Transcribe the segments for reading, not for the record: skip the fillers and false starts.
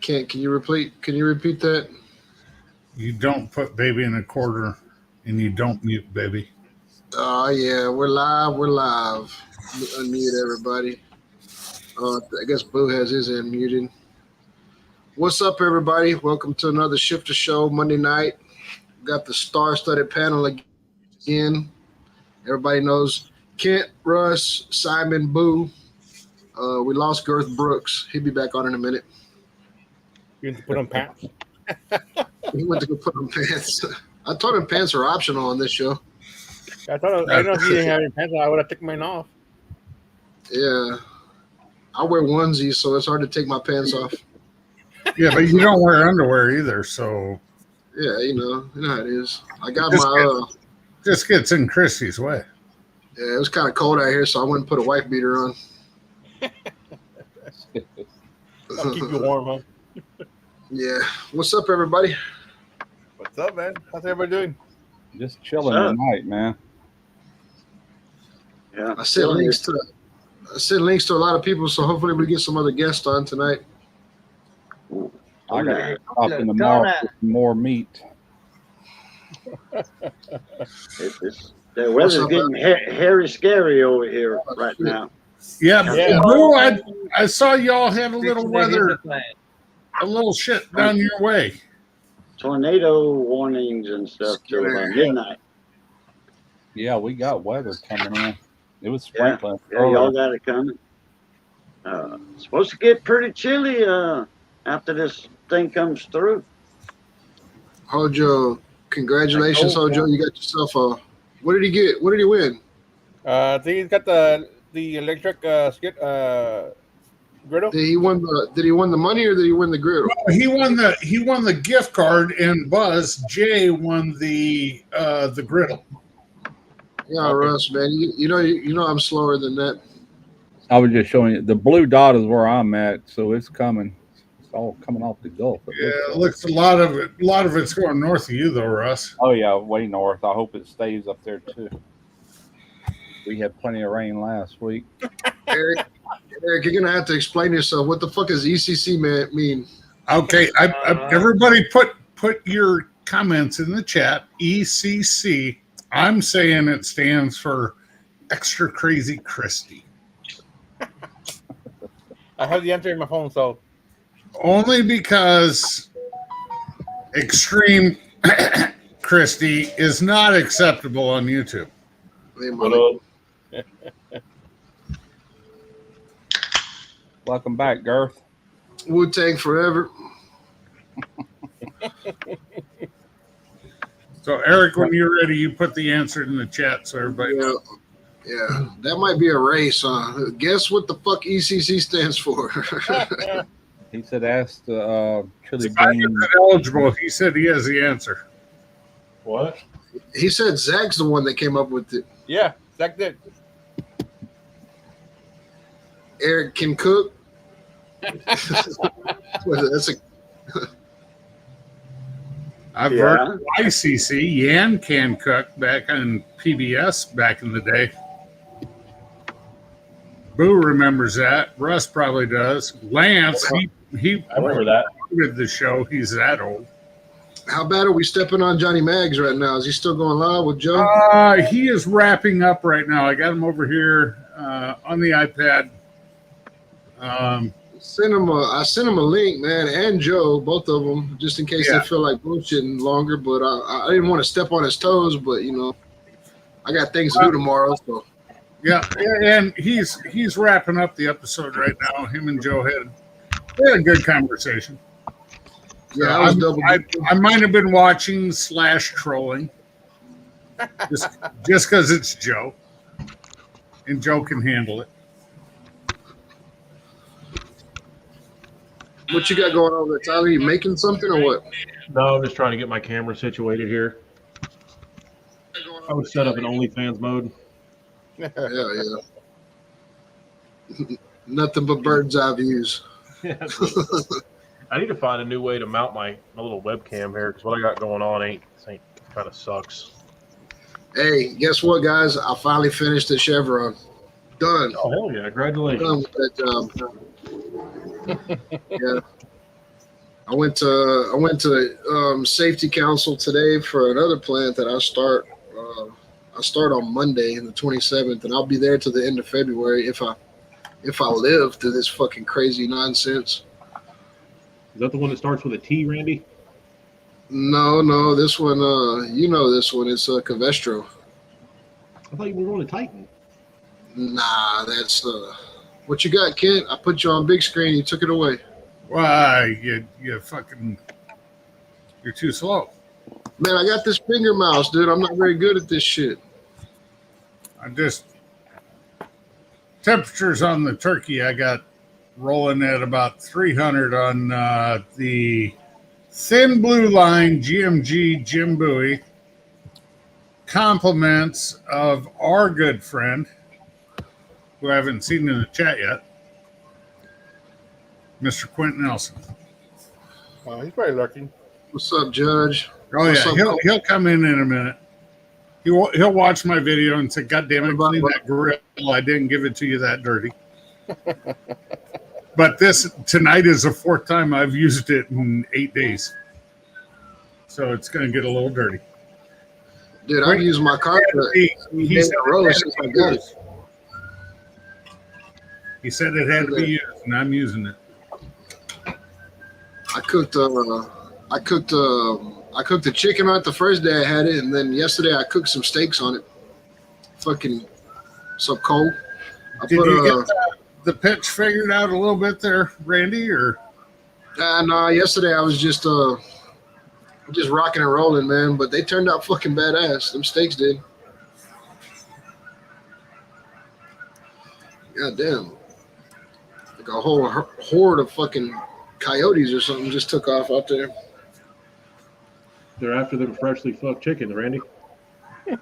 Can you repeat? Can you repeat that? You don't put baby in a quarter, and you don't mute baby. Oh yeah, we're live. We're live. Let me unmute everybody. I guess Boo has his end muted. What's up, everybody? Welcome to another Shifter Show Monday night. Got the star-studded panel again. Everybody knows Kent, Russ, Simon, Boo. We lost Girth Brooks. He'll be back on in a minute. You need to put on pants. He went to go put on pants. I told him pants are optional on this show. I don't know if you didn't have any pants on. I would have taken mine off. Yeah. I wear onesies, so it's hard to take my pants off. Yeah, but you don't wear underwear either, so Yeah, you know how it is. I got Just my just gets in Christy's way. yeah, it was kind of cold out here, so I went and put a wife beater on. I'll keep you warm, huh? Yeah. What's up, everybody? What's up, man? How's everybody doing? Just chilling tonight, man. Yeah, I sent links to a lot of people, so hopefully we get some other guests on tonight. I got to stop in the mall for some more meat. The weather's getting hairy scary over here right now. Yeah, Yeah. Boo, I saw y'all had a little weather, a little shit down your way. Tornado warnings and stuff till midnight. Yeah, we got weather coming in. It was Yeah, sprinkling. y'all got it coming. It's supposed to get pretty chilly after this thing comes through. Hojo, congratulations, Hojo. You got yourself a. What did he get? What did he win? I think he's got the electric griddle. Did he win the money or did he win the griddle? He won the gift card, and Buzz Jay won the griddle. Yeah, Russ, man. You know I'm slower than that. I was just showing you. The blue dot is where I'm at, so it's coming. It's all coming off the Gulf. Yeah, it looks a lot of it's going north of you though, Russ. Oh yeah, way north. I hope it stays up there too. We had plenty of rain last week. Eric, you're gonna have to explain yourself. What the fuck does E.C.C. mean? Okay, everybody put your comments in the chat. E.C.C. I'm saying it stands for Extra Crazy Christy. I have the answer in my phone, so Only because Extreme Christy is not acceptable on YouTube. Hey, Malik. Welcome back, Girth. Wu-Tang forever. So, Eric, when you're ready, you put the answer in the chat so everybody knows. Yeah, that might be a race, huh? Guess what the fuck E.C.C. stands for? He said, "Ask the Chili If I Bean." get eligible, he said he has the answer. what? He said Zach's the one that came up with it. Yeah, Zach did. Eric can cook. That's a I've heard E.C.C. Yan can cook back on PBS back in the day. Boo remembers that. Russ probably does. Lance, he I remember that. with the show. He's that old. How bad are we stepping on Johnny Maggs right now? Is he still going live with Joe? He is wrapping up right now. I got him over here on the iPad. I sent him a link, man, and Joe, both of them, just in case they feel like bullshitting longer. But I didn't want to step on his toes. But I got things to do tomorrow. So Yeah, and he's wrapping up the episode right now. Him and Joe had a good conversation. yeah, I might have been watching / trolling, just because it's Joe, and Joe can handle it. What you got going on there, Tyler? You making something or what? No, I'm just trying to get my camera situated here. I was set up in OnlyFans mode. Yeah. Nothing but bird's eye views. I need to find a new way to mount my little webcam here because what I got going on ain't kind of sucks. Hey, guess what, guys? I finally finished the Chevron. Done. Oh hell yeah! Congratulations. Done with that job. Yeah. I went to safety council today for another plant that I start. I start on Monday, the 27th, and I'll be there till the end of February if I live through this fucking crazy nonsense. Is that the one that starts with a T, Randy? No, this one. You know this one. It's Covestro. I thought you were going to Titan. Nah, that's what you got, Kent. I put you on big screen. You took it away. Why, you fucking, you're too slow. Man, I got this finger mouse, dude. I'm not very good at this shit. Temperatures on the turkey, I got rolling at about 300 on the thin blue line GMG Jim Bowie. Compliments of our good friend, who I haven't seen in the chat yet, Mr. Quentin Nelson. He's probably lurking. What's up, Judge? Oh What's yeah, up, he'll come in a minute. He'll watch my video and say, "God damn it, clean that grill! I didn't give it to you that dirty." But tonight is the fourth time I've used it in 8 days, so it's going to get a little dirty. Dude, I've used my carpet. He said it had to be used, and I'm using it. I cooked the chicken on it the first day I had it, and then yesterday I cooked some steaks on it. Fucking so cold. Did you get the pitch figured out a little bit there, Randy? Or no, yesterday I was just rocking and rolling, man. But they turned out fucking badass. Them steaks did. God damn. Like a whole horde of fucking coyotes or something just took off out there. They're after them freshly fucked chicken, Randy.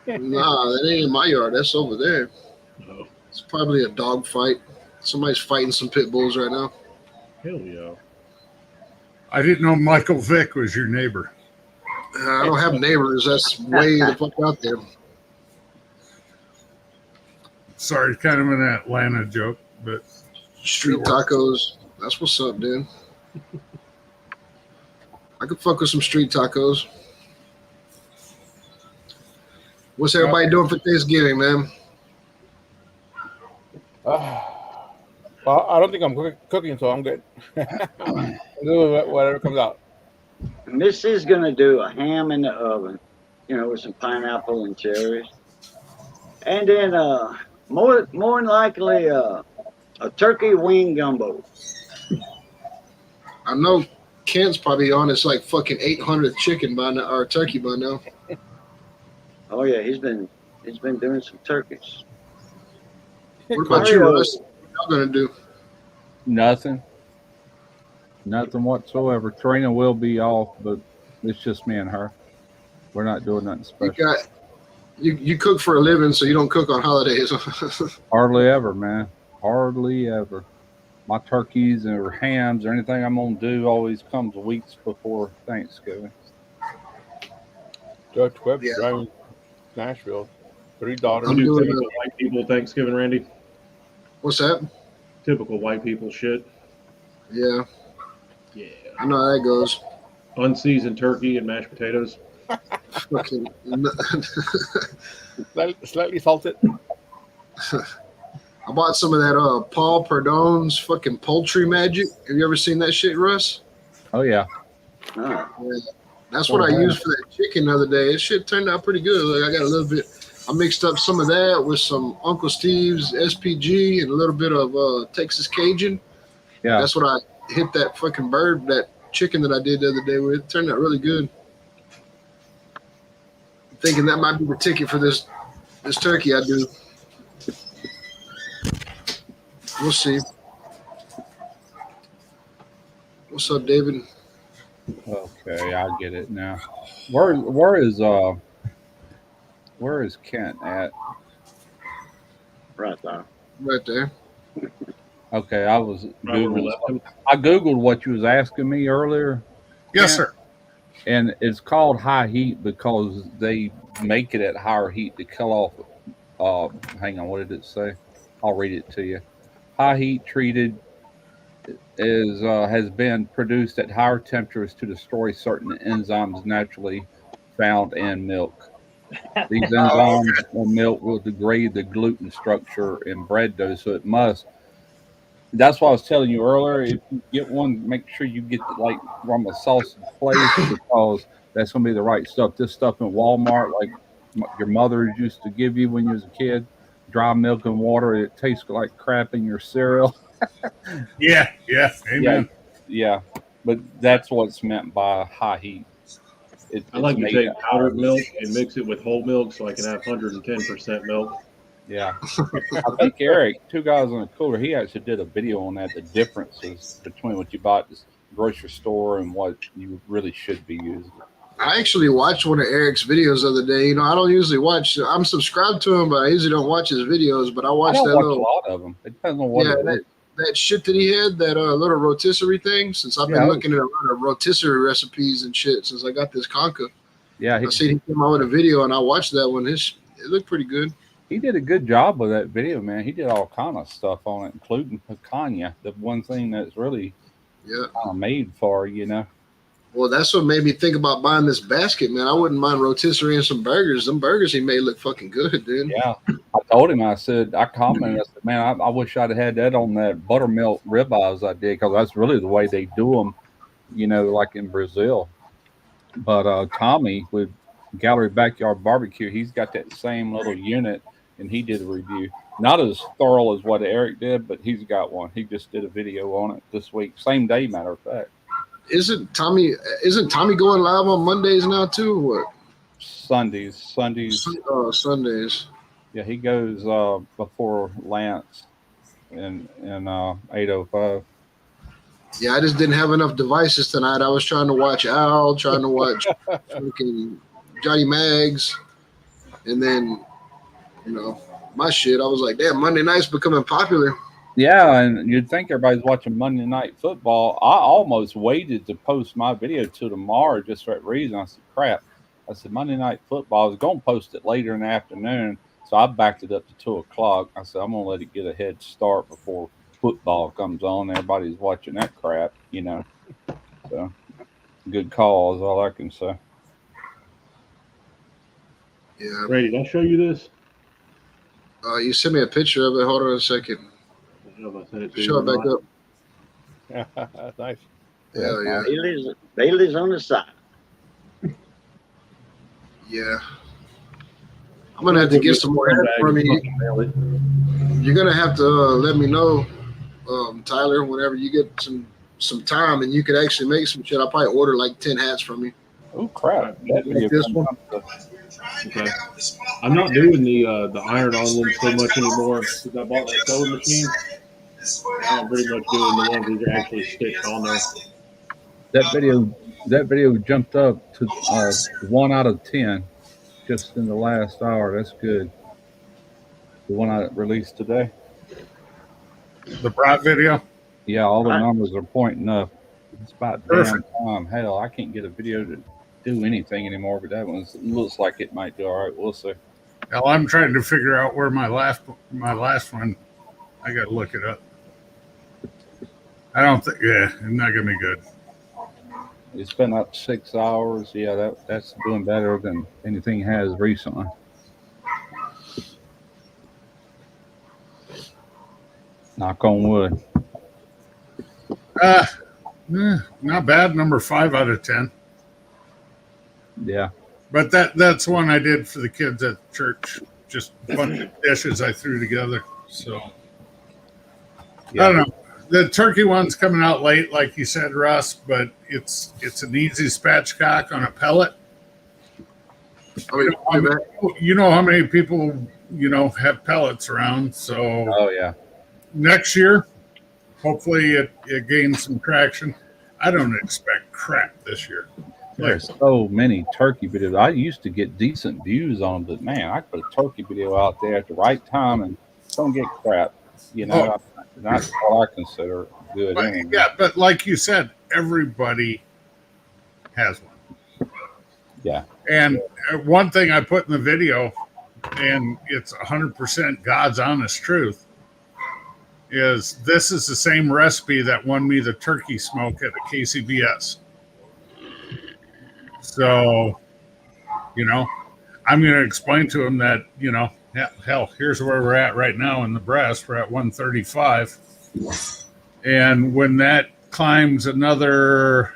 Nah, that ain't in my yard. That's over there. Oh, It's probably a dog fight. Somebody's fighting some pit bulls right now. hell yeah. I didn't know Michael Vick was your neighbor. I don't have neighbors. That's way the fuck out there. Sorry, kind of an Atlanta joke, but Street tacos. That's what's up, dude. I could fuck with some street tacos. What's everybody doing for Thanksgiving, man? Well, I don't think I'm cooking, so I'm good. Do whatever comes out. Missy's gonna do a ham in the oven, with some pineapple and cherries, and then more than likely a turkey wing gumbo. I know Kent's probably on his like fucking 800th chicken by now, or turkey by now. Oh yeah, he's been doing some turkeys. What about you, Russ? What y'all gonna do? Nothing whatsoever. Trina will be off, but it's just me and her. We're not doing nothing special. You cook for a living, so you don't cook on holidays. Hardly ever, man. Hardly ever. My turkeys or hams or anything I'm gonna do always comes weeks before Thanksgiving. Judge Webb Yeah. driving Nashville. 3 daughters. I'm You do doing typical white people Thanksgiving, Randy. What's that? Typical white people shit. Yeah, Yeah. I know how that goes. Unseasoned turkey and mashed potatoes. Fucking. Slightly salted. I bought some of that Paul Perdone's fucking poultry magic. Have you ever seen that shit, Russ? Oh yeah. Oh, Yeah. That's what I used for that chicken the other day. It shit turned out pretty good. Like I got a little bit. I mixed up some of that with some Uncle Steve's SPG and a little bit of Texas Cajun. Yeah. That's what I hit that fucking that chicken that I did the other day with. It turned out really good. I'm thinking that might be the ticket for this turkey I do. We'll see. What's up, David? Okay, I get it now. Where is Kent at? right there. Right there. Okay, I was Right where we Googling. left him. I Googled what you was asking me earlier, yes, sir. and it's called high heat because they make it at higher heat to kill off. Hang on, what did it say? I'll read it to you. High heat treated is has been produced at higher temperatures to destroy certain enzymes naturally found in milk. These Oh, enzymes in milk will degrade the gluten structure in bread dough, so it must. That's what I was telling you earlier. If you get one, make sure you get like from a sausage place because that's going to be the right stuff. This stuff in Walmart, like your mother used to give you when you was a kid, dry milk and water, it tastes like crap in your cereal. yeah, yeah. Yeah, Amen. yeah, but that's what's meant by high heat. I It's like to made at take higher powdered heat. milk and mix it with whole milk so I can have 110% milk. Yeah, I think Eric, two guys on the cooler, he actually did a video on that. The differences between what you buy at the grocery store and what you really should be using. I actually watched one of Eric's videos the other day. You know, I don't usually watch. I'm subscribed to him, but I usually don't watch his videos. But I I watched don't that watch a little, lot of them. It depends on what yeah, it that, is. that shit that he had, that little rotisserie thing. Since I've been Yeah, looking at a lot of rotisserie recipes and shit since I got this Conca. yeah, I seen he came out with a video, and I watched that one. It looked pretty good. he did a good job with that video, man. He did all kind of stuff on it, including picanha, the one thing that's really Yeah. kind of made for, you know. Well, that's what made me think about buying this basket, man. I wouldn't mind rotisserie and some burgers. Them burgers he made look fucking good, dude. Yeah, I told him. I said, I commented. I said, man, I wish I'd had that on that buttermilk ribeyes I did because that's really the way they do them, you know, like in Brazil. But Tommy with Gallery Backyard Barbecue, he's got that same little unit, and he did a review. Not as thorough as what Eric did, but he's got one. He just did a video on it this week, same day, matter of fact. Isn't Tommy going live on Mondays now too? Or what? Sundays. Sundays. Yeah, he goes before Lance in 8:05. Yeah, I just didn't have enough devices tonight. I was trying to watch Al, trying to watch fucking Johnny Mags, and then my shit. I was like, damn, Monday night's becoming popular. Yeah, and you'd think everybody's watching Monday Night Football. I almost waited to post my video to tomorrow just for that reason. I said, crap. I said, Monday Night Football. I was going to post it later in the afternoon, so I backed it up to 2 o'clock. I said, I'm going to let it get a head start before football comes on. Everybody's watching that crap, you know. So, good call is all I can say. Yeah. Brady, did I show you this? You sent me a picture of it. Hold on a second. I don't know if I sent it to Show you. it back up. That's nice. Hell yeah. Bailey's on the side. Yeah. I'm gonna have to get some more help from you. You're gonna have to let me know, Tyler, whenever you get some time and you could actually make some shit. I'll probably order like 10 hats from you. Oh crap! That video This one? Okay. I'm not doing the iron-on ones so much anymore because I bought that sewing machine. Now I'm pretty much doing the ones that are actually stitched on there. That video jumped up to 1 out of 10 just in the last hour. That's good. The one I released today. The Brat video. Yeah, all the numbers are pointing up. It's about Perfect. damn time. Hell, I can't get a video to do anything anymore, but that one looks like it might do all right. We'll see. Well, I'm trying to figure out where my last one. I got to look it up. I don't think. Yeah, it's not gonna be good. It's been up 6 hours. Yeah, that's doing better than anything has recently. Knock on wood. Not bad. Number 5 out of 10. Yeah. But that's one I did for the kids at church. Just a bunch of dishes I threw together. So Yeah. I don't know. The turkey one's coming out late, like you said, Russ. But it's an easy spatchcock on a pellet. You know how many people have pellets around. So Oh yeah. next year, hopefully it gains some traction. I don't expect crap this year. There's so many turkey videos. I used to get decent views on them, but man, I put a turkey video out there at the right time and don't get crap. You know, not what I consider good. But, anyway. yeah, but like you said, everybody has one. Yeah. And one thing I put in the video, and it's 100% God's honest truth. is this is the same recipe that won me the turkey smoke at the KCBS. So, I'm going to explain to him that, hell, here's where we're at right now in the breast. We're at 135. And when that climbs another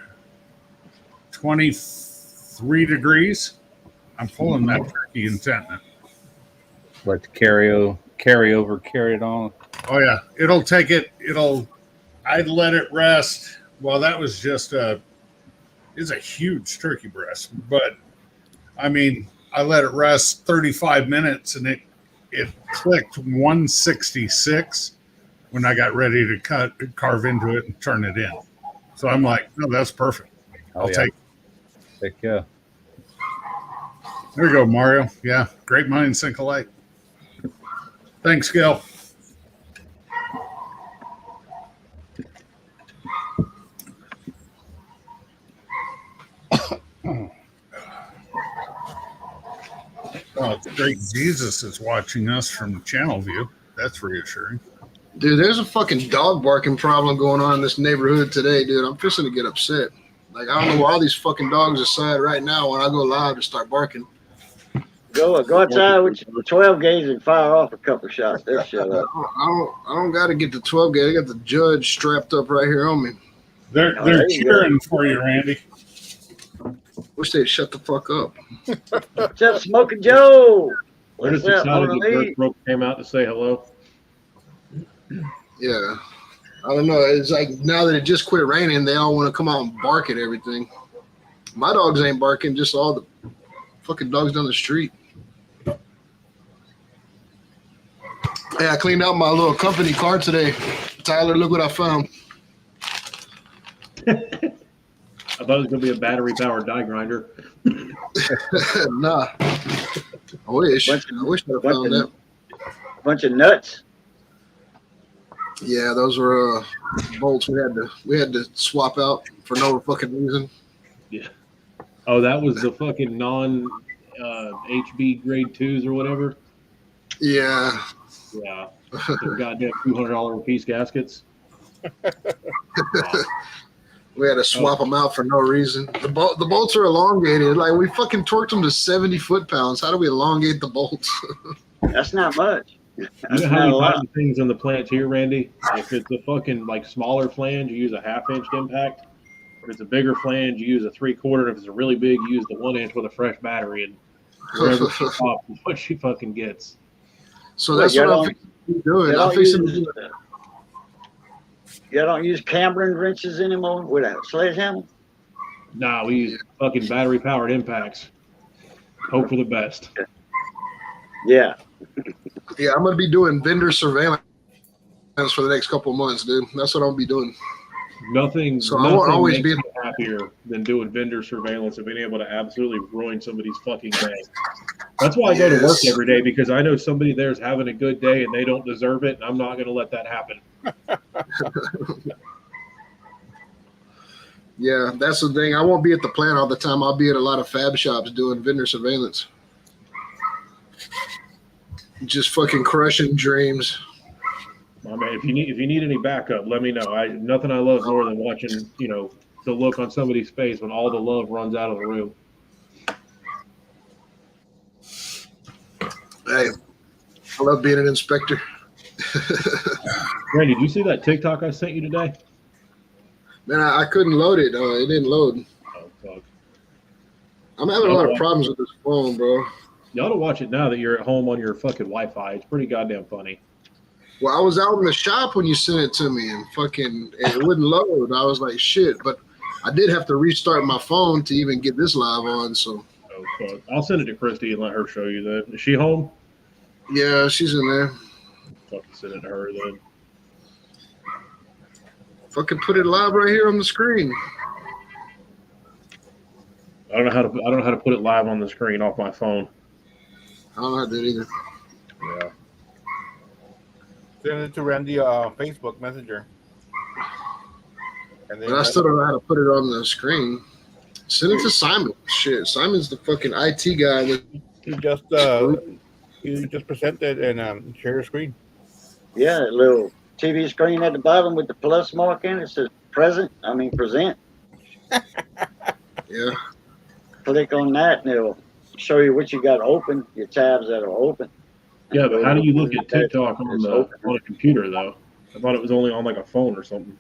23 degrees, I'm pulling that turkey and tenting it. Let carry it on. Oh yeah, I'd let it rest. Well, that was just it's a huge turkey breast, but I mean, I let it rest 35 minutes and it clicked 166 when I got ready to carve into it and turn it in. So I'm like, no, that's perfect. I'll take it. Heck yeah. There you go, Mario. Yeah, great minds think alike. Thanks, Gil. Oh, it's great. Jesus is watching us from channel view. That's reassuring. Dude, there's a fucking dog barking problem going on in this neighborhood today, dude. I'm fixing to get upset. Like, I don't know why all these fucking dogs decide right now when I go live to start barking. Go outside with your 12 gauge and fire off a couple shots. They'll shut up. I don't got to get the 12 gauge. I got the judge strapped up right here on me. They're cheering for you, Randy. Wish they'd shut the fuck up. What's up, Smoking Joe? We're just excited that Dirk Broke came out to say hello. Yeah. I don't know. It's like now that it just quit raining, they all want to come out and bark at everything. My dogs ain't barking, just all the fucking dogs down the street. Hey, I cleaned out my little company car today. Tyler, look what I found. I thought it was going to be a battery-powered die grinder. Nah. I wish I found that. Bunch of nuts. Yeah, those were bolts we had to swap out for no fucking reason. Yeah. Oh, that was the fucking non HB grade 2s or whatever. Yeah. Yeah. The goddamn $200 a piece gaskets. We had to swap them out for no reason. The bolts are elongated. Like, we fucking torqued them to 70 foot-pounds. How do we elongate the bolts? That's not much. You know how we tighten things in the plants here, Randy? If it's a fucking like smaller flange, you use a 1/2 inch impact. If it's a bigger flange, you use a 3/4. If it's a really big, you use the 1 inch with a fresh battery. And wherever she pops is what she fucking gets. So that's what I'm doing. You don't use Cameron wrenches anymore with a sledgehammer? Nah, we use fucking battery-powered impacts. Hope for the best. Yeah. Yeah, I'm going to be doing vendor surveillance for the next couple of months, dude. That's what I'll be doing. Nothing I won't always makes be me happier than doing vendor surveillance and being able to absolutely ruin somebody's fucking day. That's why I go to work every day, because I know somebody there's having a good day and they don't deserve it, and I'm not going to let that happen. Yeah, that's the thing. I won't be at the plant all the time. I'll be at a lot of fab shops doing vendor surveillance. Just fucking crushing dreams. I mean, if you need any backup, let me know. Nothing I love more than watching, the look on somebody's face when all the love runs out of the room. Hey, I love being an inspector. Randy, do you see that TikTok I sent you today? Man, I couldn't load it. It didn't load. Oh, fuck. I'm having a lot of problems with this phone, bro. You ought to watch it now that you're at home on your fucking Wi-Fi. It's pretty goddamn funny. Well, I was out in the shop when you sent it to me, and it wouldn't load. I was like, shit. But I did have to restart my phone to even get this live on. So. Oh, fuck. I'll send it to Christy and let her show you that. Is she home? Yeah, she's in there. Fucking send it to her then. Fucking put it live right here on the screen. I don't know how to put it live on the screen off my phone. I don't know how to do it either. Yeah. Send it to Randy Facebook Messenger. And then But I still don't know how to put it on the screen. Send it to Simon. Shit, Simon's the fucking IT guy. You just present it and share your screen. Yeah, a little TV screen at the bottom with the plus mark in it. It says present. Present. Yeah. Click on that, and it'll show you what you got open. Your tabs that are open. Yeah, but how do you look at TikTok It's on open. a computer though? I thought it was only on like a phone or something.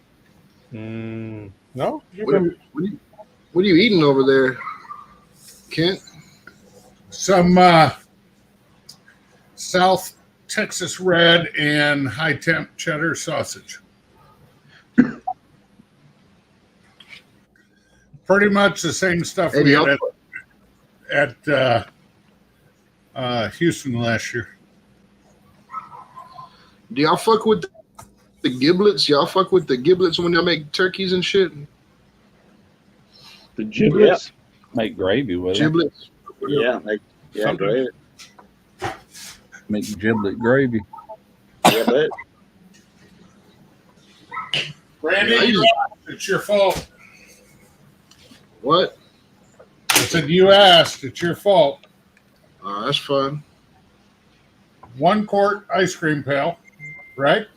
No, you What, can. what are you eating over there, Kent? Some South Texas red and high temp cheddar sausage. Pretty much the same stuff Hey, we y'all- had at Houston last year. Do y'all fuck with the giblets? Y'all fuck with the giblets when y'all make turkeys and shit? The giblets. Make gravy with it. Giblets? Yeah, Something. great. Make giblet gravy. Yeah, but Randy, it's your fault. What? I said you asked. It's your fault. That's fun. 1 quart ice cream pail, right?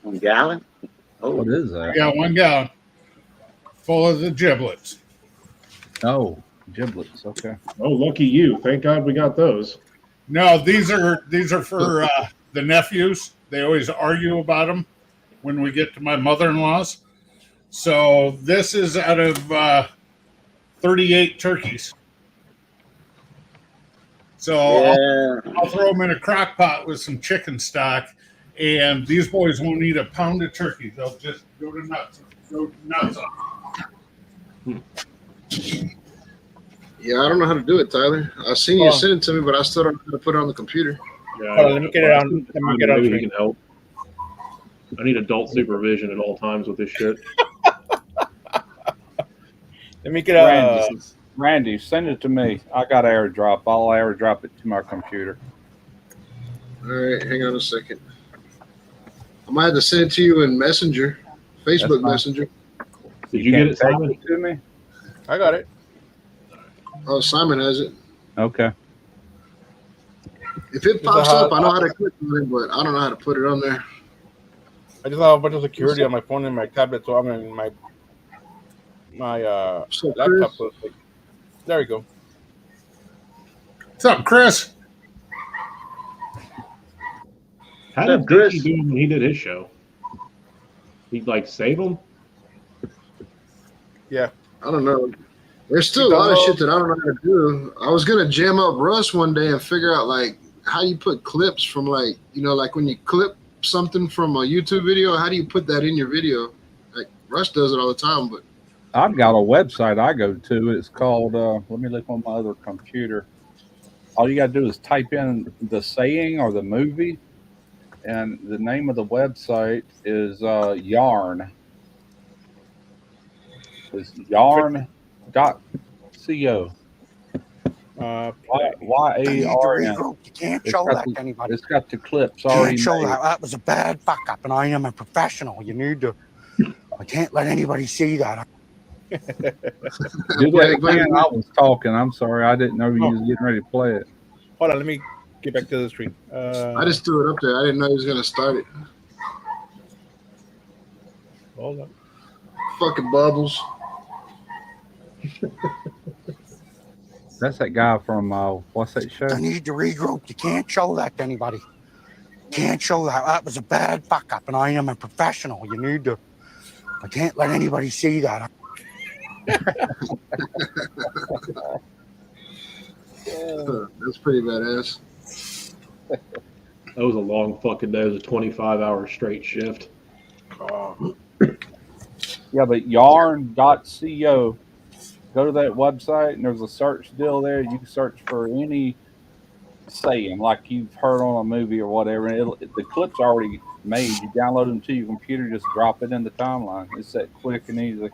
1 gallon. Oh, What is that? Yeah, 1 gallon full of the giblets. Oh, giblets. Okay. Oh, lucky you! Thank God we got those. No, these are for the nephews. They always argue about them when we get to my mother-in-law's. So this is out of 38 turkeys. So yeah. I'll throw them in a crock pot with some chicken stock, and these boys won't eat a pound of turkey. They'll just go nuts on it. Yeah, I don't know how to do it, Tyler. I seen you send it to me, but I still don't know how to put it on the computer. Yeah, Hold on, let me get it on. Let me get it on maybe he screen. can help. I need adult supervision at all times with this shit. Let me get Randy, send it to me. I got AirDrop. I'll AirDrop it to my computer. All right, hang on a second. I might have to send it to you in Messenger, Facebook Messenger. Did you get it, Can't text Simon? it to me? I got it. Oh, Simon has it. Okay. If it pops up, I know how to click on it, but I don't know how to put it on there. I just have a bunch of security on my phone and my tablet, so I'm in my So, laptop. Chris, So it's like, there we go. What's up, Chris? How So, did Chris- Dickie do when he did his show? He'd like save them? I don't know. There's still a lot of shit that I don't know how to do. I was gonna jam up Russ one day and figure out like how you put clips from like like when you clip something from a YouTube video, how do you put that in your video? Like Russ does it all the time, but I've got a website I go to. It's called, let me look on my other computer. All you got to do is type in the saying or the movie, and the name of the website is Yarn. It's yarn.co. Y-A-R-N. You can't It's show got that the- to anybody. It's got the clips Can't already show made. that. That was a bad fuck up, and I am a professional. You need to. I can't let anybody see that. Do that again. I was talking. I'm sorry. I didn't know you was getting ready to play it. Hold on, let me get back to the screen. I just threw it up there. I didn't know he was gonna start it. Hold on. Fucking bubbles. That's that guy from what's that show? I need to regroup. You can't show that to anybody. Can't show that. That was a bad fuck up, and I am a professional. You need to. I can't let anybody see that. That's pretty badass. That was a long fucking day. It was a 25-hour straight shift. Yeah, but yarn.co. Go to that website and there's a search deal there. You can search for any saying like you've heard on a movie or whatever. And the clip's already made. You download them to your computer, just drop it in the timeline. It's that quick and easy.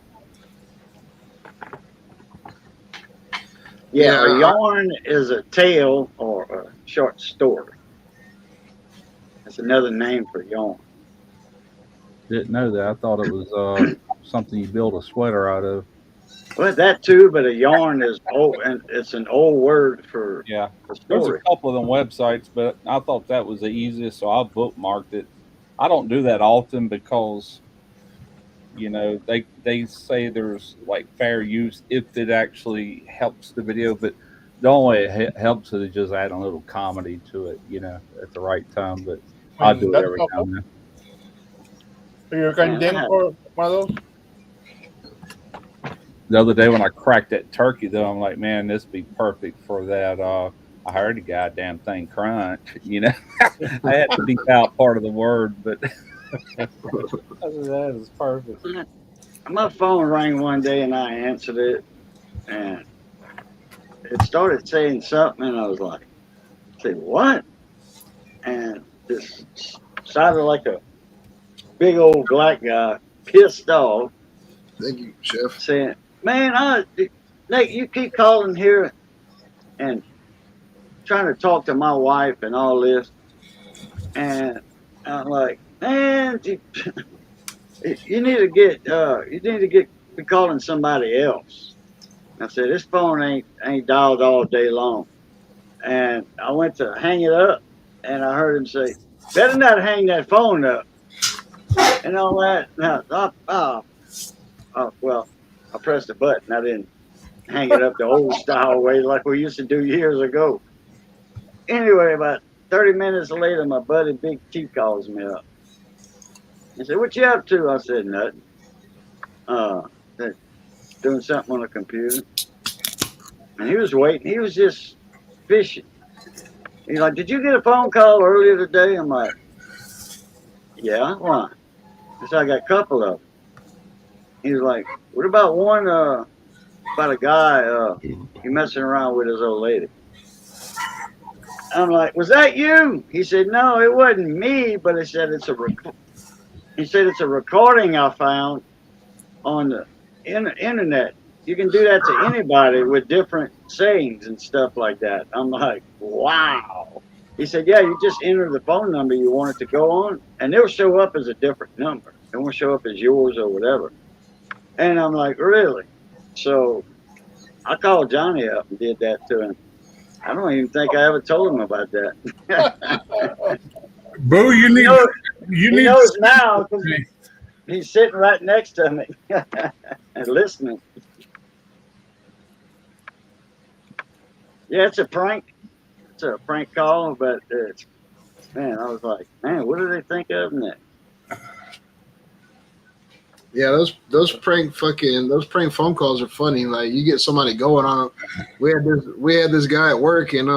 Yeah, Yeah, a yarn is a tale or a short story. That's another name for yarn. Didn't know that. I thought it was something you build a sweater out of. Well, that too, but a yarn is old, and it's an old word for Yeah. a There's a story. couple of them websites, but I thought that was the easiest, so I bookmarked it. I don't do that often because they say there's like fair use if it actually helps the video, but the only way it helps it is just add a little comedy to it, at the right time. But I I mean, do it that's every now helpful. and then. Are you kind of Man, I game had, for one of those? The other day when I cracked that turkey, though, I'm like, man, this be perfect for that. I heard the goddamn thing crunch. I had to beep out part of the word, but that is perfect. my phone rang one day and I answered it, and it started saying something, and I was like, "Say what?" And this sounded like a big old black guy, pissed off, Thank you, Chef. saying, "Man, Nate, you keep calling here and trying to talk to my wife and all this," and I'm like, "Man, you need to be calling somebody else." I said, "This phone ain't dialed all day long." And I went to hang it up, and I heard him say, "Better not hang that phone up," and all that. Now, well, I pressed the button. I didn't hang it up the old style way like we used to do years ago. Anyway, about 30 minutes later, my buddy Big T calls me up. He said, "What you up to?" I said, "Nothing. Uh, doing something on the computer." And he was waiting. He was just fishing. He's like, "Did you get a phone call earlier today?" I'm like, "Yeah, why?" He said, "I got a couple of them." He's like, "What about one about a guy he messing around with his old lady?" I'm like, "Was that you?" He said, "No, it wasn't me, but he said it's a recording I found on the internet. You can do that to anybody with different sayings and stuff like that." I'm like, "Wow." He said, "Yeah, you just enter the phone number you want it to go on, and it'll show up as a different number. It won't show up as yours or whatever." And I'm like, "Really?" So I called Johnny up and did that to him. I don't even think I ever told him about that. Boo, you he need knows. you He need knows now because to he's sitting right next to me and listening. Yeah, it's a prank. It's a prank call, but man, I was like, man, what do they think of next? Yeah, those prank phone calls are funny. Like you get somebody going on. We had this guy at work, and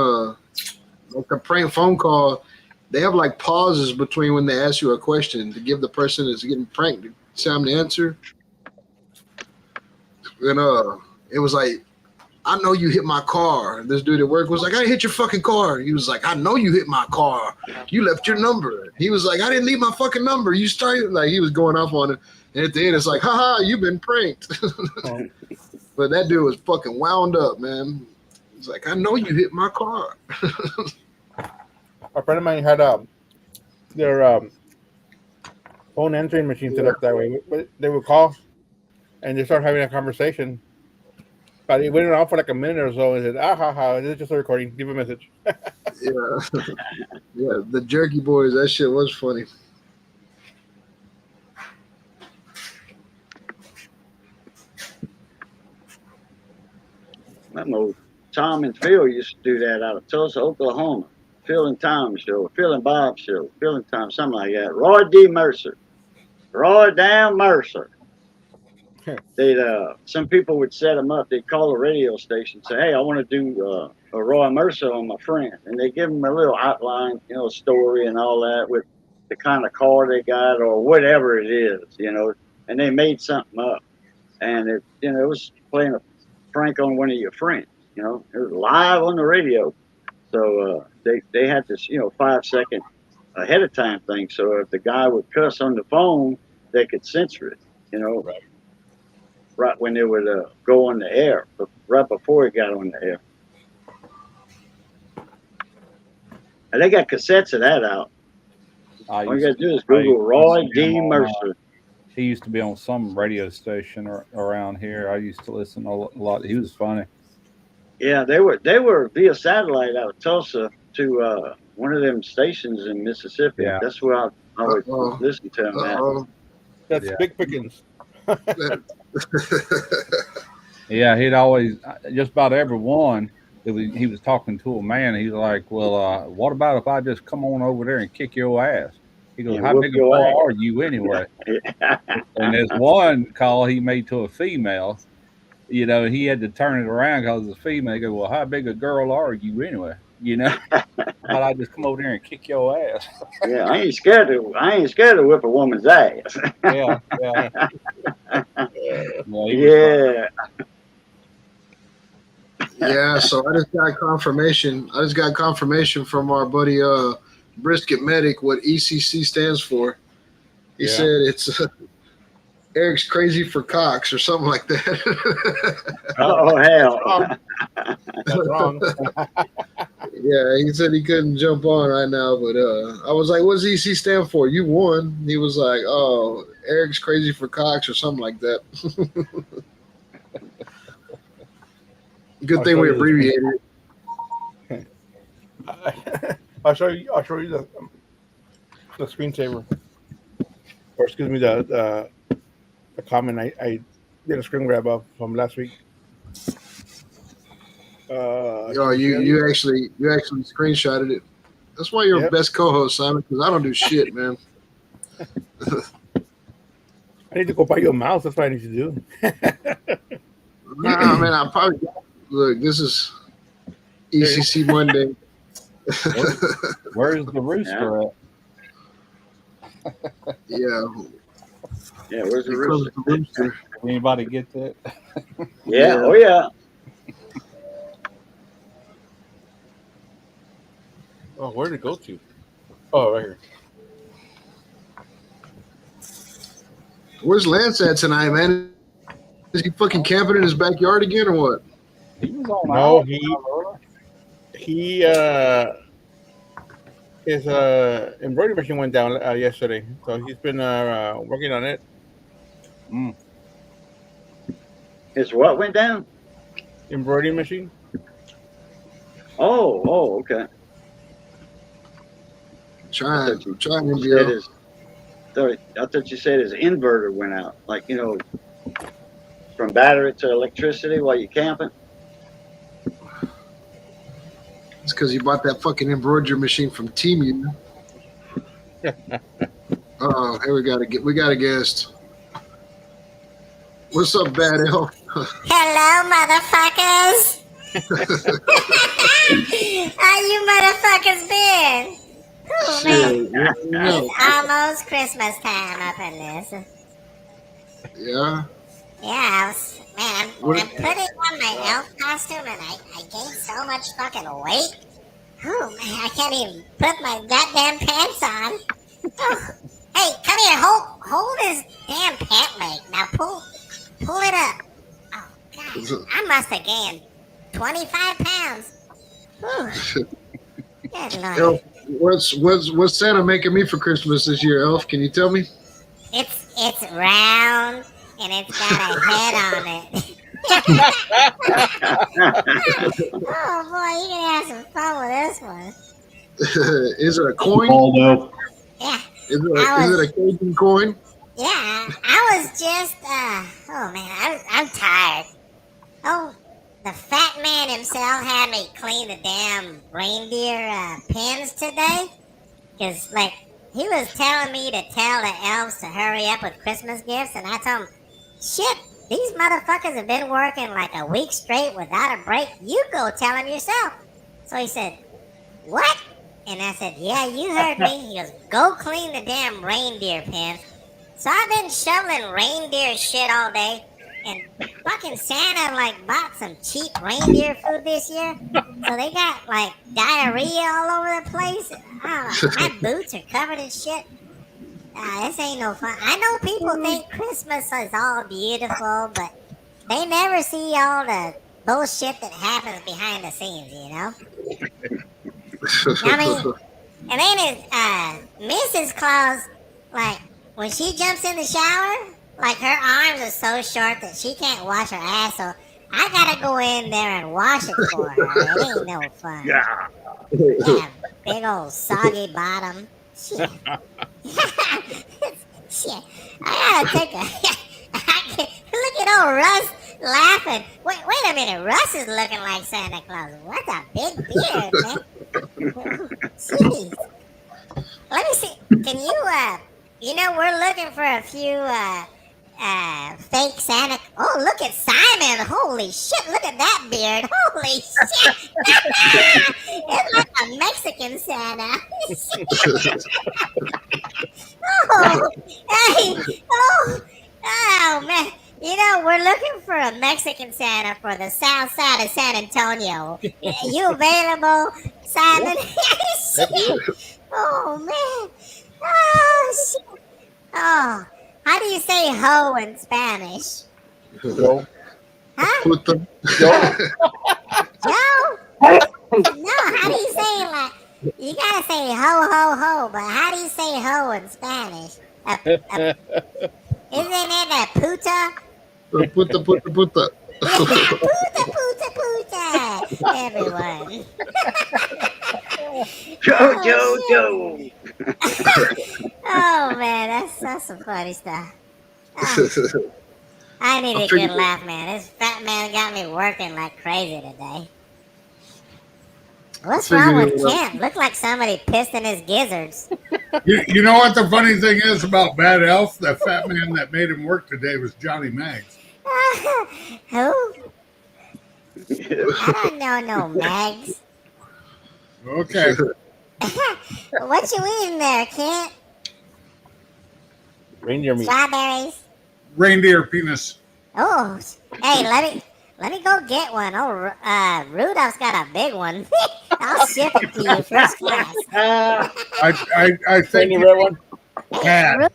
like a prank phone call. They have like pauses between when they ask you a question to give the person that's getting pranked time to answer. And it was like, "I know you hit my car." This dude at work was like, "I hit your fucking car." He was like, "I know you hit my car. You left your number." He was like, "I didn't leave my fucking number. You started," like he was going off on it. And at the end, it's like, "Haha, you've been pranked." Oh, But that dude was fucking wound up, man. He's like, "I know you hit my car." a friend of mine had their phone answering machine set up that way. But they would call and they start having a conversation. But it went on for like a minute or so and said, "Ah ha ha, this is just a recording. Leave a message." Yeah, yeah. The Jerky Boys, that shit was funny. Remember, Tom and Phil used to do that out of Tulsa, Oklahoma. Phil and Tom show, Phil and Bob show, Phil and Tom, something like that. Roy D. Mercer, Roy Down Mercer. They'd some people would set them up. They'd call a radio station, say, "Hey, I want to do a Roy Mercer on my friend," and they give them a little outline, story and all that with the kind of car they got or whatever it is. And they made something up, and it was playing a prank on one of your friends. It was live on the radio, so they had this 5 second ahead of time thing. So if the guy would cuss on the phone, they could censor it. You know, Right. right when they would go on the air, but right before it got on the air. And they got cassettes of that out. I All you used got to to do is play Google Roy him D. on Mercer. He used to be on some radio station around here. I used to listen a lot. He was funny. Yeah, they were via satellite out of Tulsa to one of them stations in Mississippi. Yeah. That's where I always Uh-oh. listen to them at. Uh-oh. That's Yeah. big pickings. Yeah, he'd always just about every one. He was talking to a man. He's like, "Well, what about if I just come on over there and kick your ass?" He goes, And "How whoop big a your girl ass. are you anyway?" And there's one call he made to a female. You know, he had to turn it around because it's a female. He goes, "Well, how big a girl are you anyway?" You know, how about I just come over there and kick your ass? Yeah, I ain't scared to whip a woman's ass. Yeah, yeah. Well, he was Yeah. Yeah, so I just got confirmation. I just got confirmation from our buddy Brisket Medic what ECC stands for. He Yeah. said it's Eric's crazy for cocks or something like that. Oh hell. Wrong. That's wrong. Yeah, he said he couldn't jump on right now, but I was like, "What's EC stand for?" You won. He was like, "Oh, Eric's crazy for cocks or something like that." Good I'll thing show we you the abbreviated it. I'll show you the screensaver. Or excuse me, the comment I did a screen grab of from last week. Oh, you actually screenshotted it. That's why you're Yep. best co-host, Simon, because I don't do shit, man. I need to go buy you a mouse. That's what I need to do. Nah, man, I probably look. This is ECC Monday. Where's the rooster at? Yeah, Yeah, where's the here comes rooster? the rooster. Anybody get that? Yeah, oh yeah. Oh, where did it go to? Oh, right here. Where's Lance at tonight, man? Is he fucking camping in his backyard again, or what? He was on. No, out. he his embroidery machine went down yesterday, so he's been working on it. Mm. His what went down? Embroidery machine. Oh, okay. Trying, You to said be. I thought you said his inverter went out. Like, from battery to electricity while you're camping. It's because he bought that fucking embroidery machine from Temu. Oh, here we got a guest. What's up, Bad Elf? Hello, motherfuckers. How you motherfuckers been? Oh, man. It's almost Christmas time up in this. Yeah. Yeah, I'm putting on my elf costume and I gained so much fucking weight. Oh man, I can't even put my goddamn pants on. Oh. Hey, come here, hold this damn pant leg. Now pull it up. Oh god, I must have gained 25 pounds. Whew. Good lord. Elf, what's Santa making me for Christmas this year, Elf? Can you tell me? It's round and it's got a head on it. Oh boy, you're gonna have some fun with this one. Is it a coin? Waldo. Yeah, Is it a Cajun coin? yeah. I was just oh man, I'm tired. Oh, the fat man himself had me clean the damn reindeer pins today. Cause like he was telling me to tell the elves to hurry up with Christmas gifts, and I told him, shit, these motherfuckers have been working like a week straight without a break. You go tell them yourself. So he said, what? And I said, yeah, you heard me. He goes, go clean the damn reindeer pins. So I've been shoveling reindeer shit all day. And fucking Santa like bought some cheap reindeer food this year. So they got like diarrhea all over the place. My boots are covered in shit. This ain't no fun. I know people think Christmas is all beautiful, but they never see all the bullshit that happens behind the scenes, you know? I mean, and then Mrs. Claus, like, when she jumps in the shower, like her arms are so short that she can't wash her ass. So I gotta go in there and wash it for her. It ain't no fun. Yeah. Yeah, big old soggy bottom. Shit. Shit. I gotta take a. Look at old Russ laughing. Wait a minute. Russ is looking like Santa Claus. What a big beard, man. Jeez. Let me see. Can you, we're looking for a few, fake Santa. Oh, look at Simon. Holy shit. Look at that beard. Holy shit. It's like a Mexican Santa. Oh, hey. Oh, man. We're looking for a Mexican Santa for the south side of San Antonio. You available, Simon? Oh, man. Oh, shit. Oh, how do you say hoe in Spanish? Joe. Huh? Puta. Joe. Joe? No, how do you say it? Like, you gotta say ho, ho, ho, but how do you say ho in Spanish? Isn't it a puta? Puta, puta, puta. Yeah, puta, puta, everyone. Joe. Oh man, that's some funny stuff. Oh, I need a good laugh, man. This fat man got me working like crazy today. What's wrong with Kent? Looked like somebody pissed in his gizzards. You know what the funny thing is about Bad Elf? That fat man that made him work today was Johnny Mags. Who? I don't know no Mags. Okay. What you eating there, Kent? Reindeer meat. Strawberries. Reindeer penis. Oh, hey, let me go get one. Oh, Rudolph's got a big one. I'll ship it to you first class. I think Reindeer red one. had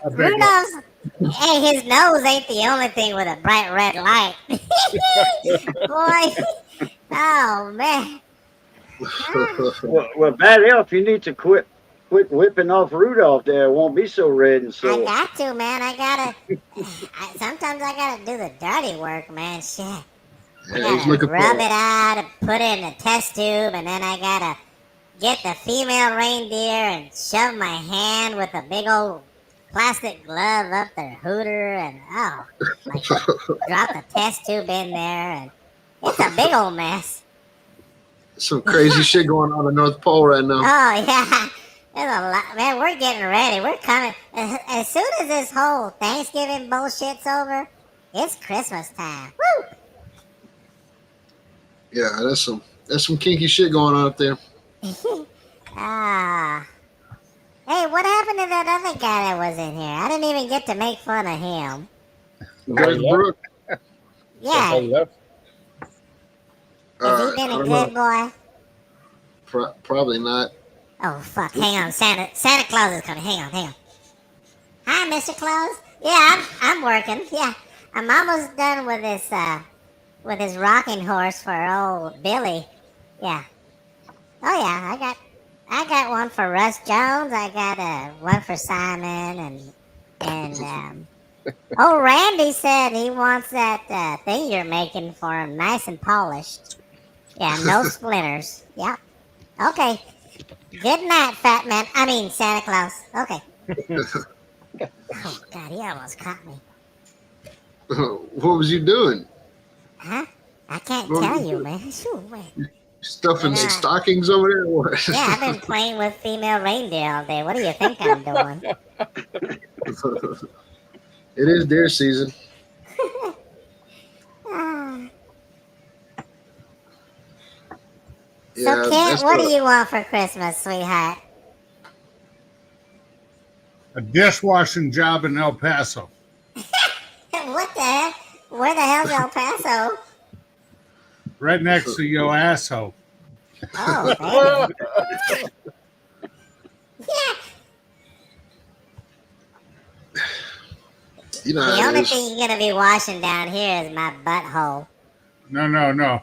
Rudolph's. Hey, his nose ain't the only thing with a bright red light. Boy, oh man. Well, Bad Elf, you need to quit whipping off Rudolph there. It won't be so red and I so. got to, man. Sometimes I gotta do the dirty work, man. Shit. I Yeah, he's gotta looking rub for it out and put it in a test tube, and then I gotta get the female reindeer and shove my hand with a big old plastic glove up their hooter, and drop the test tube in there, and it's a big old mess. some crazy shit going on in the North Pole right now. Oh yeah, there's a lot, man. We're getting ready. We're coming as soon as this whole Thanksgiving bullshit's over. It's Christmas time. Woo! Yeah, that's some kinky shit going on up there. Ah. Hey, what happened to that other guy that was in here? I didn't even get to make fun of him. Greg Brook. Yeah. Oh, left. Has he been I a don't good know. boy? Probably not. Oh fuck! Hang on, Santa Claus is coming. Hang on. Hi, Mr. Claus. Yeah, I'm working. Yeah, I'm almost done with this rocking horse for old Billy. Yeah. Oh yeah, I got one for Russ Jones. I got one for Simon and oh, Randy said he wants that thing you're making for him, nice and polished. Yeah, no splinters. Yeah. Okay. Good night, fat man. I mean, Santa Claus. Okay. Oh, God, he almost caught me. What was you doing? Huh? I can't What tell was you, man. Shoot, man. Stuffing Yeah. stockings over there? Or what? Yeah, I've been playing with female reindeer all day. What do you think I'm doing? It is deer season. Ah. Yeah, So, Kent, what do you want for Christmas, sweetheart? a dishwashing job in El Paso. What the heck? Where the hell's El Paso? Right next to your asshole. Oh, baby. Yeah. You know The how it only is. thing you're gonna be washing down here is my butthole. No.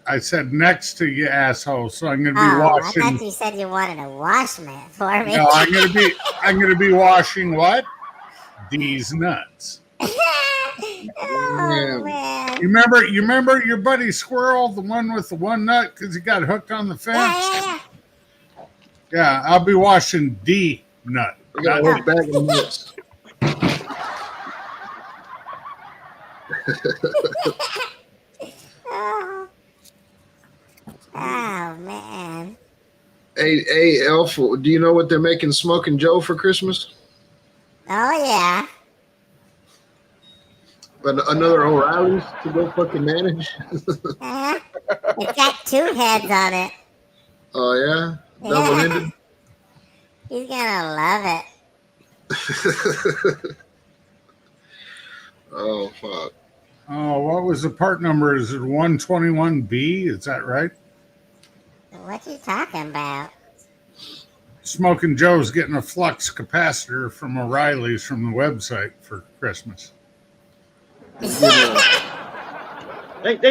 I said next to you, asshole. So I'm going to be Oh, I washing. thought you said you wanted a wash mitt for me. No, I'm going to be washing what? These nuts. Oh man. You remember your buddy Squirrel, the one with the one nut because he got hooked on the fence? Yeah. Yeah, I'll be washing D nut. I got a whole bag of nuts. Oh. Oh man. Hey, Elf, do you know what they're making Smoking Joe for Christmas? Oh yeah. But another O'Reilly's to go fucking manage. It's got 2 heads on it. Oh yeah, Yeah. double-ended. He's gonna love it. Oh fuck. Oh, what was the part number? Is it 121B? Is that right? What you talking about? Smoking Joe's getting a flux capacitor from O'Reilly's from the website for Christmas. They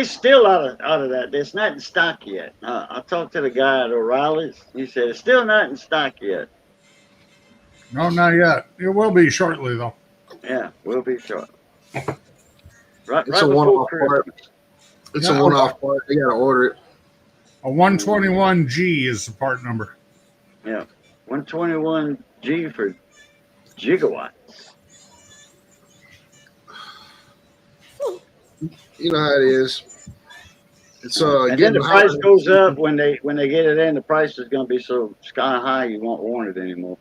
still out of that. It's not in stock yet. I talked to the guy at O'Reilly's. He said it's still not in stock yet. No, not yet. It will be shortly, though. Yeah, we'll be short. Right It's a before one-off part. Christmas. It's Yeah. a one-off part. They gotta order it. A 121G is the part number. Yeah, 121G for gigawatts. You know how it is. It's And then the price goes up when they get it in. The price is going to be so sky high you won't want it anymore.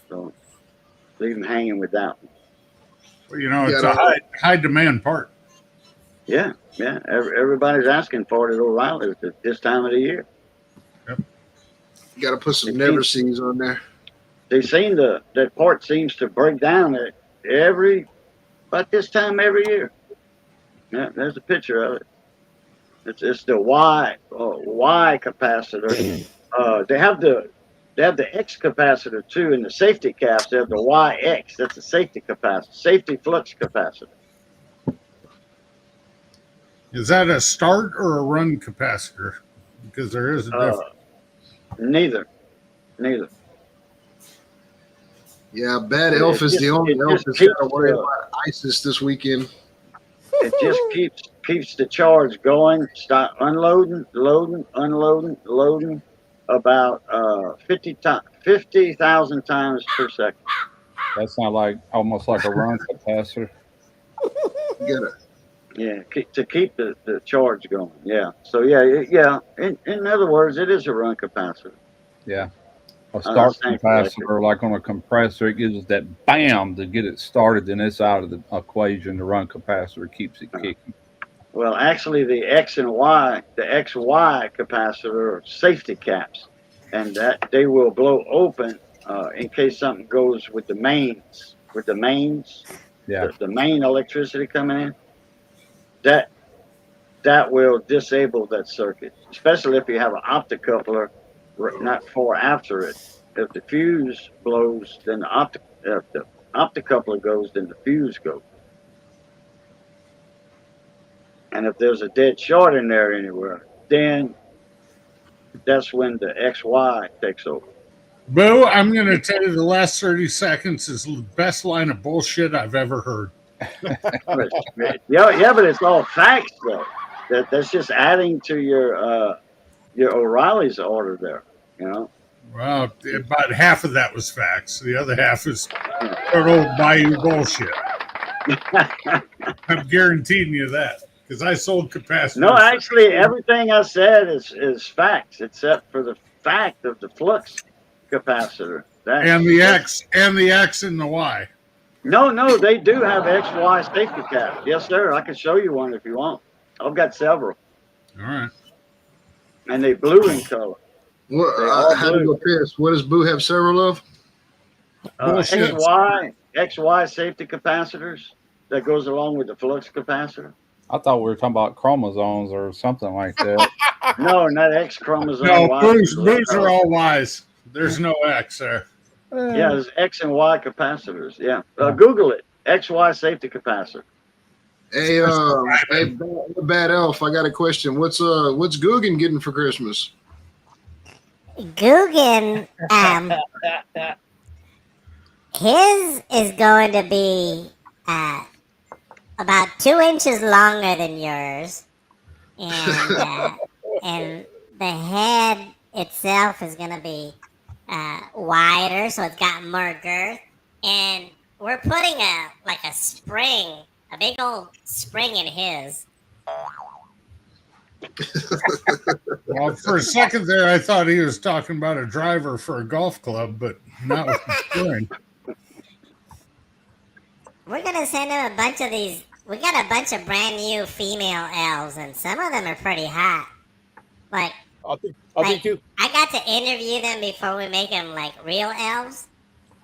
So leave them hanging with that one. Well, you know, it's a high demand part. Yeah. Everybody's asking for it at O'Reilly's at this time of the year. Yep. You got to put some never sees on there. They seen that part seems to break down at about this time every year. Yeah, there's a picture of it. It's the Y capacitor. They have the X capacitor too in the safety caps. They have the YX. That's a safety capacitor, safety flux capacitor. Is that a start or a run capacitor? Because there is a difference. Neither. Yeah, Bad Elf is the only elf that's got to worry about ISIS this weekend. It just keeps the charge going. Start unloading, loading, unloading. About 50,000 times per second. That sounds like almost like a run capacitor. Yeah, to keep the charge going. Yeah. So yeah. In other words, it is a run capacitor. Yeah. A start capacitor, like on a compressor, it gives us that bam to get it started, then it's out of the equation. The run capacitor keeps it kicking. Well, actually, the X and Y, the XY capacitor are safety caps, and that they will blow open in case something goes with the mains. Yeah. The main electricity coming in, that will disable that circuit, especially if you have an optocoupler not far after it. If the fuse blows, then if the optocoupler goes, then the fuse goes. And if there's a dead short in there anywhere, then that's when the XY takes over. Boo, I'm going to tell you the last 30 seconds is the best line of bullshit I've ever heard. Yeah, but it's all facts, though. That's just adding to your O'Reilly's order there, you know? Well, about half of that was facts. The other half is old Bayou bullshit. I'm guaranteeing you that. Because I sold capacitors. No, actually, everything I said is facts, except for the fact of the flux capacitor. And the X and the Y. No, they do have XY safety caps. Yes, sir. I can show you one if you want. I've got several. All right. And they blue in color. Well, how do you compare? What does Boo have several of? XY safety capacitors that goes along with the flux capacitor. I thought we were talking about chromosomes or something like that. No, not X chromosome. No, Boos are all Ys. There's no X there. Yeah, there's X and Y capacitors. Yeah. Google it. XY safety capacitor. Hey, bad elf. I got a question. What's Guggen getting for Christmas? Guggen, his is going to be about 2 inches longer than yours, and the head itself is going to be wider, so it's got more girth. And we're putting a spring, a big old spring in his. Well, for a second there, I thought he was talking about a driver for a golf club, but not what he's doing. We're gonna send him a bunch of these. We got a bunch of brand new female elves, and some of them are pretty hot. Like, I'll think like too. I got to interview them before we make them like real elves.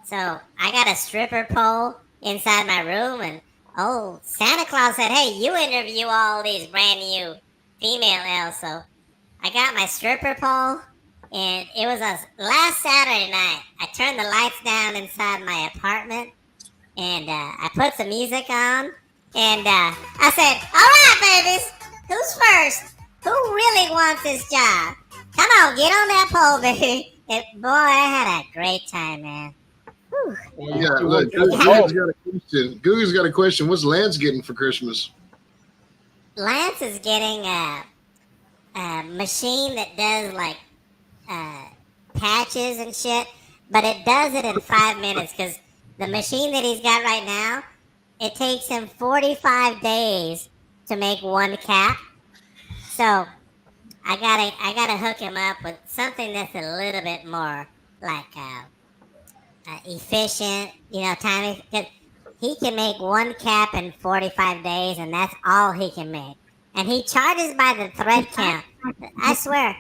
So I got a stripper pole inside my room, and oh, Santa Claus said, "Hey, you interview all these brand new female elves." So I got my stripper pole, and it was a last Saturday night. I turned the lights down inside my apartment, and I put some music on, and I said, "All right, babies, who's first? Who really wants this job? Come on, get on that pole, baby." And boy, I had a great time, man. Whew. Yeah, look, Guggen's got a question. What's Lance getting for Christmas? Lance is getting a machine that does like patches and shit, but it does it in 5 minutes because the machine that he's got right now, it takes him 45 days to make one cap. So I gotta hook him up with something that's a little bit more like efficient, timing. Cause he can make one cap in 45 days, and that's all he can make. And he charges by the thread count. I swear,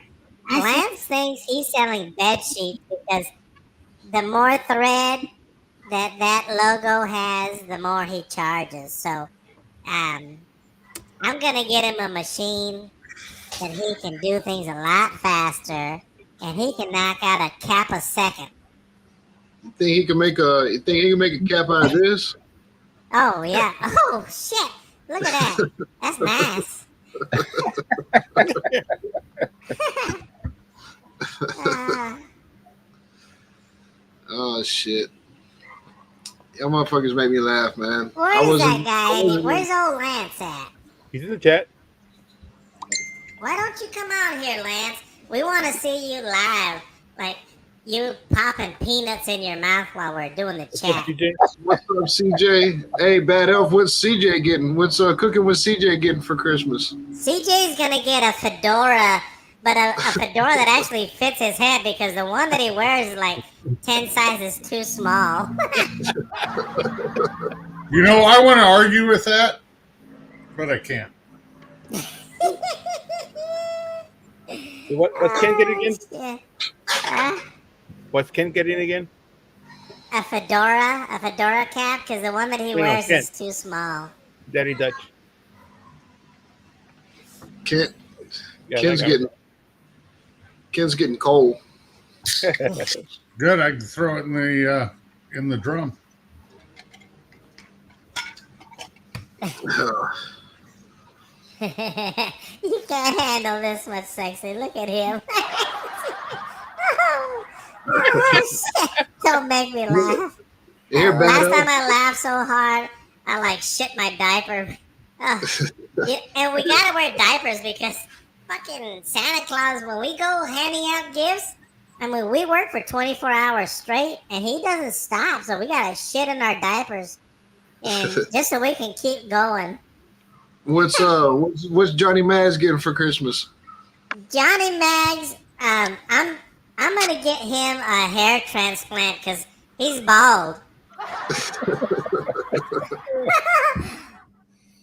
Lance thinks he's selling bed sheets because the more thread that logo has, the more he charges. So, I'm gonna get him a machine that he can do things a lot faster, and he can knock out a cap a second. You think he can make a cap out of this? Oh yeah. Oh shit! Look at that. That's nice. Oh shit! Y'all motherfuckers make me laugh, man. Where's that guy? Where's old Lance at? He's in the chat. Why don't you come out here, Lance? We want to see you live, like you popping peanuts in your mouth while we're doing the chat. What's up, CJ? Hey, bad elf. What's CJ getting? What's cooking with CJ getting for Christmas? CJ's gonna get a fedora, but a fedora that actually fits his head because the one that he wears is like 10 sizes too small. I want to argue with that, but I can't. What's Ken getting again? Yeah. What's Ken getting again? A fedora cap, because the one that he wears is too small. Daddy Dutch. Ken's getting cold. Good, I can throw it in the drum. You can't handle this much, sexy. Look at him. Shit. Don't make me laugh. Last time I laughed so hard, I like shit my diaper. And we gotta wear diapers because fucking Santa Claus, when we go handing out gifts, I mean, we work for 24 hours straight, and he doesn't stop, so we gotta shit in our diapers, and just so we can keep going. What's Johnny Mags getting for Christmas? Johnny Mags, I'm gonna get him a hair transplant because he's bald.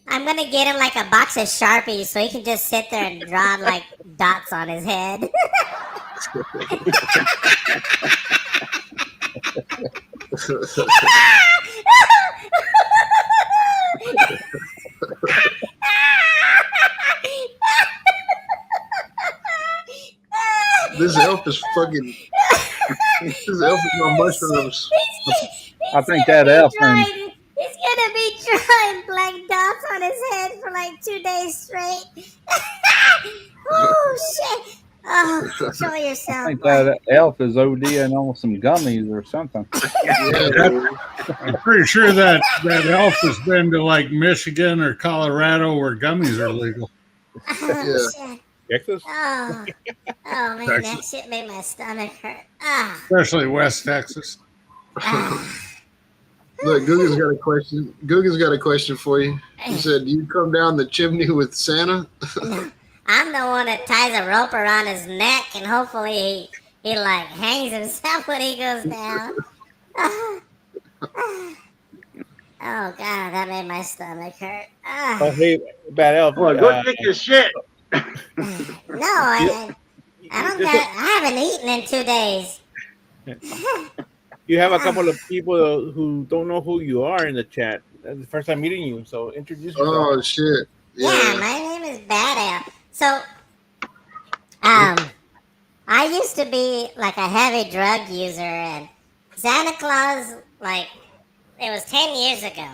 I'm gonna get him like a box of Sharpies so he can just sit there and draw like dots on his head. This elf is fucking. This elf is on mushrooms. I think that elf. He's gonna be drawing black dots on his head for like 2 days straight. Oh shit! Oh, control I yourself, think boy. that elf is ODing on some gummies or something. I'm pretty sure that elf has been to like Michigan or Colorado where gummies are legal. Oh shit! Texas? Oh, oh man, that shit made my stomach hurt. Ah, Especially West Texas. ah. Look, Google's got a question. Google's got a question for you. He said, "Do you come down the chimney with Santa?" No, I'm the one that ties a rope around his neck, and hopefully he like hangs himself when he goes down. Oh god, that made my stomach hurt. Oh, hey, Bad Elf. Well, go take your shit. No, I don't got. I haven't eaten in 2 days. You have a couple of people who don't know who you are in the chat. That's the first time meeting you, so introduce yourself. Oh shit! Yeah, my name is Bad Ale. So, I used to be like a heavy drug user, and Santa Claus, like, it was 10 years ago,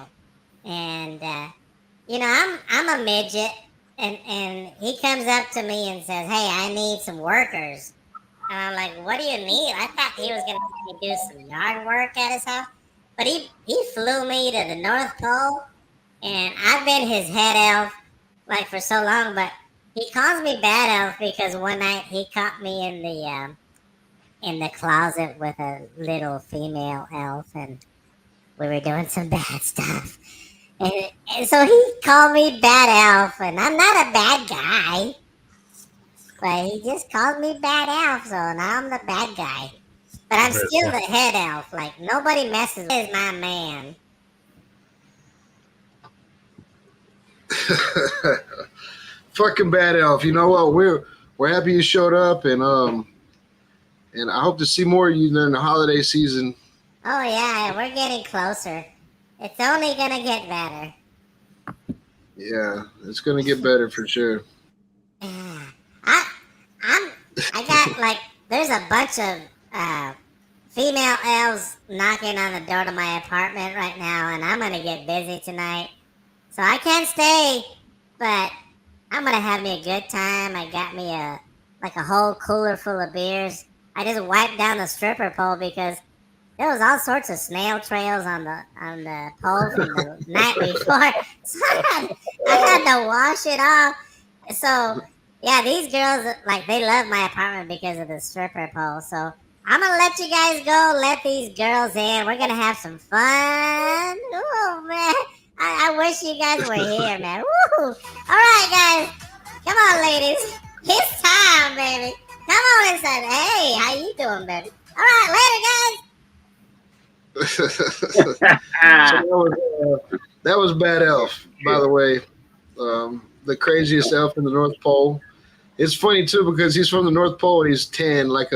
and I'm a midget, and he comes up to me and says, "Hey, I need some workers." And I'm like, "What do you need?" I thought he was gonna let me do some yard work at his house, but he flew me to the North Pole, and I've been his head elf like for so long. But he calls me Bad Elf because one night he caught me in the closet with a little female elf, and we were doing some bad stuff. And so he called me Bad Elf, and I'm not a bad guy. But he just called me Bad Elf, so now I'm the bad guy. But I'm still the head elf. Like, nobody messes with me. Is my man. Fucking Bad Elf. You know what? We're happy you showed up, and I hope to see more of you during the holiday season. Oh yeah, we're getting closer. It's only gonna get better. Yeah, it's gonna get better for sure. I got like, there's a bunch of female elves knocking on the door to my apartment right now, and I'm gonna get busy tonight, so I can't stay. But I'm gonna have me a good time. I got me a whole cooler full of beers. I just wiped down the stripper pole because there was all sorts of snail trails on the pole from the night before, so I had to wash it off. So yeah, these girls, like, they love my apartment because of the stripper pole. So I'm gonna let you guys go. Let these girls in. We're gonna have some fun. Oh man, I wish you guys were here, man. Woo! All right, guys, come on, ladies. It's time, baby. Come on inside. Hey, how you doing, baby? All right, later, guys. So that was Bad Elf, by the way. The craziest elf in the North Pole. It's funny too because he's from the North Pole and he's tan like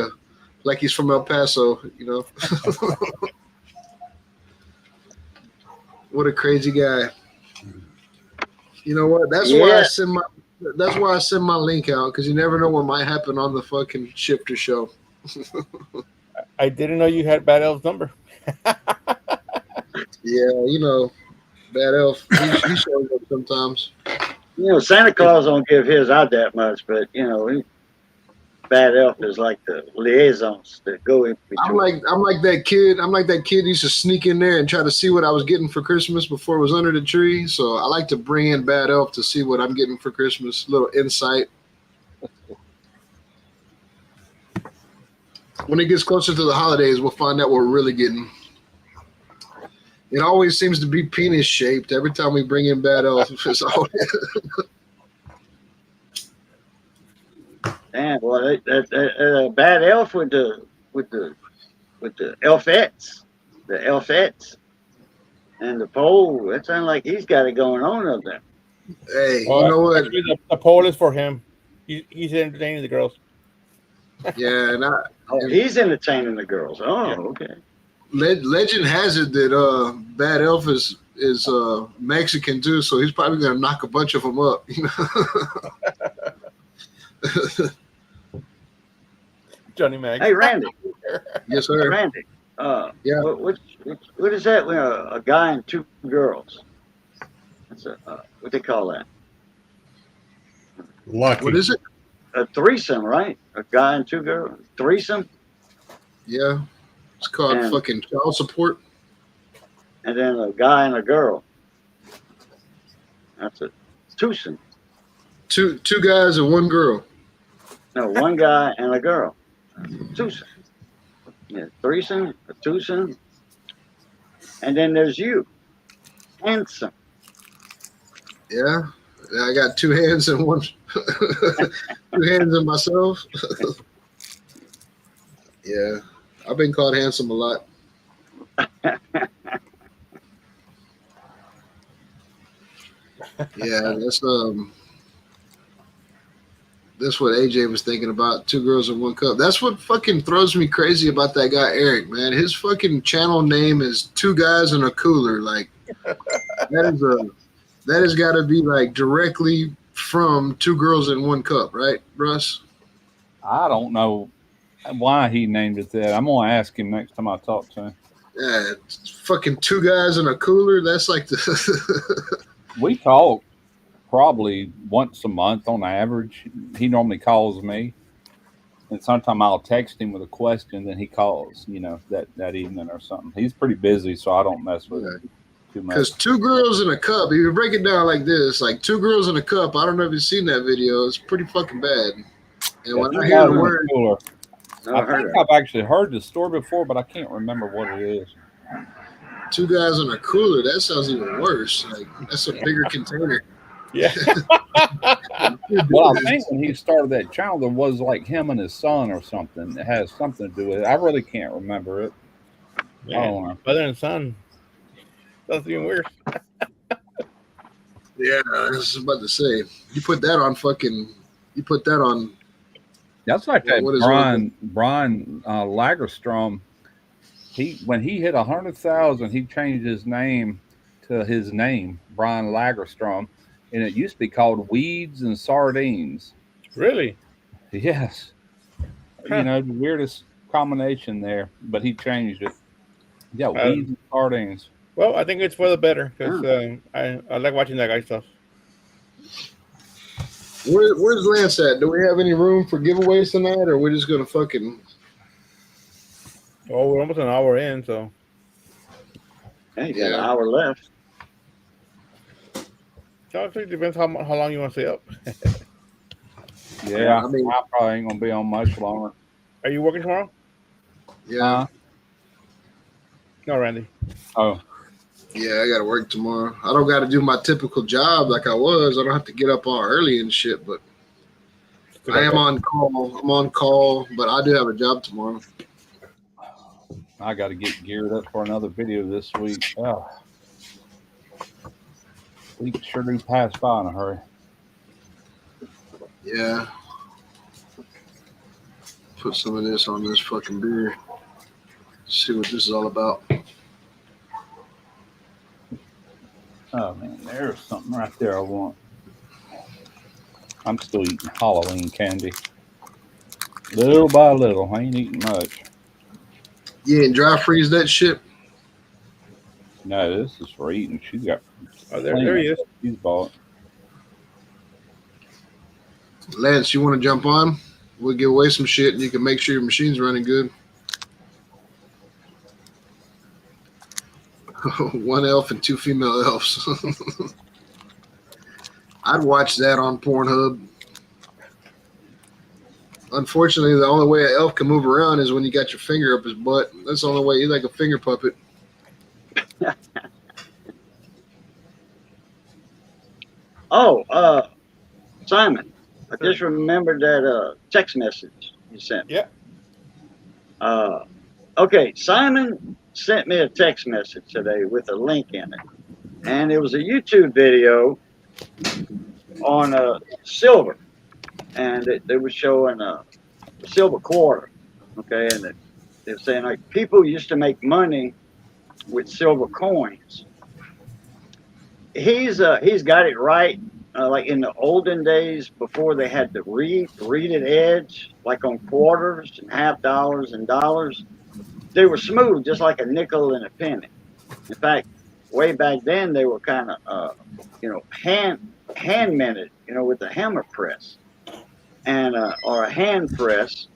he's from El Paso, you know. What a crazy guy. You know what? That's why I send my link out, because you never know what might happen on the fucking Shifter show. I didn't know you had Bad Elf's number. Yeah, you know, Bad Elf. He shows up sometimes. You know, Santa Claus don't give his out that much, but you know, Bad Elf is like the liaisons that go in between. I'm like that kid. I'm like that kid who used to sneak in there and try to see what I was getting for Christmas before it was under the tree. So I like to bring in Bad Elf to see what I'm getting for Christmas. A little insight. When it gets closer to the holidays, we'll find out what we're really getting. It always seems to be penis shaped every time we bring in Bad Elf. It's always Damn, well, that Bad Elf with the elfettes, and the pole. That sounds like he's got it going on up there. Hey, you know what? Actually, the poll is for him. He's entertaining the girls. Yeah, and he's entertaining the girls. Oh, yeah. Okay. Legend has it that Bad Elf is Mexican too, so he's probably gonna knock a bunch of them up. You know. Johnny Mag. Hey, Randy. Yes, sir. Randy. Yeah. What is that? A guy and two girls. That's a what they call that? Lucky. What is it? A threesome, right? A guy and two girls. Threesome, Yeah, it's called And- fucking child support. and then a guy and a girl. That's a twosome. Two guys and one girl. No, one guy and a girl. Twosome. Yeah, threesome, a twosome. And then there's you. Handsome. Yeah, I got two hands and one. Two hands and myself. Yeah, I've been called handsome a lot. Yeah, that's what AJ was thinking about. Two girls in one cup. That's what fucking throws me crazy about that guy Eric, man. His fucking channel name is Two Guys in a Cooler. Like that has got to be like directly from Two Girls in One Cup, right, Russ? I don't know why he named it that. I'm gonna ask him next time I talk to him. Yeah, it's fucking Two Guys in a Cooler. That's like the We talk probably once a month on average. He normally calls me, and sometimes I'll text him with a question. Then he calls, that evening or something. He's pretty busy, so I don't mess with him too much. because Two Girls in a Cup. If you break it down like this, like Two Girls in a Cup. I don't know if you've seen that video. It's pretty fucking bad. And when I hear the word, Cooler, No, I think I've actually heard the story before, but I can't remember what it is. Two Guys in a Cooler, that sounds even worse. Like that's a bigger container. Yeah. Well, I think when he started that channel, there was like him and his son or something. It has something to do with it. I really can't remember it. I don't know. Mother and son. That's even worse. Yeah, I was about to say. You put that on fucking. You put that on. That's like that What is Brian Lagerstrom. When he hit 100,000, he changed his name to his name, Brian Lagerstrom, and it used to be called Weeds and Sardines. Really? Yes, the weirdest combination there, but he changed it. Yeah, Weeds and Sardines. Well, I think it's for the better because I like watching that guy stuff. Where's Lance at? Do we have any room for giveaways tonight, or we're just gonna fucking? Oh, we're almost an hour in, so. Hey, you got an hour left. So it depends how long you want to stay up. Yeah, I mean- I probably ain't gonna be on much longer. Are you working tomorrow? Yeah, No, Randy. Oh, yeah, I gotta work tomorrow. I don't gotta do my typical job like I was. I don't have to get up all early and shit, but I am on call. I'm on call, but I do have a job tomorrow. I got to get geared up for another video this week. Oh. We sure do pass by in a hurry. Yeah. Put some of this on this fucking beer. See what this is all about. Oh man, there's something right there I want. I'm still eating Halloween candy. Little by little, I ain't eating much. You ain't dry freeze that shit? No, this is for eating. She's got. Oh, there he is. She's bought. Lance, you want to jump on? We'll give away some shit and you can make sure your machine's running good. One elf and two female elves. I'd watch that on Pornhub. Unfortunately, the only way an elf can move around is when you got your finger up his butt. That's the only way. He's like a finger puppet. Oh, Simon, I just remembered that text message you sent. Yeah. Okay, Simon sent me a text message today with a link in it, and it was a YouTube video on silver, and they were showing a silver quarter. Okay, and they're saying like people used to make money with silver coins. He's got it right. Like in the olden days, before they had the reeded edge, like on quarters and $50 and dollars, they were smooth, just like a nickel and a penny. In fact, way back then they were kind of hand minted, with a hammer press and or a hand press,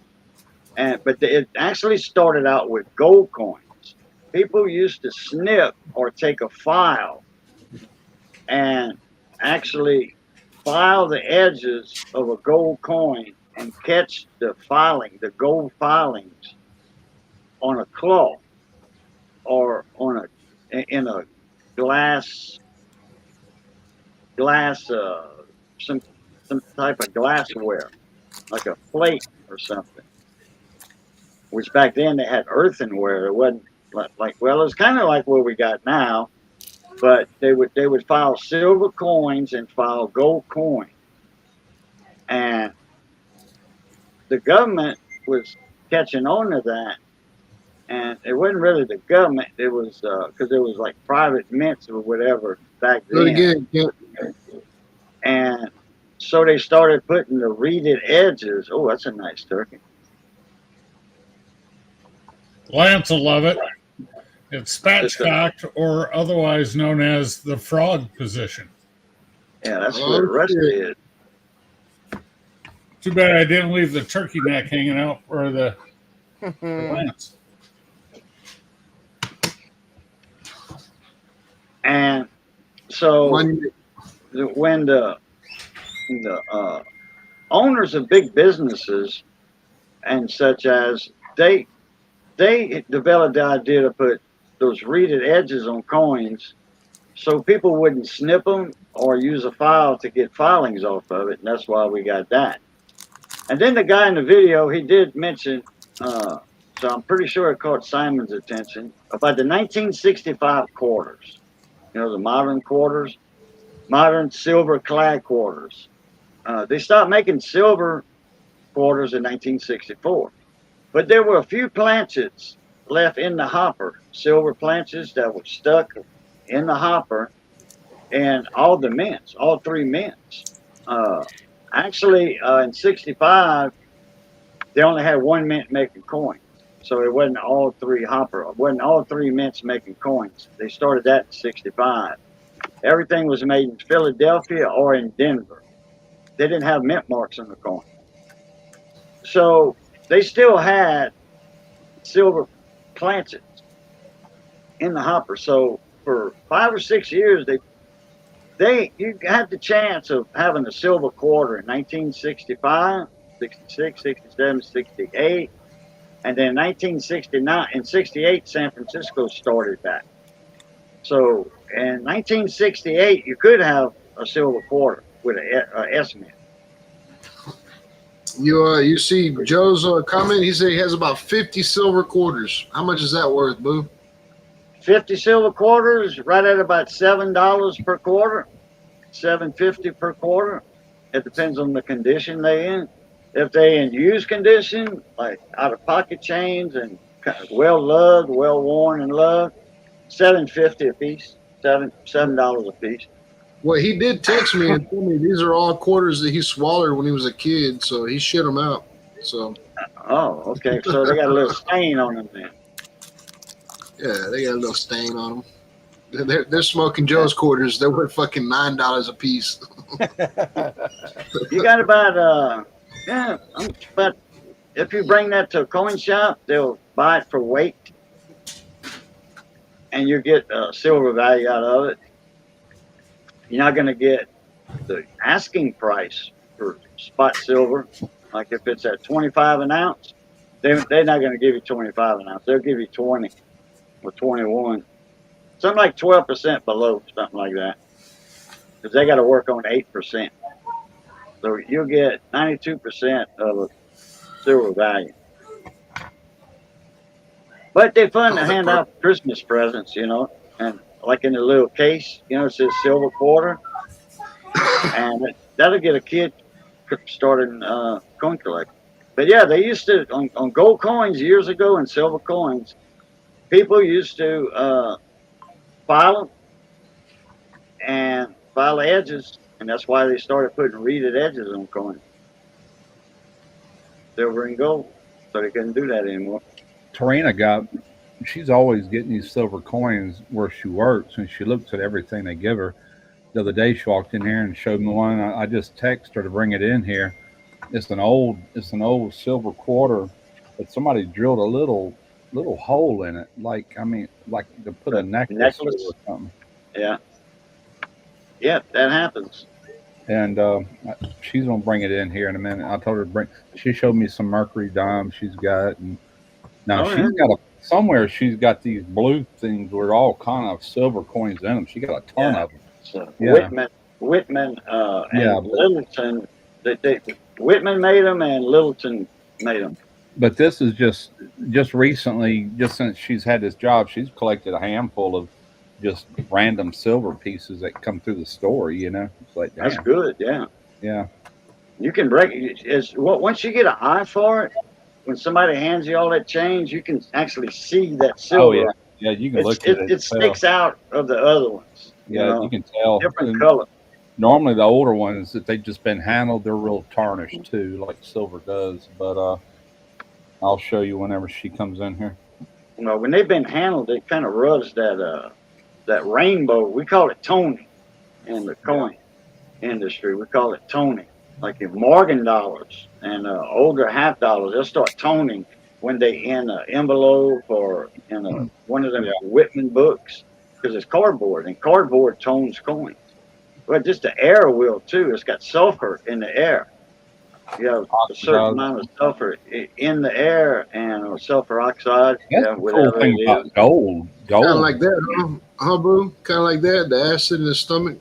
but it actually started out with gold coins. People used to snip or take a file and actually file the edges of a gold coin and catch the gold filings on a cloth or in a glass glass some type of glassware like a plate or something. Which back then they had earthenware. It wasn't like well, it's kind of like what we got now, but they would file silver coins and file gold coins, and the government was catching on to that, and it wasn't really the government. It was because it was like private mints or whatever back Do it then, again. Yeah. and so they started putting the reeded edges. Oh, that's a nice turkey. Lance will love it. It's spatchcocked, or otherwise known as the frog position. Yeah, that's Oh, what Rusty shit. is. Too bad I didn't leave the turkey neck hanging out for the Lance. And so Money. when the owners of big businesses and such as they developed the idea to put those reeded edges on coins so people wouldn't snip them or use a file to get filings off of it, and that's why we got that. And then the guy in the video, he did mention, so I'm pretty sure it caught Simon's attention, about the 1965 quarters. The modern quarters, modern silver clad quarters. They stopped making silver quarters in 1964. But there were a few planchets left in the hopper, silver planchets that were stuck in the hopper, and all the mints, all three mints. Actually, in 65, they only had one mint making coins. So it wasn't all three mints making coins. They started that in 65. Everything was made in Philadelphia or in Denver. They didn't have mint marks on the coin. So they still had silver planchets in the hopper. So for 5 or 6 years, you had the chance of having a silver quarter in 1965, 66, 67, 68, and then 1969 and 68, San Francisco started that. So in 1968, you could have a silver quarter with a S mint. You see Joe's comment. He said he has about 50 silver quarters. How much is that worth, Boo? 50 silver quarters, right at about $7 per quarter, $7.50 per quarter. It depends on the condition they in. If they in used condition, like out of pocket chains and well loved, well worn and loved, $7.50 a piece, $7 a piece. Well, he did text me and tell me these are all quarters that he swallowed when he was a kid, so he shit them out. So. Oh, okay. So they got a little stain on them then. Yeah, they got a little stain on them. They're smoking Joe's quarters. They're worth fucking $9 a piece. You got about but if you bring that to a coin shop, they'll buy it for weight, and you get silver value out of it. You're not going to get the asking price for spot silver. Like if it's at 25 an ounce, they're not going to give you 25 an ounce. They'll give you 20 or 21. Something like 12% below, something like that. Because they got to work on 8%. So you'll get 92% of a silver value. But they're fun to hand out Christmas presents, and like in a little case, it says silver quarter. And that'll get a kid started coin collecting. But yeah, they used to, on gold coins years ago and silver coins, people used to file them and file the edges, and that's why they started putting reeded edges on coins. Silver and gold. So they couldn't do that anymore. Tarina she's always getting these silver coins where she works, and she looks at everything they give her. the other day she walked in here and showed me one. I just texted her to bring it in here. It's an old silver quarter, but somebody drilled a little hole in it. Like, I mean, like to put a necklace through Necklace. or something. Yeah. Yeah, that happens. And she's gonna bring it in here in a minute. I told her to bring. She showed me some mercury dimes she's got, and now Oh, yeah. she's got somewhere. She's got these blue things with all kind of silver coins in them. She got a ton Yeah. of them. So Yeah. Whitman, Yeah, and Littleton. Whitman made them, and Littleton made them. but this is just recently, just since she's had this job, she's collected a handful of just random silver pieces that come through the store. You know, it's like That's damn, good. Yeah. yeah. You can break it. Once you get an eye for it, when somebody hands you all that change, you can actually see that Oh yeah, silver. yeah. You can look at it. It And tell. sticks out of the other ones. Yeah, you can tell. Different And color. normally the older ones, if they've just been handled, they're real tarnished too, like silver does. But I'll show you whenever she comes in here. When they've been handled, it kind of rubs that rainbow. We call it toning in the coin industry. We call it toning. Like in Morgan dollars and older half dollars, they'll start toning when they in an envelope or in one of them Whitman books, because it's cardboard, and cardboard tones coins. But just the air will too. It's got sulfur in the air. You have a certain amount of sulfur in the air, and sulfur oxide. That's the cool Whatever thing it about is. gold. Kind of like that, huh, Boo? Kind of like that. The acid in the stomach.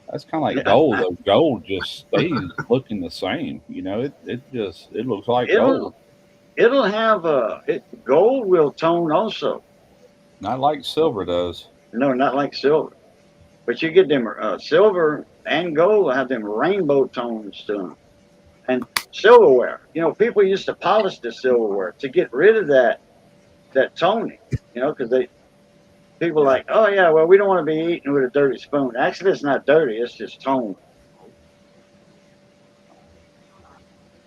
That's kind of like gold. Though gold just stays looking the same. You know, it looks like gold. It'll have gold will tone also. Not like silver does. No, not like silver. But you get them silver and gold have them rainbow tones to them. And silverware. People used to polish the silverware to get rid of that toning. Because people like, oh yeah, well, we don't want to be eating with a dirty spoon. Actually, it's not dirty. It's just toned.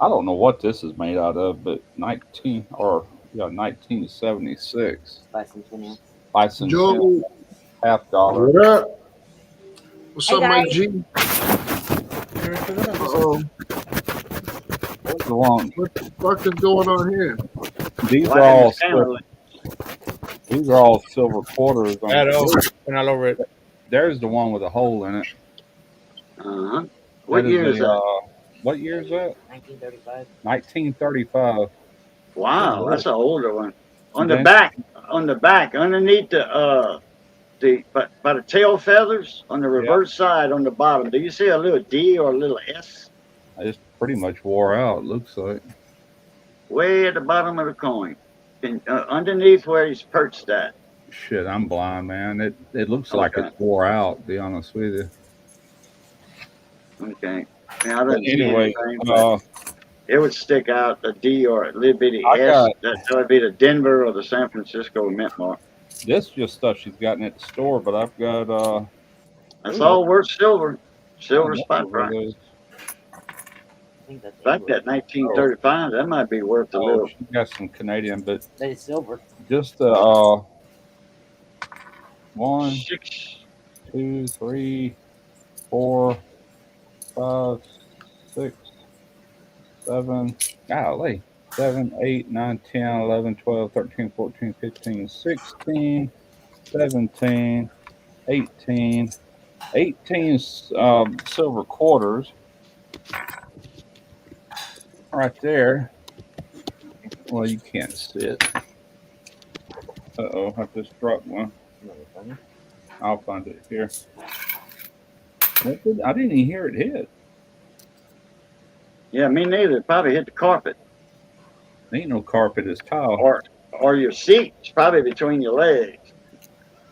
I don't know what this is made out of, but 1976. License Joe, $50. what up? What's Hey, up, Mike guys. G? Uh-oh. What's the one? What the fuck is going on here? These Why are all is it silver, these are all silver quarters. On That over and all over it. There's the one with a hole in it. Uh-huh. What That year is that? What year is that? 1935. 1935. Wow, that's an older one. On Then- the back, underneath by the tail feathers on the reverse side on the bottom. Do you see a little D or a little S? It's pretty much wore out. Looks like. Way at the bottom of the coin, and underneath where he's perched at. Shit, I'm blind, man. It looks like it's wore out. To be honest with you. Okay. Yeah, I But didn't see anyway, anything, but it would stick out a D or a little bitty I S. got- That would be the Denver or the San Francisco mint mark. this just stuff she's gotten at the store, but I've got That's all worth silver. Silver I don't spot know what price. it is. I think that's In fact, that 1935, that might be worth a Oh, little. she's got some Canadian, but that is silver. just 1, 6. 2, 3, 4, 5, 6, 7. Golly. 7, 8, 9, 10, 11, 12, 13, 14, 15, 16, 17, 18. 18 silver quarters. Right there. Well, you can't see it. Uh-oh, I just dropped one. I'll find it here. I didn't even hear it hit. Yeah, me neither. It probably hit the carpet Ain't no carpet, it's tile. or your seat. It's probably between your legs.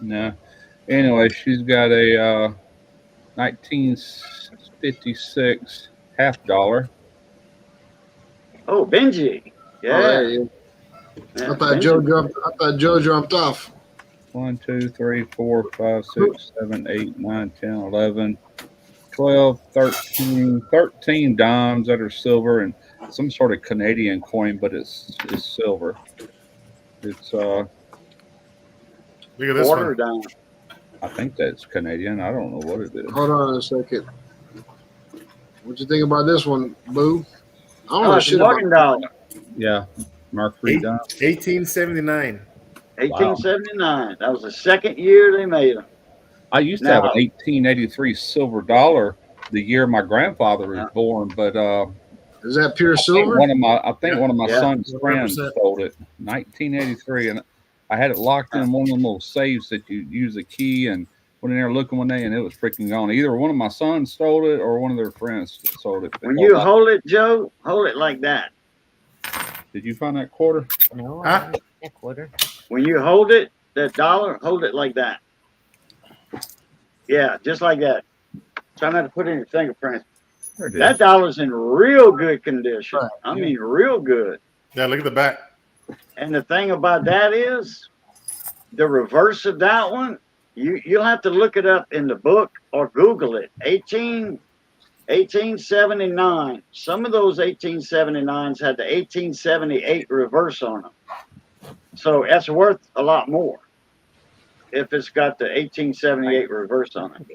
No. Anyway, she's got a 1956 $50. Oh, Benji. Oh, there Yeah. he is. Yeah, I thought Benji. Joe jumped off. 1, 2, 3, 4, 5, 6, 7, 8, 9, 10, 11, 12, 13, 13 dimes that are silver and some sort of Canadian coin, but it's silver. It's Look at this Water one. down. I think that's Canadian. I don't know what it is. Hold on a second. What you think about this one, Boo? I don't Oh, know it's a shit about. Morgan dollar. Yeah, Mercury dime. 1879. 1879. That was the second year they made them. I used to Now, have an 1883 silver dollar the year my grandfather was born, but Is that pure I think silver? one of my Yeah. son's friends 100%. sold it, 1983, and I had it locked in one of them little safes that you use a key and went in there looking one day, and it was freaking gone. Either one of my sons stole it or one of their friends sold it. when you hold it, Joe, hold it like that. Did you find that quarter? No, Huh? I don't that quarter. When you hold it, that dollar, hold it like that. Yeah, just like that. Try not to put in your fingerprints. There it is. That dollar's in real good condition. Right. I mean, real good. Yeah, look at the back. And the thing about that is, the reverse of that one, you'll have to look it up in the book or Google it. 1879. Some of those 1879s had the 1878 reverse on them. So that's worth a lot more if it's got the 1878 reverse on it.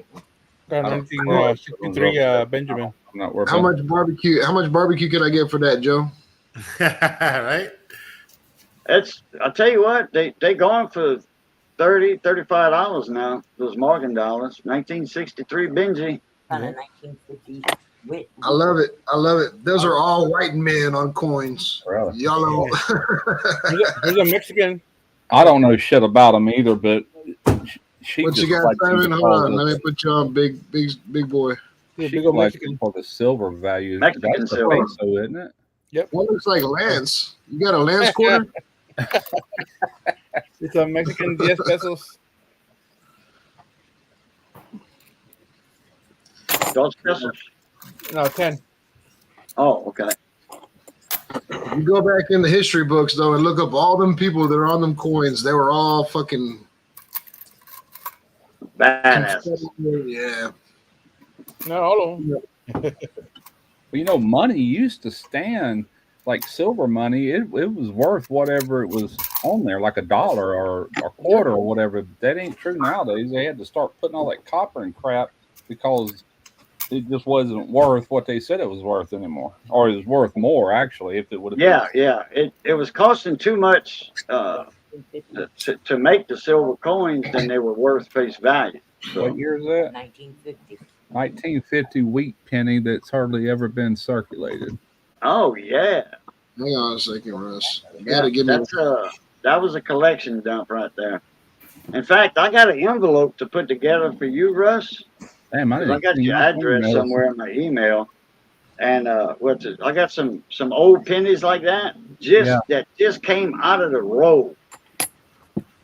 Got I don't 1963 Benjamin. I'm not worth How it. much barbecue? How much barbecue can I get for that, Joe? Right? I'll tell you what, they going for $35 now, those Morgan dollars. 1963 Benji. Found a 1950 wit. I love it. I love it. Those are all white men on coins. Really? Yellow. Here's a Mexican. I don't know shit about them either, but she What just you got, likes them Simon? Hold because on. of- Let me put you on big boy. Here's a She big old likes Mexican. them for the silver value. Mexican That's the silver. peso, isn't it? That looks like Lance. You got a Lance quarter? It's a Mexican 10 pesos. Dos pesos. No, 10. Oh, okay. You go back in the history books though and look up all them people that are on them coins. They were all fucking Badass. yeah. No, all of them. Well, you know, money used to stand like silver money. It was worth whatever it was on there, like $1 or a quarter or whatever. But that ain't true nowadays. They had to start putting all that copper and crap because it just wasn't worth what they said it was worth anymore, or it was worth more actually. If it would have, Yeah. It was costing too much to make the silver coins than they were worth face value. So, What year is that? 1950. 1950 wheat penny that's hardly ever been circulated. oh yeah. Hang on a second, Russ. You Yeah, gotta give me that was a collection dump right there. In fact, I got an envelope to put together for you, Russ. Damn, I 'Cause didn't I got see your my address emails. somewhere in my email, and I got some old pennies like that that just came out of the roll.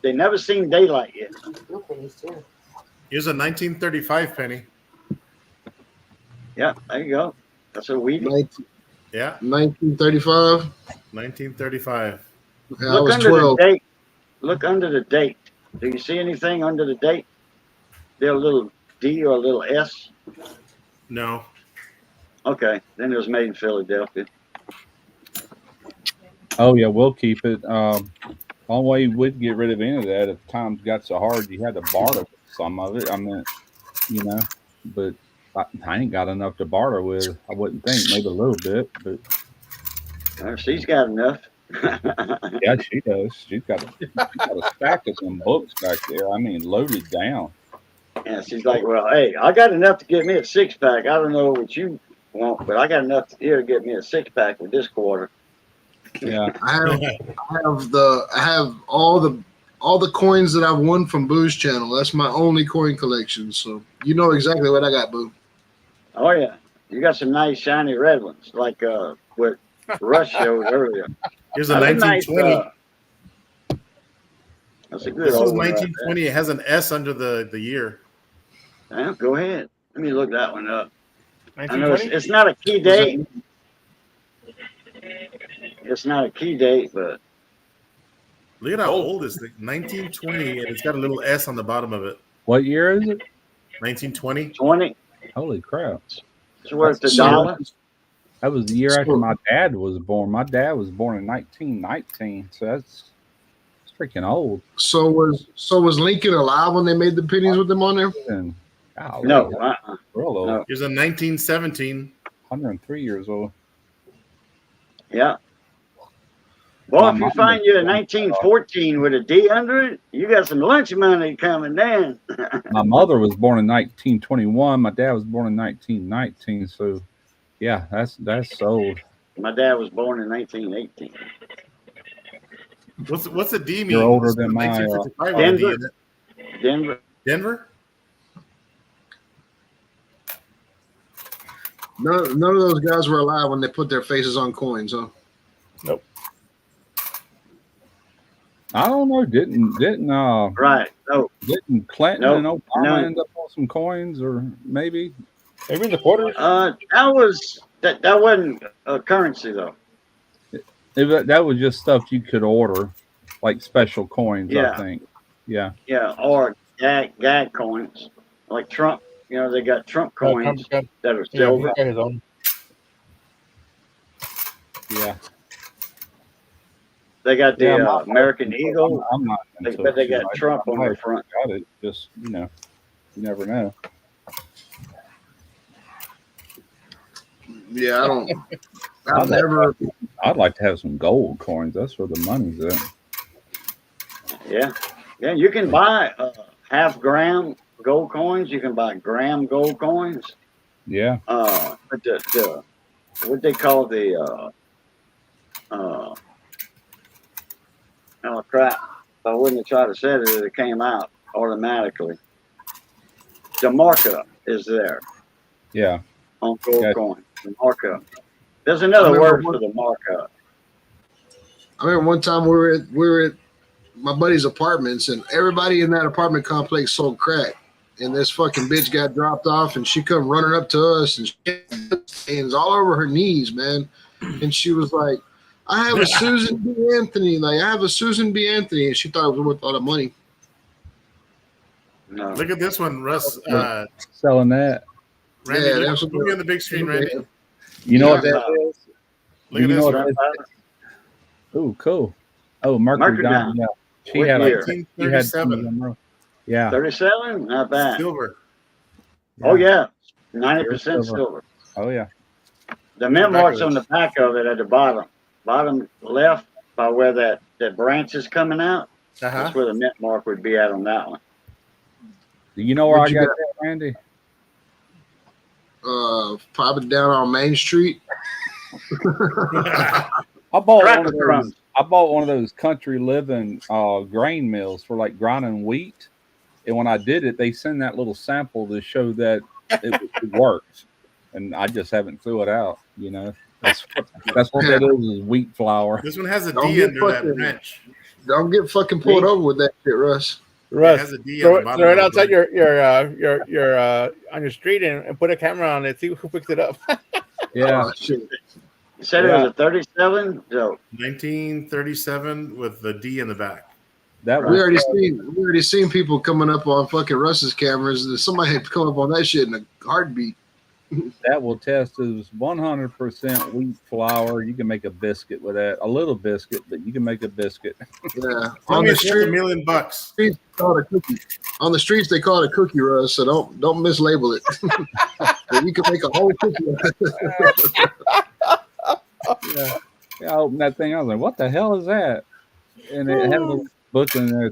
They never seen daylight yet. Still pennies too. Here's a 1935 penny. Yeah, there you go. That's a weedy. 1935. 1935. Yeah, I Look was under 12. the date. Look under the date. Do you see anything under the date? There a little D or a little S? No. Okay, then it was made in Philadelphia. Oh yeah, we'll keep it. Only way you would get rid of any of that if times got so hard, you had to barter some of it. I mean, you know, but I ain't got enough to barter with. I wouldn't think, maybe a little bit, but She's got enough. yeah, she does. She's got a stack of some books back there. I mean, loaded down. And she's like, well, hey, I got enough to get me a 6-pack. I don't know what you want, but I got enough here to get me a 6-pack with this quarter. Yeah, I have all the coins that I've won from Boo's channel. That's my only coin collection. So you know exactly what I got, Boo. Oh yeah, you got some nice shiny red ones, like what Russ showed earlier. Here's a That's 1920. nice, that's a good This was old one right 1920. It has an S under the year. there. Yeah, go ahead. Let me look that one up. I know 1920? it's not a key date. It's not a key date, but Look at how old is it. 1920, and it's got a little S on the bottom of it. what year is it? 1920. 20. Holy crap! It's worth That's $1. That was the year after my dad was born. My dad was born in 1919, so that's freaking old. So was Lincoln alive when they made the pennies with them on there? And, golly, No, that's real old. no. Here's a 1917. 103 years old. Yeah. Well, My if you mom find was you a born- 1914 with a D under it, you got some lunch money coming then. My mother was born in 1921. My dad was born in 1919. So, yeah, that's old. My dad was born in 1918. What's the D mean? You're older It's than my, 1955 with a D Denver. in it. Denver. Denver? None of those guys were alive when they put their faces on coins, huh? Nope. I don't know. Didn't Right. No. Didn't Clinton Nope. and Obama No. end up on some coins, or maybe? Maybe in the quarters. That wasn't a currency though. That was just stuff you could order, like special coins. Yeah. I think. Yeah. Yeah, or gag coins like Trump. You know, they got Trump coins Trump that are yeah, silver. he got his own. Yeah. They got the Yeah, I'm not- American Eagle, I'm not into but they it. got Trump on the front. Got it. Just you never know. Yeah, I don't. I've never. I'd like to have some gold coins. That's where the money's at. Yeah, yeah. You can buy half gram gold coins. You can buy gram gold coins. Yeah. But the what they call the oh crap! If I wouldn't have tried to say it, it came out automatically. The markup is there Yeah. on gold Gotcha. coin. The markup. There's another word for the markup. I remember one time we were at my buddy's apartments, and everybody in that apartment complex sold crack. And this fucking bitch got dropped off, and she come running up to us, and she had stains all over her knees, man. And she was like, "I have a Susan B. Anthony. Like, I have a Susan B. Anthony," and she thought it was worth all the money. No. Look at this one, Russ. Selling that. Randy, Yeah, look, that's look me on the big screen, Randy. You know what Yeah. that is? Look at You this know one. what that is? Oh, cool. Oh, Mercury Diamond. Yeah. She What had year? like she had some of 1937. them. Yeah. 37? Not bad. Silver. Oh yeah, 90% Silver. silver. Oh yeah. The mint marks on the back of it at the bottom left by where that branch is coming out. Uh-huh. That's where the mint mark would be at on that one. Do you know where What'd I you got that, Randy? Probably down on Main Street. I bought Cracker one of those. crumbs. I bought one of those country living grain mills for like grinding wheat. And when I did it, they send that little sample to show that it works. And I just haven't threw it out. That's what that is wheat flour. This one has a Don't D get under that fucking- wrench. Don't get fucking pulled over with that shit, Russ. It Russ, has a D on throw the it, bottom. throw it of outside it. your on your street and put a camera on it. See who picks it up. Yeah. Oh, shit. You said it was a 37? So 1937 with the D in the back. That We was already seen people coming up on fucking Russ's cameras. Somebody had come up on that shit in a heartbeat. that will test as 100% wheat flour. You can make a biscuit with that. A little biscuit, but you can make a biscuit. Yeah. Tell On me the it's worth street, $1 million. they call it a cookie. On the streets, they call it a cookie, Russ. So don't mislabel it. But you can make a whole cookie. Yeah. I opened that thing. I was like, "What the hell is that?" And it had a little book in there.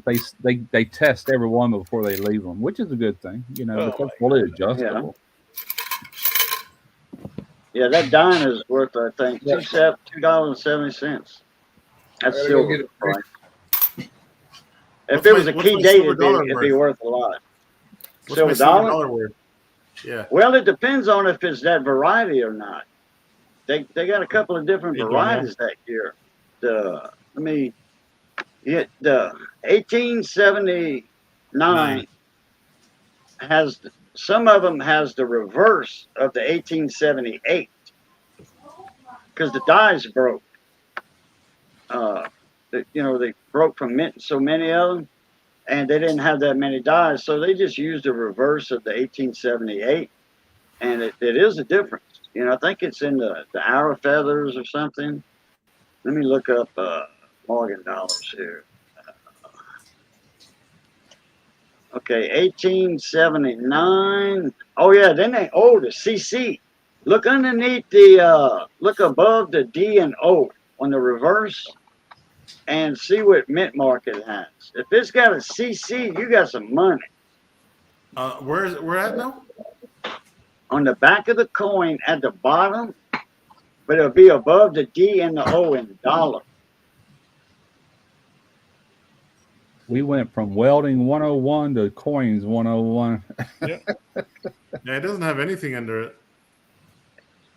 They test every one before they leave them, which is a good thing, Oh, because fully adjustable. yeah, that dime is worth I think $2.70. That's Gotta go silver get it. price. If What's it my- was a what's key my date, silver dollar it'd be worth? worth a lot. What's Silver my silver dollar? dollar worth? Yeah. Well, it depends on if it's that variety or not. They got a couple of different They don't varieties that year. The 1879 has some of them has the reverse of the 1878 because the dies broke. They broke from minting so many of them, and they didn't have that many dies, so they just used the reverse of the 1878, and it is a difference. I think it's in the hour feathers or something. Let me look up Morgan dollars here. Okay, 1879. Oh yeah, then they the CC. Look underneath look above the D and O on the reverse and see what mint market has. If it's got a CC, you got some money. Where at now? On the back of the coin at the bottom, but it'll be above the D and the O in dollar. We went from welding 101 to coins 101. Yeah, it doesn't have anything under it.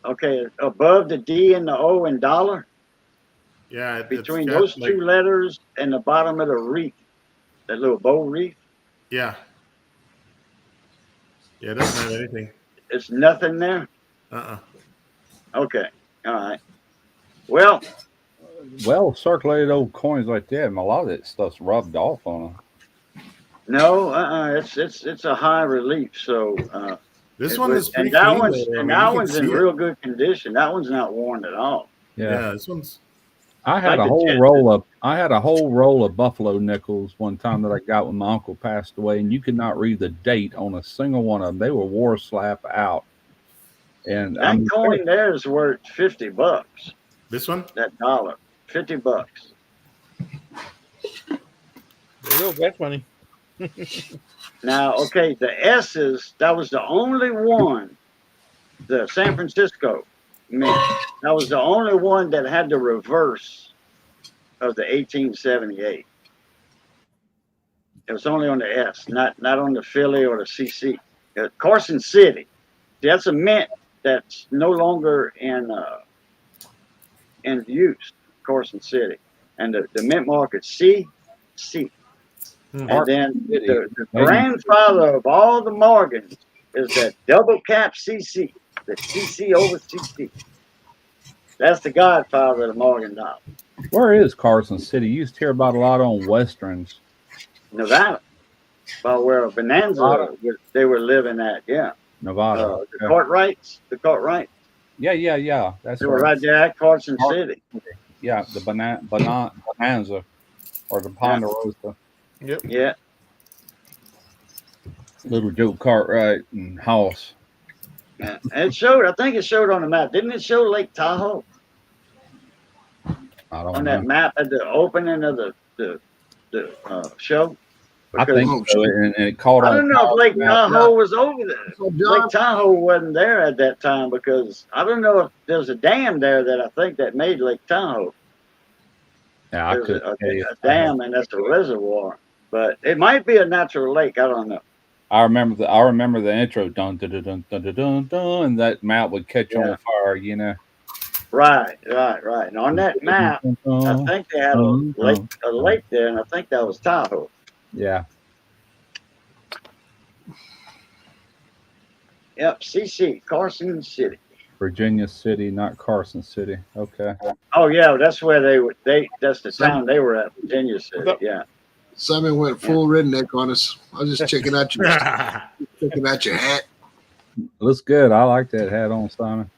Okay, above the D and the O in dollar. Yeah, Between got, those like, two letters and the bottom of the wreath, that little bow wreath, yeah. Yeah, it doesn't have anything. it's nothing there. Uh-uh. Okay, all right. Well, Circulated old coins like that, and a lot of that stuff's rubbed off on them. no, it's a high relief. So this one is pretty and that clean, one's though. I and mean, that you can one's in see it. real good condition. That one's not worn at all. Yeah, this one's. I had a whole roll of Buffalo nickels one time that I got when my uncle passed away, and you could not read the date on a single one of them. They were war slap out. And that coin there is worth $50. This one? That dollar, $50. That's money. Now, okay, the S's, that was the only one, the San Francisco mint, that was the only one that had the reverse of the 1878. It was only on the S, not on the Philly or the CC. Carson City, that's a mint that's no longer in use, Carson City. And the mint market CC. And then the grandfather of all the Morgans is that double cap CC, the CC over CC. That's the godfather of the Morgan dollar. Where is Carson City? You used to hear about a lot on westerns. Nevada, about where Bonanza they were living at. Yeah, Nevada. The Cartwrights. Yeah. They were right there at Carson City. Yeah, the Bonanza or the Ponderosa. Yep. Yeah. Little Joe Cartwright and House. Yeah. And it showed. I think it showed on the map. Didn't it show Lake Tahoe? I don't on know. that map at the opening of the show. I think so, and it caught on. I don't know if Lake Tahoe was over there. Lake Tahoe wasn't there at that time because I don't know if there's a dam there that I think that made Lake Tahoe. Yeah, I There's could a dam, and that's a reservoir, but it might be a natural lake. I don't know. I remember the intro, dun dun dun dun dun dun dun, and that map would catch on fire, you know. Right. And on that map, I think they had a lake there, and I think that was Tahoe. Yeah. Yep, CC, Carson City. Virginia City, not Carson City. Okay. Oh yeah, that's where that's the town they were at, Virginia City. Yeah. Simon went full redneck on us. I was just checking out your hat. Looks good. I like that hat on, Simon.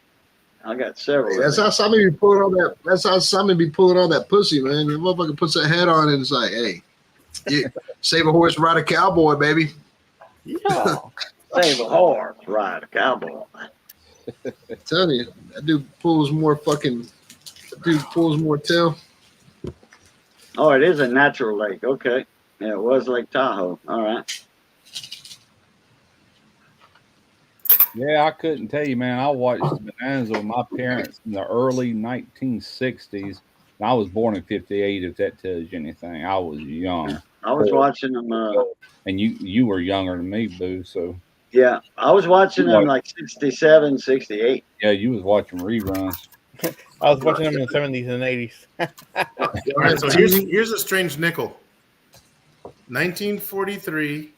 I got several. That's how Simon be pulling all that. That's how Simon be pulling all that pussy, man. The motherfucker puts that hat on and it's like, hey, save a horse, ride a cowboy, baby. Yeah. Save a horse, ride a cowboy. I'm telling you, that dude pulls more tail. Oh, it is a natural lake. Okay. Yeah, it was Lake Tahoe. All right. Yeah, I couldn't tell you, man. I watched Bonanza with my parents in the early 1960s. And I was born in '58, if that tells you anything. I was young. I was watching them. And you were younger than me, Boo, so. Yeah, I was watching them like 67, 68. Yeah, you was watching reruns. I was watching them in the 70s and 80s. All right, so here's a strange nickel. 1943,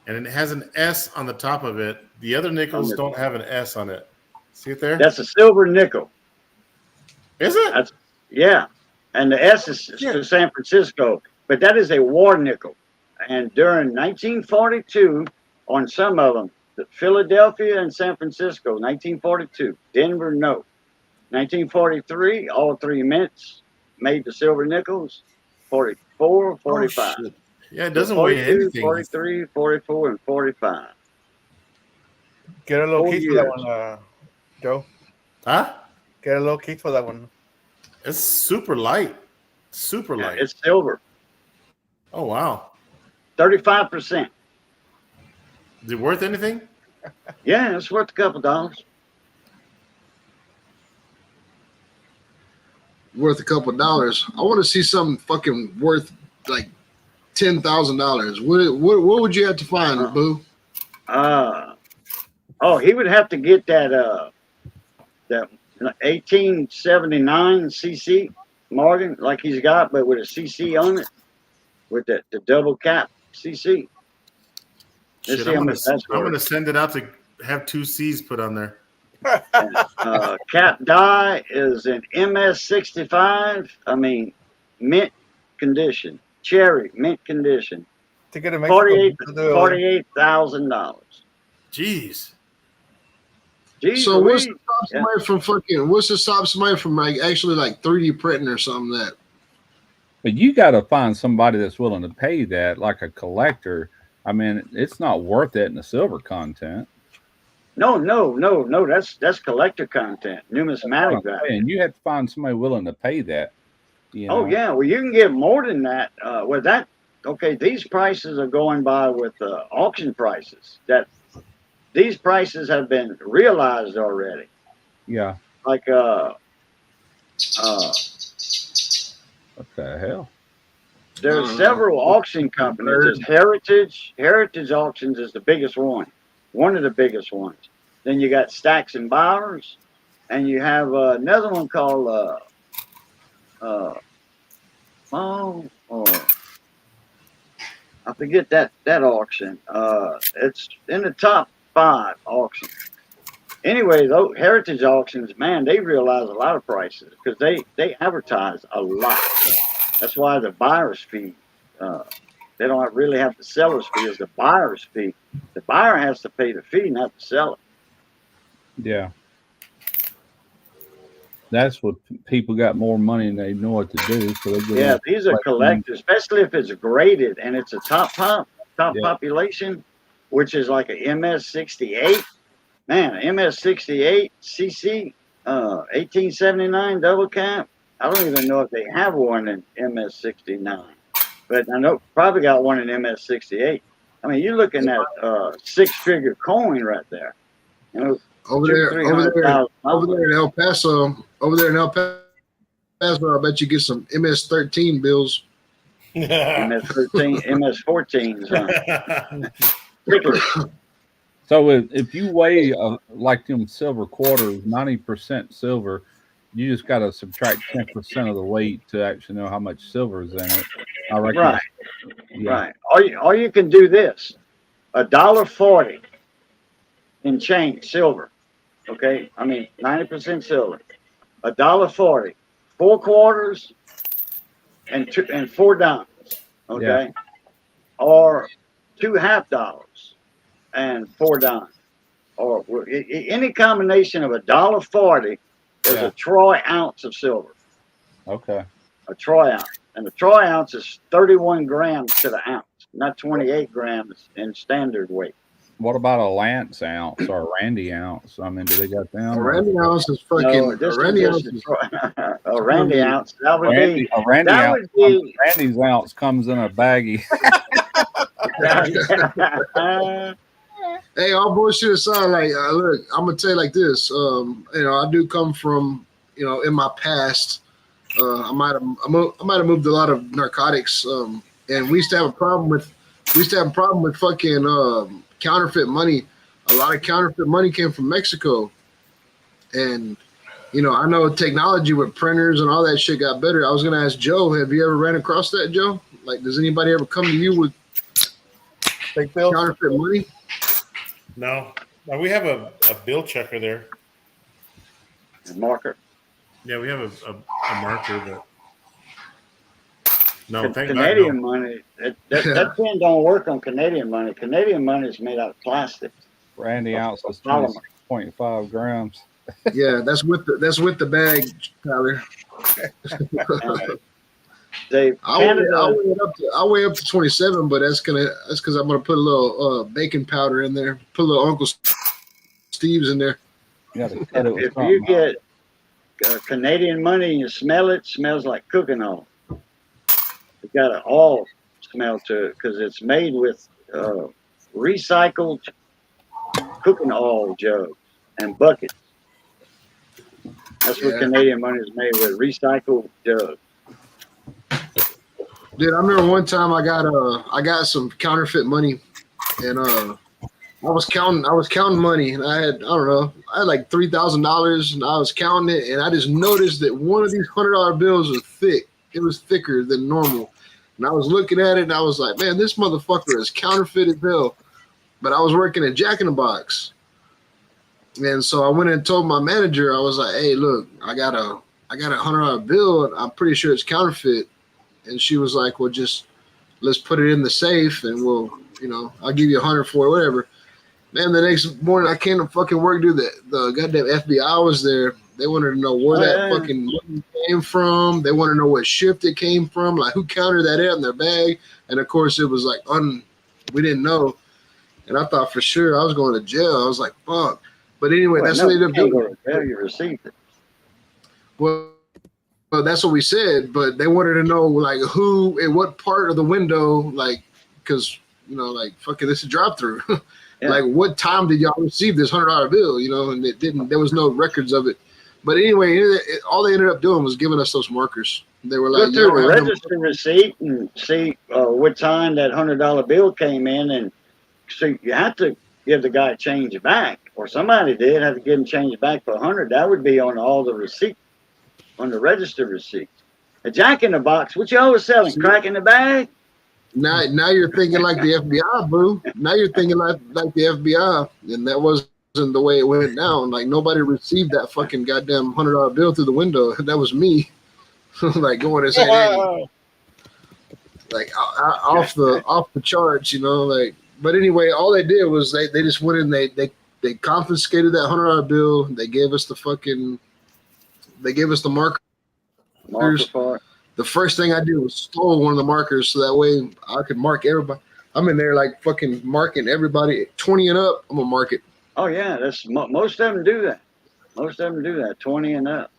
and it has an S on the top of it. The other nickels don't have an S on it. See it there? That's a silver nickel. Is it? Yeah, and the S is to San Francisco, but that is a war nickel. And during 1942, on some of them, Philadelphia and San Francisco, 1942. Denver, no. 1943, all three mints made the silver nickels. 44, 45. Yeah, it doesn't weigh 42, anything. 43, 44, and 45. Get a little 4 case for that years. one, Joe. Huh? Get a little case for that one. It's super light. Super Yeah, light. it's silver. Oh wow. 35%. Is it worth anything? Yeah, it's worth a couple dollars. Worth a couple dollars. I want to see something fucking worth like $10,000. What would you have to find, Boo? Oh, he would have to get that 1879 CC Morgan like he's got, but with a CC on it, with the double cap CC. Let's Shit, see how much that's I'm worth. gonna send it out to have 2 C's put on there. Cap die is an MS65. I mean, mint condition, cherry mint condition. To get a Mexico. $48,000. Jeez. Jeez, So what's Louise. to stop somebody from fucking? What's to stop somebody from like actually like 3D printing or something that? But you got to find somebody that's willing to pay that, like a collector. I mean, it's not worth it in the silver content. No. That's collector content, numismatic value. And you have to find somebody willing to pay that. You know? Oh yeah, well you can get more than that. With that, okay, these prices are going by with auction prices. That these prices have been realized already. Yeah. Like what the hell? there's several auction companies. There's Heritage Auctions is the biggest one of the biggest ones. Then you got Stacks and Bowers, and you have another one called I forget that auction. It's in the top 5 auctions. Anyway, those Heritage Auctions, man, they realize a lot of prices because they advertise a lot. That's why the buyer's fee, they don't really have the seller's fee, it's the buyer's fee. The buyer has to pay the fee, not the seller. Yeah. That's what people got more money and they know what to do. So they get these are collectors, especially if it's graded and it's a top population, which is like a MS68. Man, MS68 CC, 1879 double cap. I don't even know if they have one in MS69, but I know probably got one in MS68. I mean, you're looking at 6-figure coin right there. You know, over there in El Paso, I bet you get some MS13 bills. MS13, MS14s. So if you weigh like them silver quarters, 90% silver, you just got to subtract 10% of the weight to actually know how much silver is in it. I reckon. Right. Yeah. Right. Or you can do this: $1.40 in change silver. Okay, I mean 90% silver. $1.40, 4 quarters, and 4 dimes. Okay, or $2.50 and 4 dimes, or any combination of $1.40 is a troy ounce of silver. Okay. A troy ounce, and the troy ounce is 31 grams to the ounce, not 28 grams in standard weight. What about a Lance ounce or a Randy ounce? I mean, do they got them? A Randy ounce is fucking. No, a Randy ounce is a Randy ounce. That would be. A Randy that ounce. Would be, Randy's ounce comes in a baggie. Hey, all bullshit aside, like, look, I'm gonna tell you like this. You know, I do come from, you know, in my past, I might have moved a lot of narcotics, and we used to have a problem with fucking counterfeit money. A lot of counterfeit money came from Mexico, and you know, I know technology with printers and all that shit got better. I was gonna ask Joe, have you ever ran across that, Joe? Like, does anybody ever come to you with counterfeit money? No, we have a bill checker there. A marker. Yeah, we have a marker that. No, Canadian money. That pen don't work on Canadian money. Canadian money is made out of plastic. Randy ounce is 26.5 grams. Yeah, that's with the bag, Tyler. I weigh up to 27, but that's because I'm gonna put a little baking powder in there. Put a little Uncle Steve's in there. You got to cut it with If you something. get Canadian money and you smell it, smells like cooking oil. It got an oil smell to it because it's made with recycled cooking oil jugs and buckets. That's what Canadian money is made with, recycled jugs. Dude, I remember one time I got some counterfeit money, and I was counting money, and I had like $3,000, and I was counting it, and I just noticed that one of these $100 bills was thick. It was thicker than normal, and I was looking at it, and I was like, man, this motherfucker is counterfeit as hell. But I was working at Jack in the Box, and so I went and told my manager, I was like, hey, look, I got a $100 bill, and I'm pretty sure it's counterfeit. And she was like, well, just let's put it in the safe, and I'll give you 100 for it, whatever. Man, the next morning I came to fucking work, dude. The goddamn FBI was there. They wanted to know where that fucking money came from. They wanted to know what shift it came from, like who counted that in their bag. And of course, it was like we didn't know. And I thought for sure I was going to jail. I was like, fuck. But anyway, that's what they ended up doing. You received it. Well, that's what we said. But they wanted to know like who and what part of the window, like, because like fucking this is drop through. Yeah. Like, what time did y'all receive this $100 bill? And it didn't. There was no records of it. But anyway, all they ended up doing was giving us those markers. They were like, go through the register receipt and see what time that $100 bill came in, and so you have to give the guy change back, or somebody did have to give him change back for 100. That would be on all the receipts, on the register receipt. A Jack in the Box, what you always selling? Crack in the bag? Now you're thinking like the FBI, boo. Now you're thinking like the FBI, and that wasn't the way it went down. Like nobody received that fucking goddamn $100 bill through the window. That was me, like going and saying, hey, like off the charts, like. But anyway, all they did was they just went in. They confiscated that $100 bill. They gave us the markers. Marker. The first thing I did was stole one of the markers so that way I could mark everybody. I'm in there like fucking marking everybody 20 and up. I'm gonna mark it. Oh yeah, that's most of them do that. Most of them do that, 20 and up.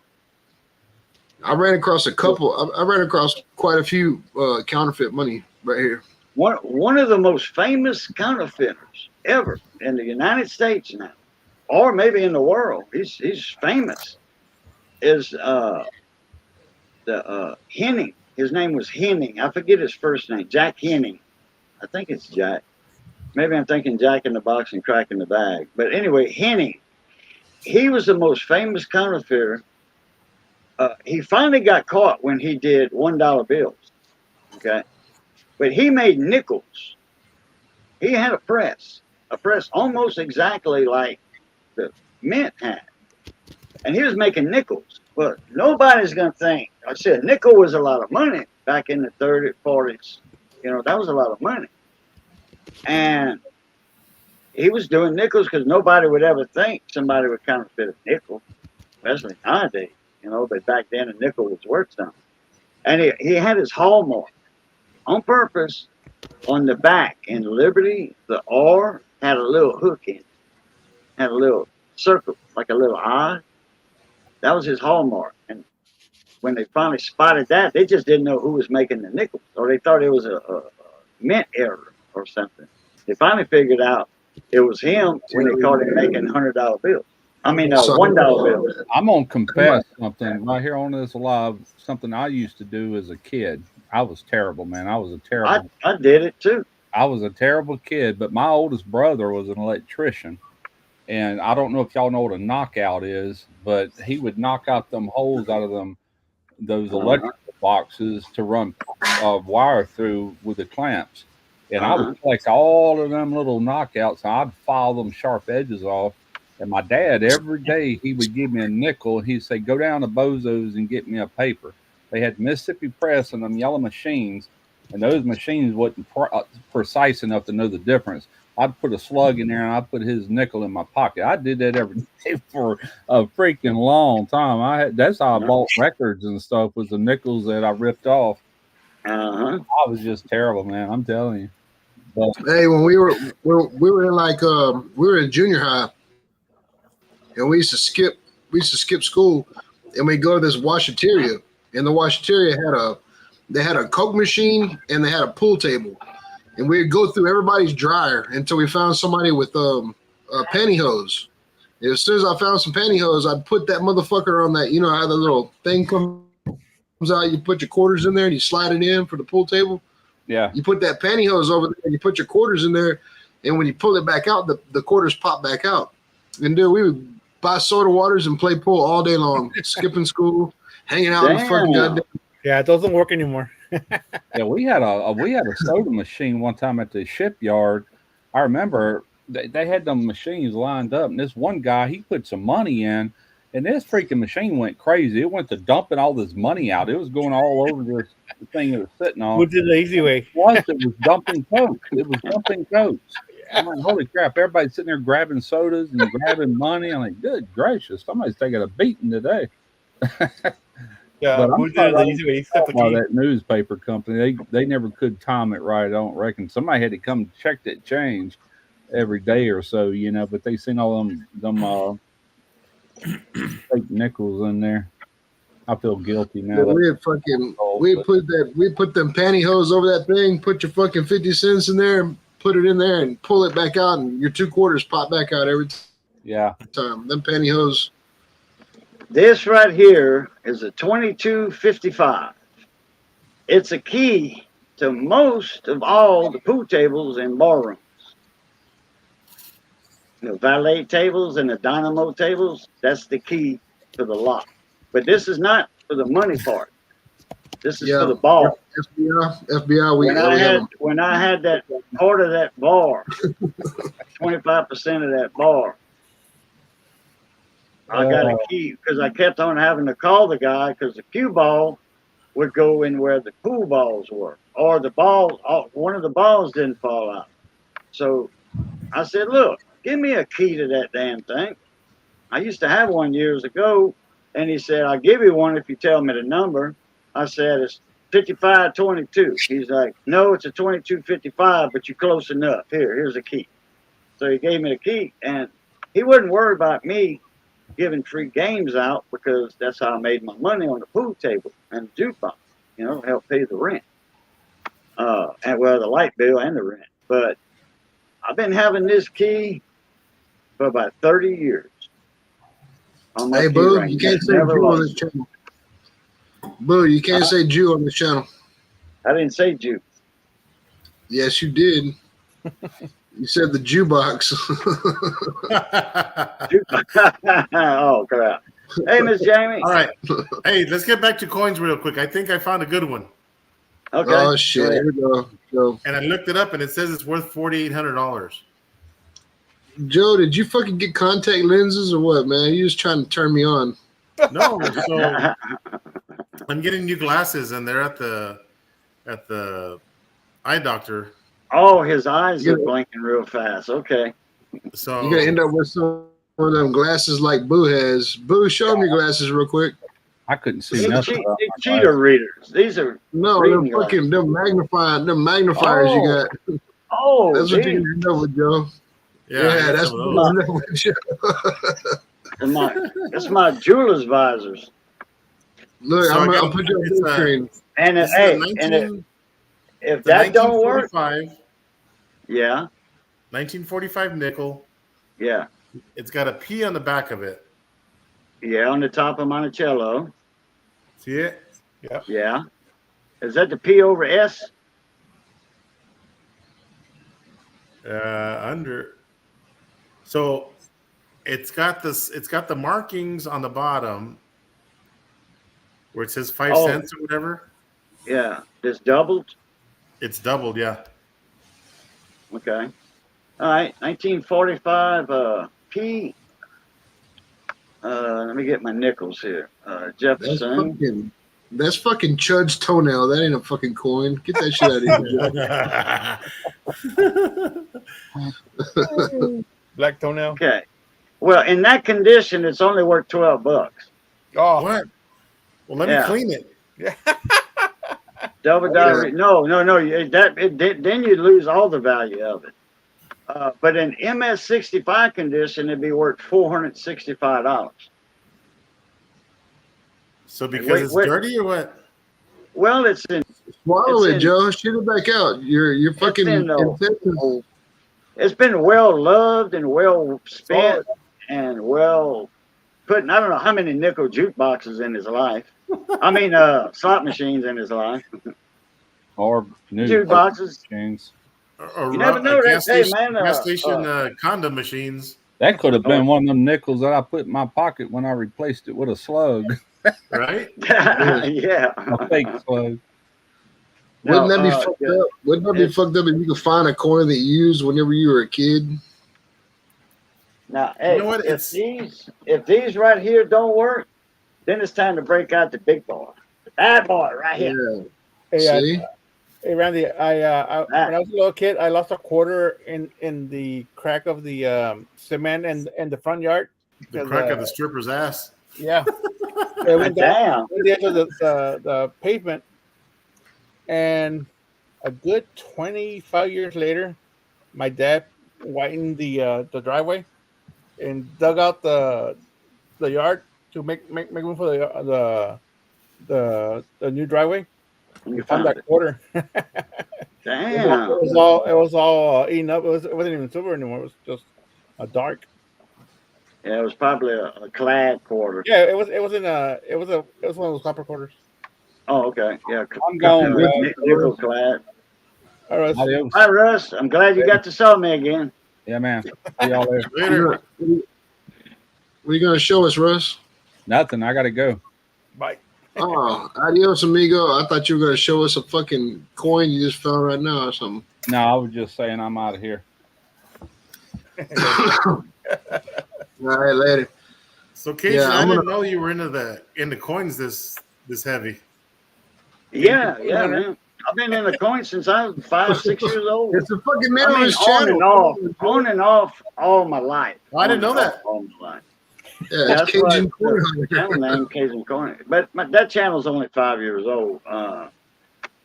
I ran across a couple. I ran across quite a few counterfeit money right here. One of the most famous counterfeiters ever in the United States now, or maybe in the world. He's famous. Is Henning. His name was Henning. I forget his first name. Jack Henning. I think it's Jack. Maybe I'm thinking Jack in the Box and Crack in the Bag. But anyway, Henning. He was the most famous counterfeiter. He finally got caught when he did $1 bills. Okay. But he made nickels. He had a press almost exactly like the Mint had. And he was making nickels. But nobody's going to think. I said nickel was a lot of money back in the 30s, 40s. That was a lot of money. And he was doing nickels because nobody would ever think somebody would counterfeit a nickel, especially nowadays. But back then a nickel was worth something. And he had his hallmark on purpose on the back. In Liberty, the R had a little hook in it, had a little circle, like a little eye. That was his hallmark. And when they finally spotted that, they just didn't know who was making the nickels, or they thought it was a mint error or something. They finally figured out it was him when they caught him making $100 bills. I mean, $1 bills. I'm gonna confess something right here on this live. Something I used to do as a kid. I was terrible, man. I was a terrible. I did it too. I was a terrible kid, but my oldest brother was an electrician. And I don't know if y'all know what a knockout is, but he would knock out them holes out of those electrical boxes to run wire through with the clamps. And I would take all of them little knockouts, and I'd file them sharp edges off. And my dad, every day, he would give me a nickel. He'd say, go down to Bozo's and get me a paper. They had Mississippi Press and them yellow machines, and those machines wasn't precise enough to know the difference. I'd put a slug in there and I'd put his nickel in my pocket. I did that every day for a freaking long time. That's how I bought records and stuff, was the nickels that I ripped off. Uh-huh. I was just terrible, man. I'm telling you. But Hey, when we were in like we were in junior high, and we used to skip school, and we go to this washateria, and the washateria had a Coke machine and they had a pool table, and we'd go through everybody's dryer until we found somebody with pantyhose. And as soon as I found some pantyhose, I'd put that motherfucker on that. You know how the little thing comes out, you put your quarters in there and you slide it in for the pool table. yeah, You put that pantyhose over there and you put your quarters in there, and when you pull it back out, the quarters pop back out. And dude, we would buy soda waters and play pool all day long, skipping school, hanging out in the fucking Damn. goddamn. Yeah, it doesn't work anymore. yeah. We had a soda machine one time at the shipyard. I remember they had them machines lined up, and this one guy he put some money in, and this freaking machine went crazy. It went to dumping all this money out. It was going all over this thing it was sitting on. Which is the easy way. It was dumping coke. It was dumping coke. I'm like, holy crap! Everybody's sitting there grabbing sodas and grabbing money. I'm like, good gracious, somebody's taking a beating today. Yeah, But I'm which is the easy way. Except by the that newspaper company, they never could time it right. I don't reckon somebody had to come check that change every day or so, you know. But they seen all them fake nickels in there. I feel guilty now. We put them pantyhose over that thing, put your fucking 50 cents in there, and put it in there, and pull it back out, and your 2 quarters pop back out every Yeah, time. Them pantyhose. This right here is a 2255. It's a key to most of all the pool tables and ballrooms. The valet tables and the dynamo tables, that's the key to the lock. But this is not for the money part. This is for the ball. FBI. When I had that part of that bar, 25% of that bar, I got a key because I kept on having to call the guy because the cue ball would go in where the pool balls were, or the ball, one of the balls didn't fall out. So I said, "Look, give me a key to that damn thing." I used to have one years ago, and he said, "I'll give you one if you tell me the number." I said, "It's 5522." He's like, "No, it's a 2255, but you're close enough. Here's a key." So he gave me the key, and he wasn't worried about me giving free games out because that's how I made my money on the pool table and the jukebox, you know, help pay the rent. And well, the light bill and the rent. But I've been having this key for about 30 years. Hey, Boo, you can't say Jew on this channel. Boo, you can't say Jew on this channel. I didn't say Jew. Yes, you did. You said the jukebox. Oh, crap. Hey, Miss Jamie. All right. Hey, let's get back to coins real quick. I think I found a good one. Okay. Oh, shit. Here we go. And I looked it up, and it says it's worth $4,800. Joe, did you fucking get contact lenses or what, man? You just trying to turn me on. No, so I'm getting new glasses, and they're at the eye doctor. Oh, his eyes are blinking real fast. Okay. So you're gonna end up with some of them glasses like Boo has. Boo, show me your glasses real quick. I couldn't see These nothing. cheater readers. These are them fucking them magnifiers you got. Oh, that's what you're gonna end up with, Joe. Yeah, that's what you're gonna end up with, Joe. That's my jeweler's visors. Look, So I'll put you on the screen. And if that don't work, yeah, 1945 nickel. Yeah. It's got a P on the back of it. Yeah, on the top of Monticello. See it? Yeah. Yeah. Is that the P over S? Under. So it's got this. It's got the markings on the bottom where it says 5 cents or whatever. Yeah. It's doubled. It's doubled. Yeah. Okay. All right. 1945 P. Let me get my nickels here. Jefferson. That's fucking Chud's toenail. That ain't a fucking coin. Get that shit out of here. Black toenail. Okay. Well, in that condition, it's only worth $12. Oh, what? Well, let me clean it. Yeah. Double Yeah. No. Then you lose all the value of it. But in MS65 condition, it'd be worth $465. So because it's dirty or what? Well, it's in. Swallow It's it, in. Joe. Shoot it back out. Your fucking intestines. It's been well loved and well spent and well put. I don't know how many nickel jukeboxes in his life. I mean, slot machines in his life. Or new Jukeboxes. machines. You never know that. Hey, man. Gas station condom machines. That could have been one of them nickels that I put in my pocket when I replaced it with a slug. Right? Yeah. A fake slug. Wouldn't that be fucked up? Wouldn't that be fucked up if you could find a coin that you used whenever you were a kid? Now, hey, You know what? if these right here don't work, then it's time to break out the big boy, the bad boy right here. Yeah. See? Hey Randy, when I was a little kid, I lost a quarter in the crack of the cement and the front yard. The crack of the stripper's ass. Yeah. It went down Damn. the edge of the pavement, and a good 25 years later, my dad widened the driveway and dug out the yard to make room for the new driveway. You Found that it. quarter. Damn. It was all eaten up. It wasn't even silver anymore. It was just a dark. Yeah, it was probably a clad quarter. Yeah, it was one of those copper quarters. Oh, okay. Yeah. I'm going. Nickel clad. All right. Adios. Hi, Russ. I'm glad you got to saw me again. Yeah, man. See y'all there. Later. What are you gonna show us, Russ? Nothing. I gotta go. Bye. Oh, adios, amigo. I thought you were gonna show us a fucking coin you just found right now or something. No, I was just saying I'm out of here. All right, later. So, Cajun, Yeah, I I'm didn't gonna- know you were into coins this heavy. Yeah, man. I've been in the coin since I was 5, 6 years old. It's a fucking name I on mean, his on channel. and off all my life. I didn't know that. All my life. Yeah, That's it's Cajun why Coin the channel name Cajun Coin. But that channel's only 5 years old.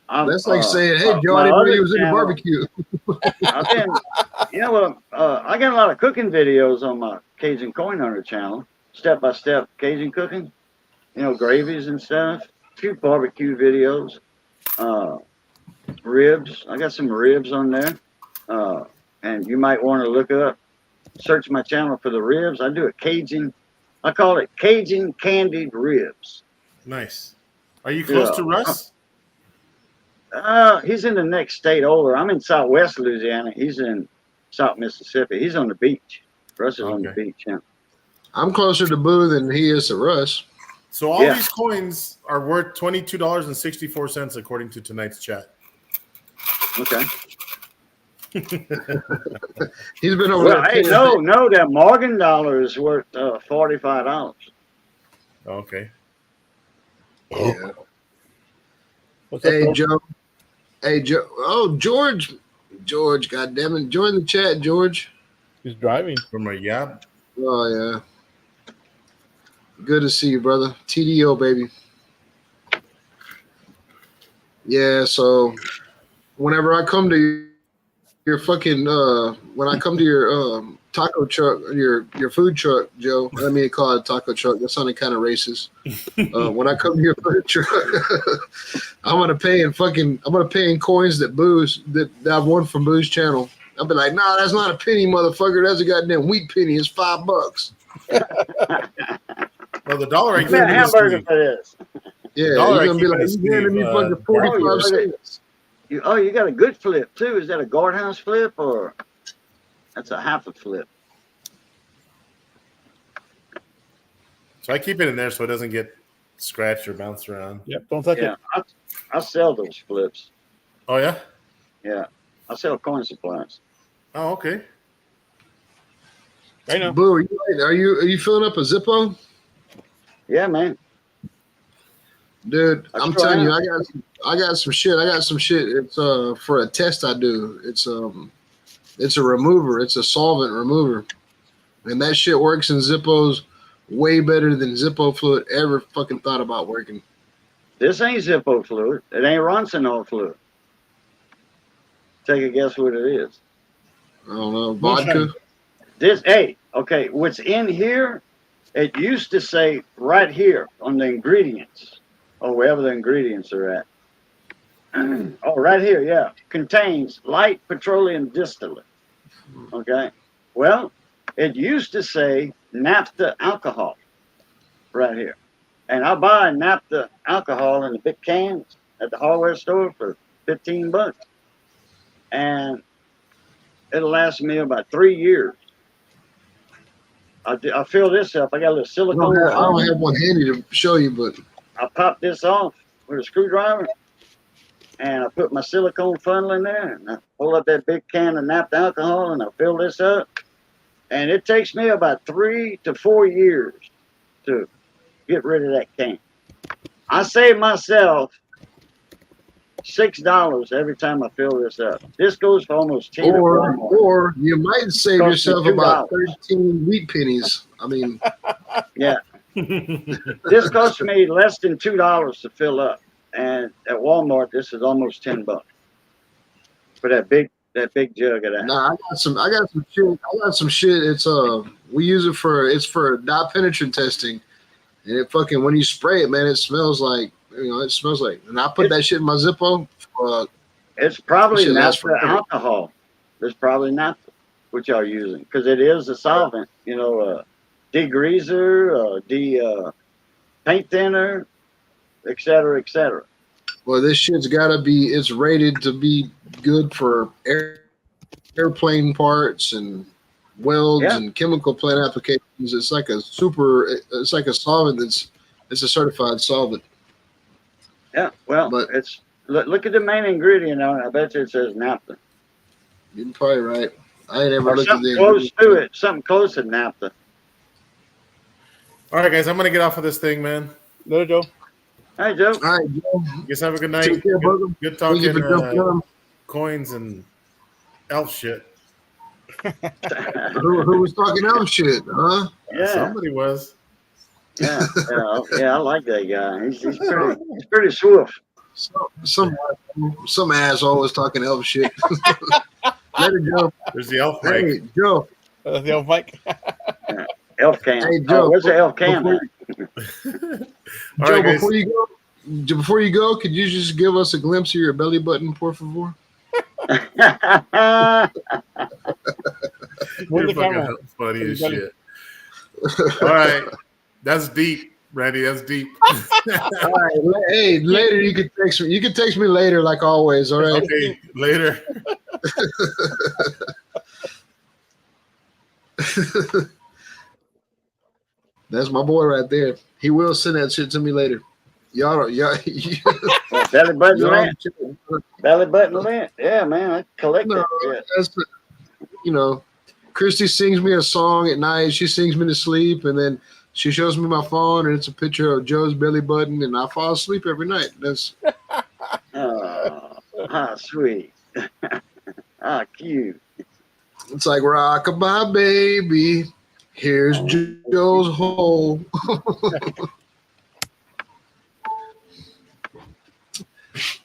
That's like saying, "Hey, Joe, my I didn't know other you was in the channel- barbecue." I've been, I got a lot of cooking videos on my Cajun Coin Hunter channel, step-by-step Cajun cooking, gravies and stuff, a few barbecue videos, ribs. I got some ribs on there, and you might want to search my channel for the ribs. I do I call it Cajun candied ribs. Nice. Are you close to Russ? He's in the next state over. I'm in Southwest Louisiana. He's in South Mississippi. He's on the beach. Russ is on the beach. Yeah. I'm closer to Boo than he is to Russ. So all these coins are worth $22.64 according to tonight's chat. Okay. He's been over Well, there. hey, no, that Morgan dollar is worth $45. Okay. Yeah. What's up, Hey, bro? Joe. Hey, Joe. Oh, George. George, goddammit. Join the chat, George. He's driving. From a yab. Oh, yeah. Good to see you, brother. TDO, baby. Yeah, so whenever I come to your fucking, when I come to your taco truck, your food truck, Joe, let me call it a taco truck. That sounded kind of racist. When I come to your food truck, I'm gonna pay in coins that I've won from Boo's channel. I'll be like, nah, that's not a penny, motherfucker. That's a goddamn wheat penny. It's $5. Well, the dollar ain't Give me a giving this to hamburger me. for this. Yeah, Dollar you're gonna be ain't like, keeping you us handing me cheap, fucking 45 cents. You got a good flip too. Is that a guardhouse flip or that's a half a flip? So I keep it in there so it doesn't get scratched or bounced around. Yep, don't touch Yeah, it. I sell those flips. Oh yeah. Yeah, I sell coin supplies. Oh okay. I know. Boo, are you filling up a Zippo? Yeah, man. Dude, I'm That's telling you, right. I got some shit. It's for a test I do. It's a remover. It's a solvent remover, and that shit works in Zippos way better than Zippo fluid ever fucking thought about working. This ain't Zippo fluid. It ain't Ronsonol fluid. Take a guess what it is. I don't know, vodka. Okay, what's in here, it used to say right here on the ingredients, or wherever the ingredients are at. Oh, right here, yeah. Contains light petroleum distillate. Okay. Well, it used to say naphtha alcohol right here. And I buy naphtha alcohol in the big cans at the hardware store for $15. And it'll last me about 3 years. I fill this up. I got a little I silicone. don't have one handy to show you, but I pop this off with a screwdriver, and I put my silicone funnel in there, and I pull up that big can of naphtha alcohol, and I fill this up. And it takes me about 3 to 4 years to get rid of that can. I save myself $6 every time I fill this up. This goes for almost 10 or you might save Cost me yourself about 13 wheat pennies. I mean, yeah. This cost me less than $2 to fill up, and at Walmart this is almost $10 for that big jug of that. nah, I got some shit. It's we use it for dye penetrant testing, and it fucking when you spray it, man, it smells like And I put that shit in my Zippo. It's probably naphtha alcohol. It's probably naphtha, which y'all using, because it is a solvent. Degreaser, paint thinner, et cetera, et cetera. Well, this shit's it's rated to be good for airplane parts and welds and chemical plant applications. It's like a solvent it's a certified solvent. Yeah, well, but look at the main ingredient on it. I bet you it says naphtha. You're probably right. I ain't ever looked at the close to it. Something close to naphtha. All right, guys, I'm gonna get off of this thing, man. No, Joe. Hi, Joe. All right, Joe. Guess have a good night. Take care, good talking on. Coins and elf shit. who was talking elf shit, huh? Yeah. Somebody was. Yeah, I like that guy. He's pretty swift. Some asshole was talking elf shit. Later, Joe. There's the elf mic. Hey, Joe. The elf mic. Elf cam. Hey, Joe. Where's the elf cam? Joe, before you go, could you just give us a glimpse of your belly button, por favor? You're fucking funny as shit. All right. That's deep, Randy. That's deep. All right. Hey, later you can text me. You can text me later, like always. All right. Okay, later. That's my boy right there. He will send that shit to me later. Y'all belly button lint. Belly button lint. Yeah, man. I collect it. Christy sings me a song at night. She sings me to sleep, and then she shows me my phone, and it's a picture of Joe's belly button, and I fall asleep every night. That's sweet. Cute. It's like rock-a-bye, baby. Here's Joe's hole.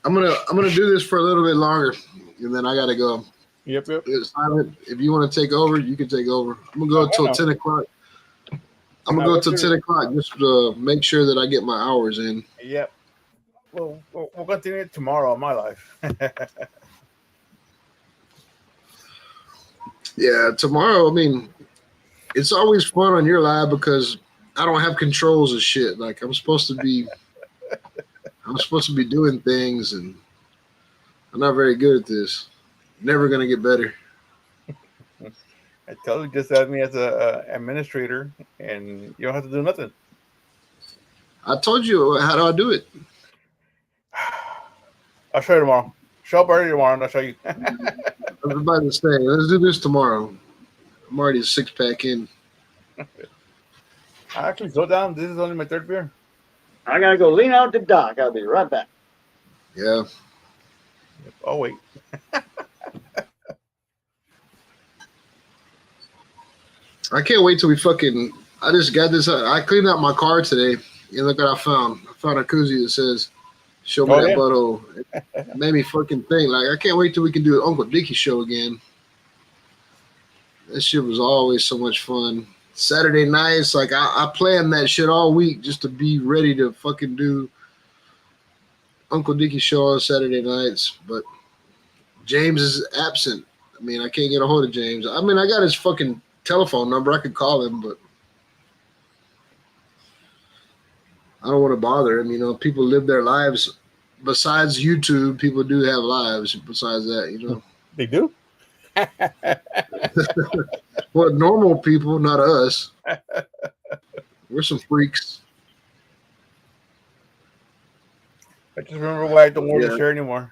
I'm gonna do this for a little bit longer, and then I gotta go. Yep. If you want to take over, you can take over. I'm gonna go until 10 o'clock. I'm gonna go till 10 o'clock just to make sure that I get my hours in. Yep. Well, we'll continue it tomorrow on my life. Yeah, tomorrow. I mean, it's always fun on your live because I don't have controls of shit. Like I'm supposed to be doing things, and I'm not very good at this. Never gonna get better. I told you, just add me as a administrator, and you don't have to do nothing. I told you how do I do it. I'll show you tomorrow. Show up early tomorrow, and I'll show you. I was about to say, let's do this tomorrow. I'm already a 6-pack in. I actually go down. This is only my 3rd beer. I gotta go lean out the dock. I'll be right back. Yeah. Oh wait. I can't wait till we I just got this. I cleaned out my car today. And look what I found. I found a koozie that says Show me Oh, that yeah. butthole. It made me fucking think. Like, I can't wait till we can do an Uncle Dickie show again. That shit was always so much fun. Saturday nights, like I planned that shit all week just to be ready to fucking do Uncle Dickie show on Saturday nights. But James is absent. I mean, I can't get a hold of James. I mean, I got his fucking telephone number. I could call him, but I don't want to bother him. You know, people live their lives. Besides YouTube, people do have lives. Besides that, you know. They do? Well, normal people, not us. We're some freaks. I just remember why I don't wear Yeah. the shirt anymore.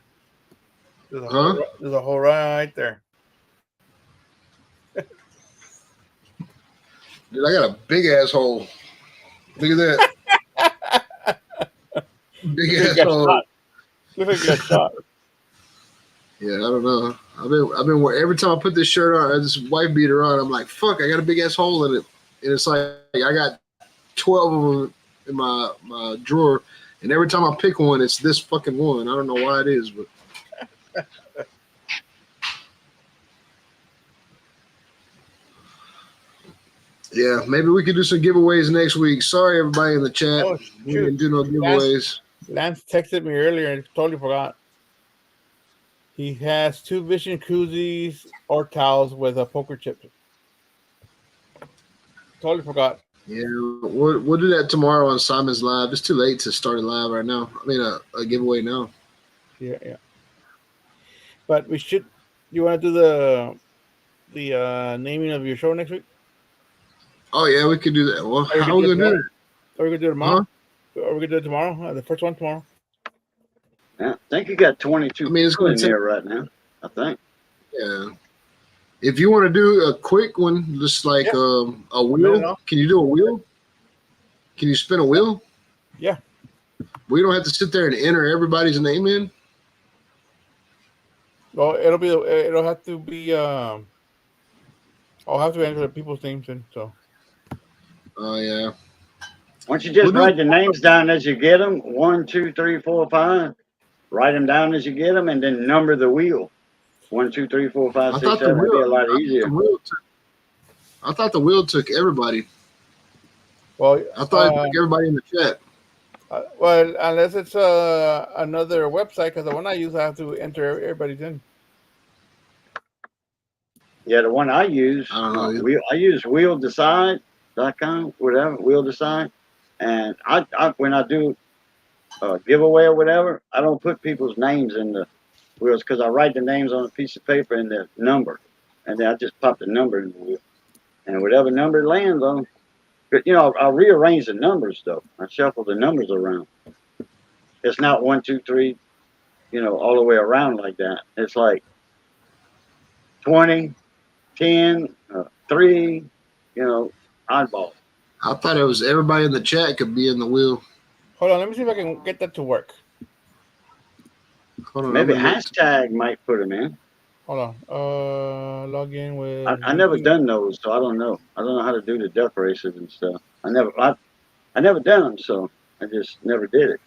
There's a, Huh? there's a hole right there. Dude, I got a big asshole. Look at that. Big Looks like you got asshole. shot. Looks like you got shot. Yeah, I don't know. I've been every time I put this shirt on, this wife beater on, I'm like, fuck, I got a big ass hole in it. And it's like I got 12 of them in my drawer. And every time I pick one, it's this fucking one. I don't know why it is, but yeah, maybe we could do some giveaways next week. Sorry, everybody in the chat. Oh, We shoot. didn't do no giveaways. Lance texted me earlier and totally forgot. He has 2 Vision koozies or towels with a poker chip. Totally forgot. Yeah, we'll do that tomorrow on Simon's Live. It's too late to start a live right now. I mean, a giveaway now. Yeah. But we should. You want to do the naming of your show next week? Oh yeah, we could do that. Well, Or how are we gonna do that? Or we could do it tomorrow. Or we could do it tomorrow. The first one tomorrow. Yeah, I think you got 22 I mean, it's people gonna in take. there right now. I think. Yeah. If you want to do a quick one, just like a wheel, can you do a wheel? Can you spin a wheel? Yeah. We don't have to sit there and enter everybody's name in. Well, it'll have to be. I'll have to enter the people's names in. So. Oh yeah. Why don't you just write the names down as you get them? 1, 2, 3, 4, 5. Write them down as you get them, and then number the wheel. 1, 2, 3, 4, 5, 6, 7. It'd be a lot easier. I thought the wheel took everybody. Well, I thought it took everybody in the chat. Well, unless it's another website, because the one I use, I have to enter everybody's in. Yeah, the one I use, I use wheeldecide.com, whatever, wheel decide. And I when I do a giveaway or whatever, I don't put people's names in the wheels because I write the names on a piece of paper and the number. And then I just pop the number in the wheel. And whatever number it lands on, but, you know, I'll rearrange the numbers, though. I shuffle the numbers around. It's not 1, 2, 3, you know, all the way around like that. It's like 20, 10, 3, you know, oddball. I thought it was everybody in the chat could be in the wheel. Hold on, let me see if I can get that to work. Hold on, maybe hashtag might put them in. Hold on. Log in with. I never done those, so I don't know. I don't know how to do the death races and stuff. I never done them, so I just never did it.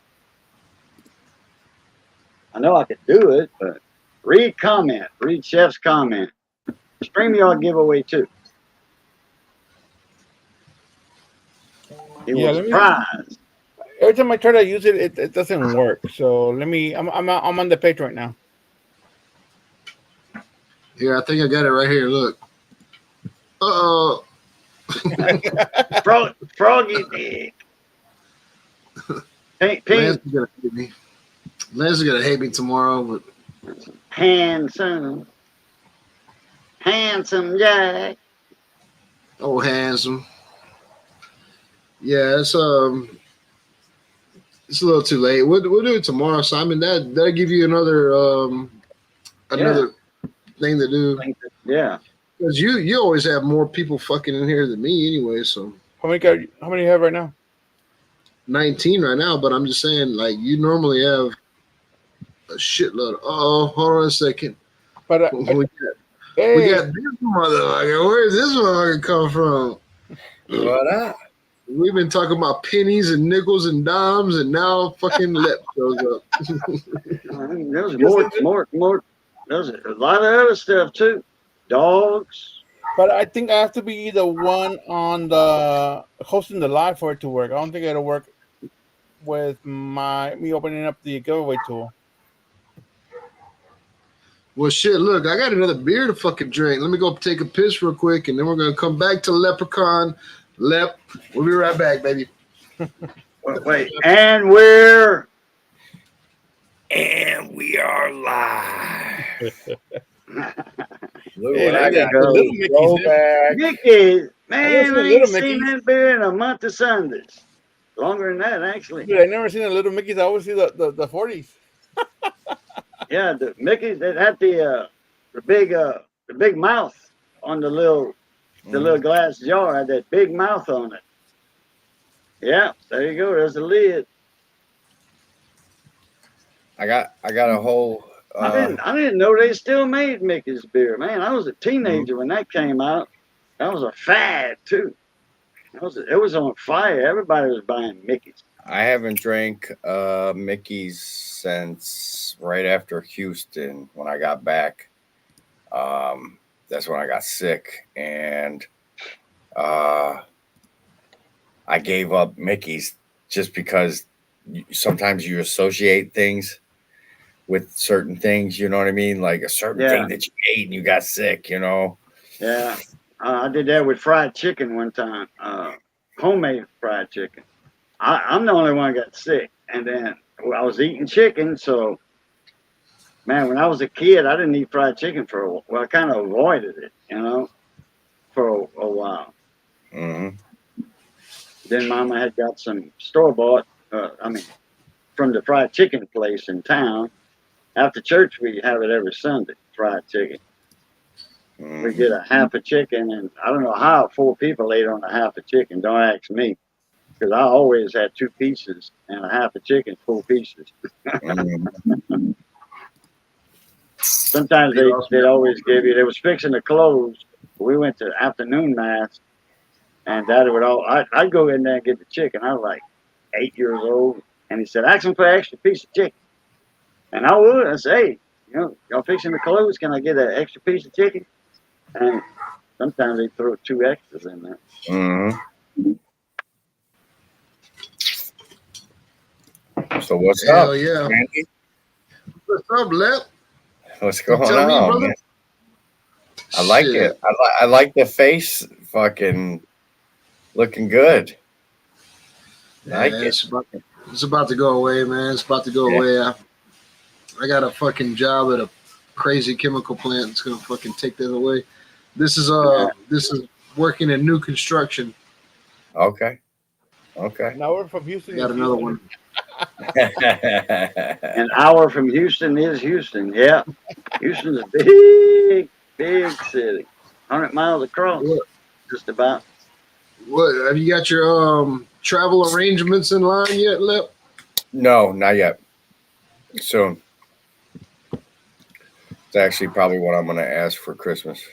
I know I could do it, but read Chef's comment. StreamYard giveaway too. He was surprised. Every time I try to use it, it doesn't work. So let me. I'm on the page right now. Here, I think I got it right here. Look. Uh-oh. Froggy dick. Lance is gonna hate me. Lance is gonna hate me tomorrow, but handsome Jack. Oh, handsome. Yeah, it's a little too late. We'll do it tomorrow, Simon. That'll give you another thing to do. Yeah. Because you always have more people fucking in here than me anyway, so How many do you have right now? 19 right now, but I'm just saying, like, you normally have a shitload. Hold on a second. But we got this motherfucker. Where does this motherfucker come from? What up? We've been talking about pennies and nickels and dimes, and now fucking Lep shows up. There's more. There's a lot of other stuff too. Dogs. But I think I have to be the one on the hosting the live for it to work. I don't think it'll work with me opening up the giveaway tool. Well, shit, look, I got another beer to fucking drink. Let me go take a piss real quick, and then we're going to come back to Leprechaun. Lep, we'll be right back, baby. Wait, and we are live. Look what I got. The little Mickey's back. Mickey, man, I ain't seen Mickey's. that beer in a month of Sundays. Longer than that, actually. Dude, I never seen a little Mickey's. I always see the 40s. Yeah, the Mickey's that had the big mouth on the little glass jar, had that big mouth on it. Yeah, there you go. There's the lid. I got a whole. I didn't know they still made Mickey's beer, man. I was a teenager when that came out. That was a fad too. It was on fire. Everybody was buying Mickey's. I haven't drank Mickey's since right after Houston when I got back. That's when I got sick, and I gave up Mickey's just because sometimes you associate things with certain things, you know what I mean? Like a certain thing that you ate and you got sick, you know? Yeah. I did that with fried chicken one time, homemade fried chicken. I'm the only one that got sick. And then I was eating chicken. So, man, when I was a kid, I didn't eat fried chicken for a while. Well, I kind of avoided it, you know, for a while. Mm-hmm. Then Mama had got some store-bought, from the fried chicken place in town. After church, we have it every Sunday, fried chicken. Mm-hmm. We get a half a chicken, and I don't know how 4 people ate on a half a chicken. Don't ask me, because I always had 2 pieces and a half a chicken, 4 pieces. Mm-hmm. Sometimes they'd always give you. They was fixing to close. We went to afternoon mass, and Daddy would I'd go in there and get the chicken. I was like 8 years old, and he said, "Ask him for an extra piece of chicken." And I would. I say, "Hey, you know, y'all fixing to close? Can I get an extra piece of chicken?" And sometimes they throw 2 extras in there. Mm-hmm. So what's Hell up? Yeah. Randy? What's up, Lep? What's going on? Man? I like it. I like the face fucking looking good. Yeah, like it's about to go away, man. It's about to go away. I got a fucking job at a crazy chemical plant. It's gonna fucking take that away. This is working in new construction. Okay. An hour from Houston. Got another one. An hour from Houston is Houston. Yeah. Houston's a big city. 100 miles across. Just about. What, have you got your travel arrangements in line yet, Lep? No, not yet. Soon. It's actually probably what I'm going to ask for Christmas.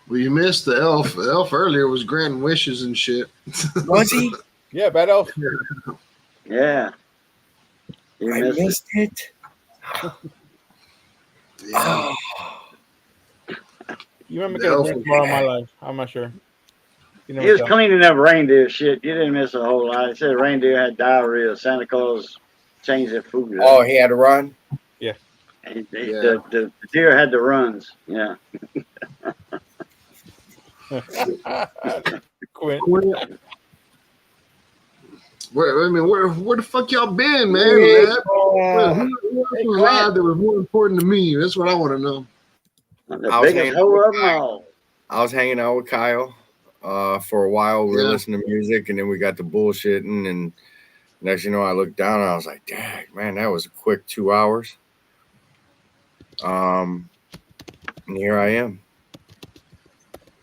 Well, you missed the elf. The elf earlier was granting wishes and shit. Was he? Yeah, bad elf. Yeah. I missed it. Yeah. You remember getting a drink more in my life? I'm not sure. He was cleaning up reindeer shit. You didn't miss a whole lot. He said reindeer had diarrhea. Santa Claus changed their food. Oh, he had to run? Yeah. And the deer had the runs. Yeah. Quit. Where the fuck y'all been, man? Who else was live that was more important to me? That's what I want to know. The biggest hoe of them all. I was hanging out with Kyle for a while. We were listening to music, and then we got to bullshitting. And next, you know, I looked down and I was like, "Dang, man, that was a quick 2 hours." And here I am.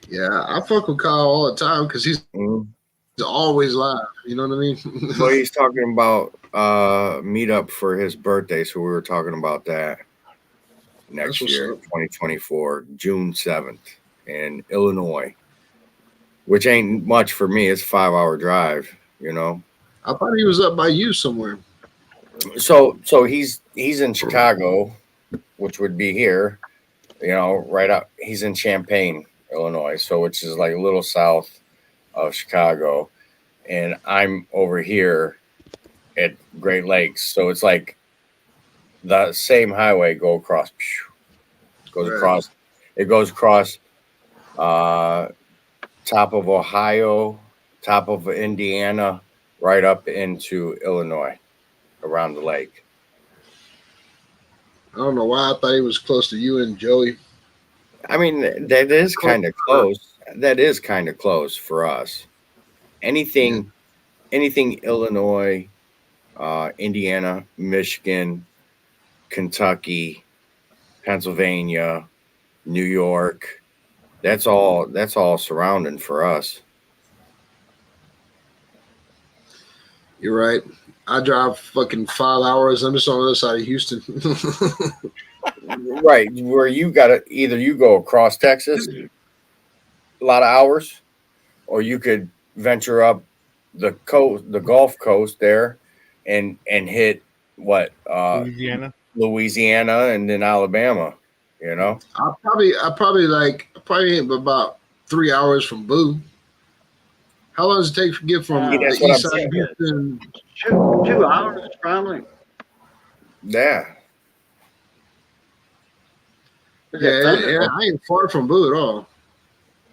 Yeah, I fuck with Kyle all the time because he's always live. You know what I mean? Well, he's talking about meetup for his birthday, so we were talking about that next year, 2024, June 7th in Illinois. which ain't much for me. It's a 5-hour drive, you know. I thought he was up by you somewhere. So he's in Chicago, which would be here, you know, right up. He's in Champaign, Illinois, so which is like a little south of Chicago, and I'm over here at Great Lakes. So it's like the same highway goes Right. across. It goes across top of Ohio, top of Indiana, right up into Illinois, around the lake. I don't know why I thought he was close to you and Joey. I mean, that is kind of close. That is kind of close for us. Anything Illinois, Indiana, Michigan, Kentucky, Pennsylvania, New York. That's all surrounding for us. You're right. I drive fucking 5 hours. I'm just on the other side of Houston. Right, where you gotta either you go across Texas a lot of hours, or you could venture up the coast, the Gulf Coast there, and hit what Louisiana, and then Alabama. You know, I probably about 3 hours from Boo. How long does it take to get from See, the that's what I'm east side of saying. Houston? 2 hours probably. Yeah, Is it thunder? Yeah, I ain't far from Boo at all.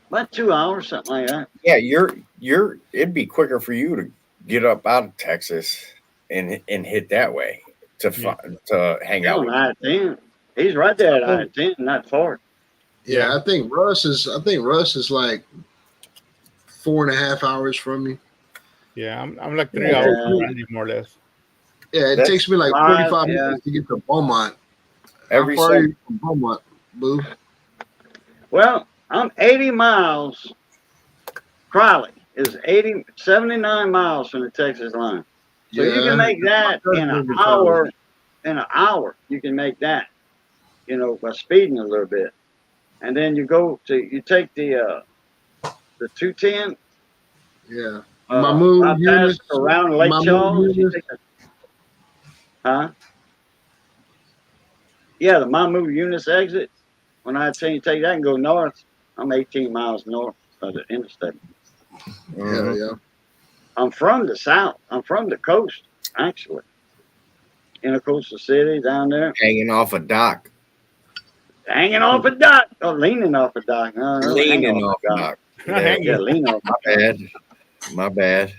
About 2 hours, something like that. yeah. You're. It'd be quicker for you to get up out of Texas and hit that way to to hang He's out on with. I-10. He's right there at I-10, not far. Yeah, I think Russ is like 4.5 hours from me. Yeah, I'm like 3 hours from Randy, more or less. Yeah, it That's takes me like 45 minutes to get to Beaumont. Every How far are sec- you from Beaumont, Boo? Well, I'm 80 miles. Crowley is 79 miles from the Texas line. So you can make that in an hour. In an hour, you can make that, you know, by speeding a little bit. And then you take the 210. Yeah. Mahmoud bypass Yunus. around Lake Mahmoud Charles. Yunus. Huh? Yeah, the Mahmoud Yunus exit. When I tell you take that and go north, I'm 18 miles north of the interstate. Yeah. I'm from the south. I'm from the coast, actually. In a coastal city down there. hanging off a dock. Hanging off a dock. Oh, leaning off a dock. No, Leaning off a dock. Yeah, lean off my bad. My bad.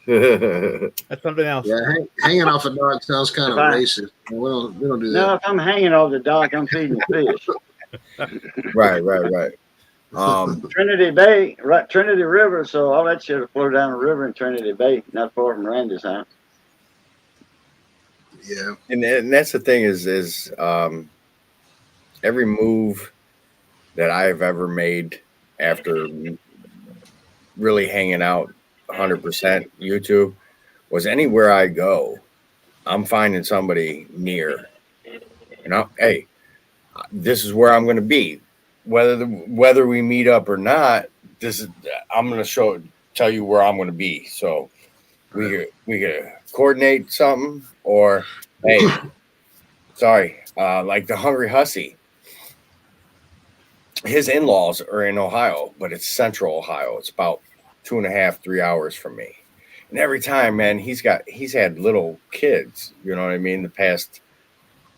That's something else. Yeah, hanging off a dock sounds kind of racist. We don't do that. No, if I'm hanging off the dock, I'm feeding the fish. Right. Trinity Bay, right? Trinity River. So all that shit will flow down the river in Trinity Bay, not far from Randy's house. Yeah, and that's the thing is every move that I've ever made after really hanging out 100% YouTube was anywhere I go, I'm finding somebody near. You know, hey, this is where I'm going to be, whether we meet up or not. I'm going to tell you where I'm going to be. So we could coordinate something, or hey, sorry, like the Hungry Hussy. His in-laws are in Ohio, but it's central Ohio. It's about 2.5, 3 hours from me. And every time, man, he's had little kids, you know what I mean, the past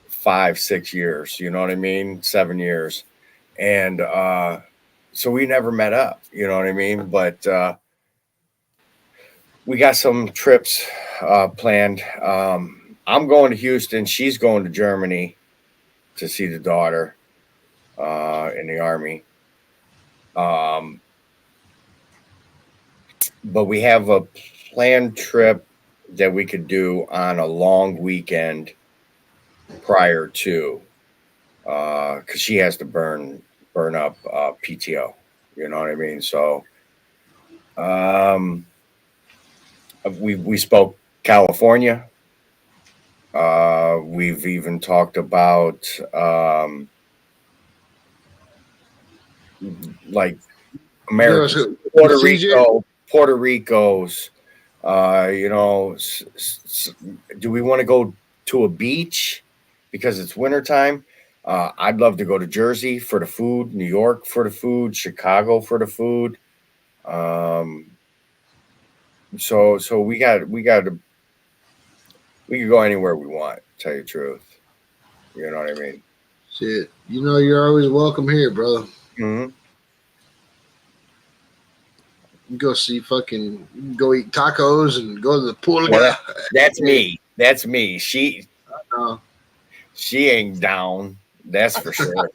5, 6 years, you know what I mean, 7 years. And so we never met up, you know what I mean? But we got some trips planned. I'm going to Houston. She's going to Germany to see the daughter in the Army. But we have a planned trip that we could do on a long weekend prior to, because she has to burn up PTO. You know what I mean? So we spoke California. We've even talked about like America's so- Puerto CJ? Rico, Puerto Rico's. You know, do we want to go to a beach because it's wintertime? I'd love to go to Jersey for the food, New York for the food, Chicago for the food. So we could go anywhere we want. Tell you the truth, you know what I mean. Shit, you know you're always welcome here, brother. Mm-hmm. You go see fucking, you can go eat tacos and go to the pool. Well, that's me. That's me. She ain't down. That's for sure.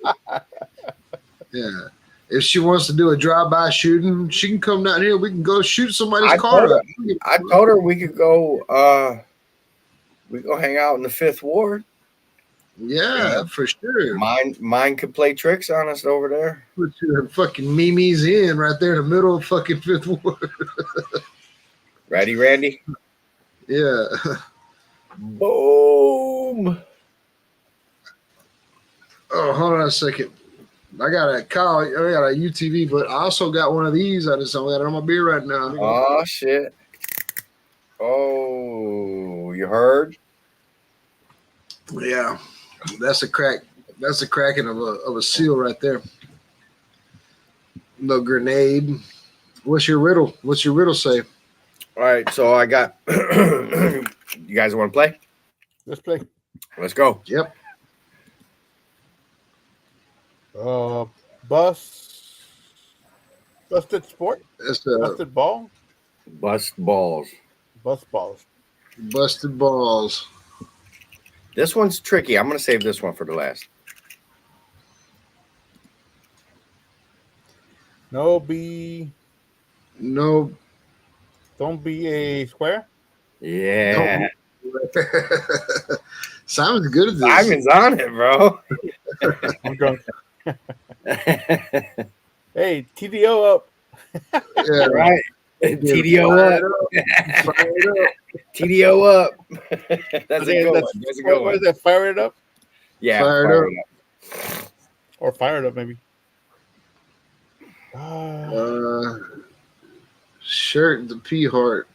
Yeah. If she wants to do a drive-by shooting, she can come down here. We can go shoot somebody's I car up. told her we could go. We go hang out in the Fifth Ward. Yeah, for sure. Mine could play tricks on us over there. Put your fucking Mimi's in right there in the middle of fucking Fifth Ward. Ready, Randy? Yeah. Boom. Oh, hold on a second. I got a UTV, but I also got one of these. I just don't got it on my beer right now. Oh shit. Oh, you heard? Yeah. That's a crack. That's the cracking of a seal right there. No grenade. What's your riddle? What's your riddle say? All right, so I got. You guys want to play? Let's play. Let's go. Yep. Busted sport. That's Busted ball. Bust balls. Bust balls. Busted balls. This one's tricky. I'm going to save this one for the last. No. Don't be a square. Yeah. Simon's good at this. Simon's on it, bro. I'm drunk. Hey, TDO up. Yeah. Right. TDO up. TDO up. That's a good one. That's a good What one. is that? Fire it up? Yeah. Fire it up. Or fire it up, maybe. Shirt the P heart.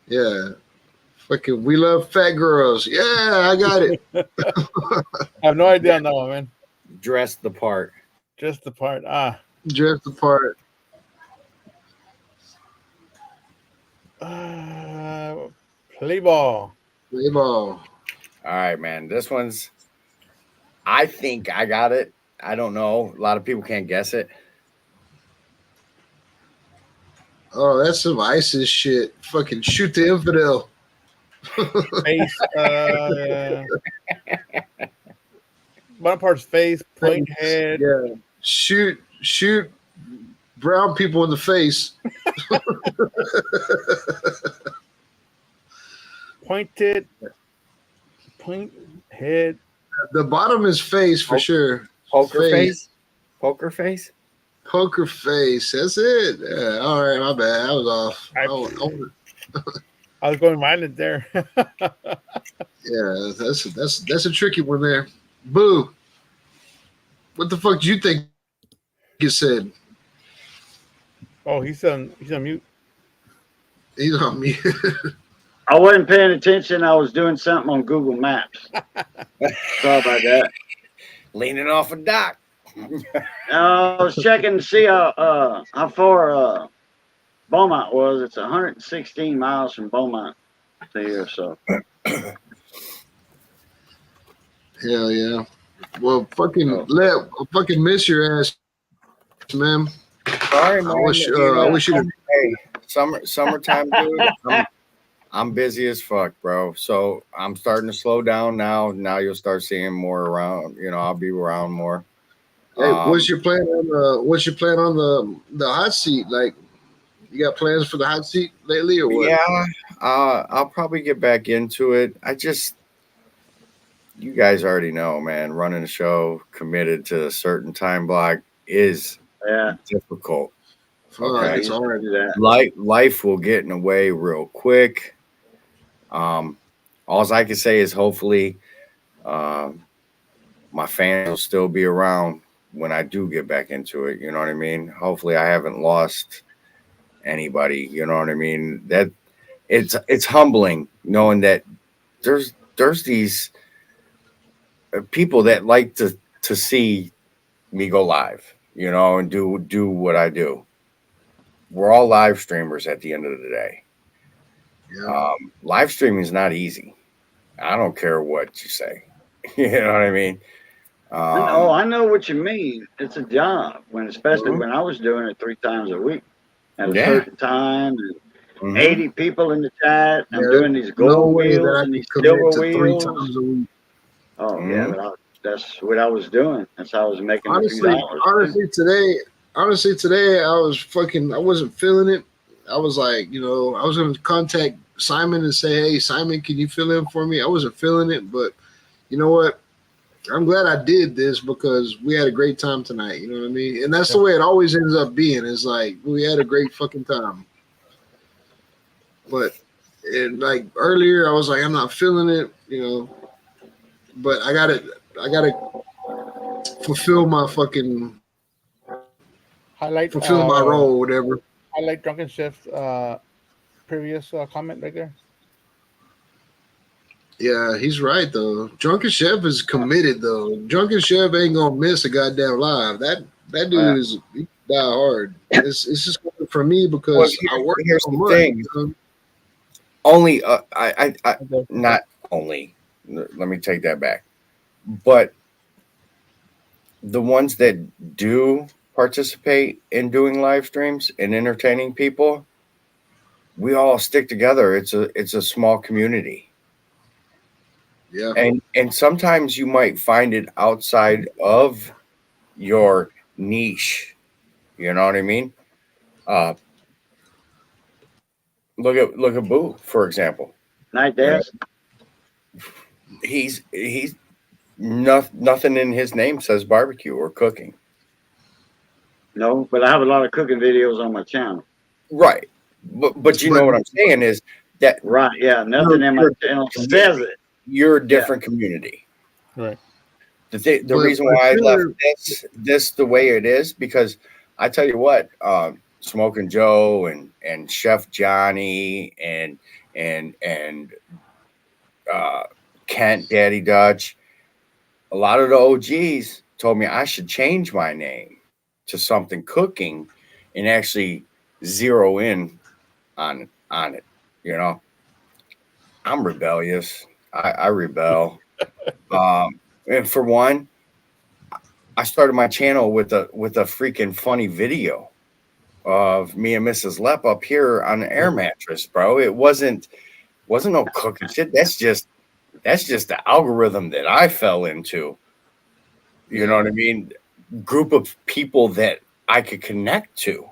Yeah. Fucking we love fat girls. Yeah, I got it. I have no idea on that one, man. Dress the part. Just the part. Dress the part. Play ball. Play ball. All right, man. This one's. I think I got it. I don't know. A lot of people can't guess it. Oh, that's some ISIS shit. Fucking shoot the infidel. Face. Bottom part's face, point head. Yeah. Shoot brown people in the face. Point head. The bottom is face for sure. Poker face. Poker face. Poker face. That's it. Yeah, all right, my bad. I was off. I was going violent there. Yeah, that's a tricky one there. Boo. What the fuck do you think you said? Oh, he's on mute. He's on mute. I wasn't paying attention. I was doing something on Google Maps. Sorry about that. Leaning off a dock. I was checking to see how far Beaumont was. It's 116 miles from Beaumont to here. So. Hell yeah. Well, fucking I fucking miss your ass, man. Sorry, man. I wish you. Hey, summertime, dude. I'm busy as fuck, bro. So I'm starting to slow down now. Now you'll start seeing more around. You know, I'll be around more. Hey, what's your plan on the hot seat? Like, you got plans for the hot seat lately, or what? Yeah, I'll probably get back into it. You guys already know, man. Running a show committed to a certain time block is difficult. Okay, it's hard to do that. Life will get in the way real quick. All I can say is hopefully my fans will still be around when I do get back into it. You know what I mean? Hopefully, I haven't lost anybody. You know what I mean? That it's humbling knowing that there's these people that like to see me go live, you know, and do what I do. We're all live streamers at the end of the day. Yeah. Live streaming is not easy. I don't care what you say. You know what I mean? I know what you mean. It's a job, especially Mhm. when I was doing it 3 times a week at a Yeah. certain time, and Mhm. 80 people in the chat. Yeah, I'm there's doing these no gold way that wheels I and could these commit silver to 3 wheels. times a week. Oh yeah, Mhm. but that's what I was doing. That's how I was making a few Honestly, dollars. honestly, today I wasn't feeling it. I was like, I was gonna contact Simon and say, hey, Simon, can you fill in for me? I wasn't feeling it, but you know what? I'm glad I did this because we had a great time tonight. You know what I mean? And that's the way it always ends up being. It's like we had a great fucking time. But like earlier, I was like, I'm not feeling it, but I gotta fulfill my fucking Highlight fulfill my role, whatever. highlight Drunken Chef previous comment right there. Yeah, he's right though. Drunken Chef is committed though. Drunken Chef ain't gonna miss a goddamn live. That dude is he die hard. It's just for me Well, because I work here's so the much. thing. Only I not only. Let me take that back. But the ones that do participate in doing live streams and entertaining people, we all stick together. It's a small community. Yeah, And sometimes you might find it outside of your niche. You know what I mean? Uh, look at Boo, for example. Night You know, desk. he's nothing in his name says barbecue or cooking. No, but I have a lot of cooking videos on my channel. Right. But you know but what I'm saying is that Right? Yeah, nothing in my you're a channel different says community. it. You're a Yeah. different community. Right. The but reason for why I left sure, this the way it is because I tell you what, Smoking Joe and Chef Johnny and uh, Kent Daddy Dutch, a lot of the OGs told me I should change my name to something cooking and actually zero in on it. You know, I'm rebellious. I rebel. And for one, I started my channel with a freaking funny video of me and Mrs. Lepp up here on an air mattress, bro. It wasn't no cooking shit. That's just the algorithm that I fell into. You know yeah. what I mean? Group of people that I could connect to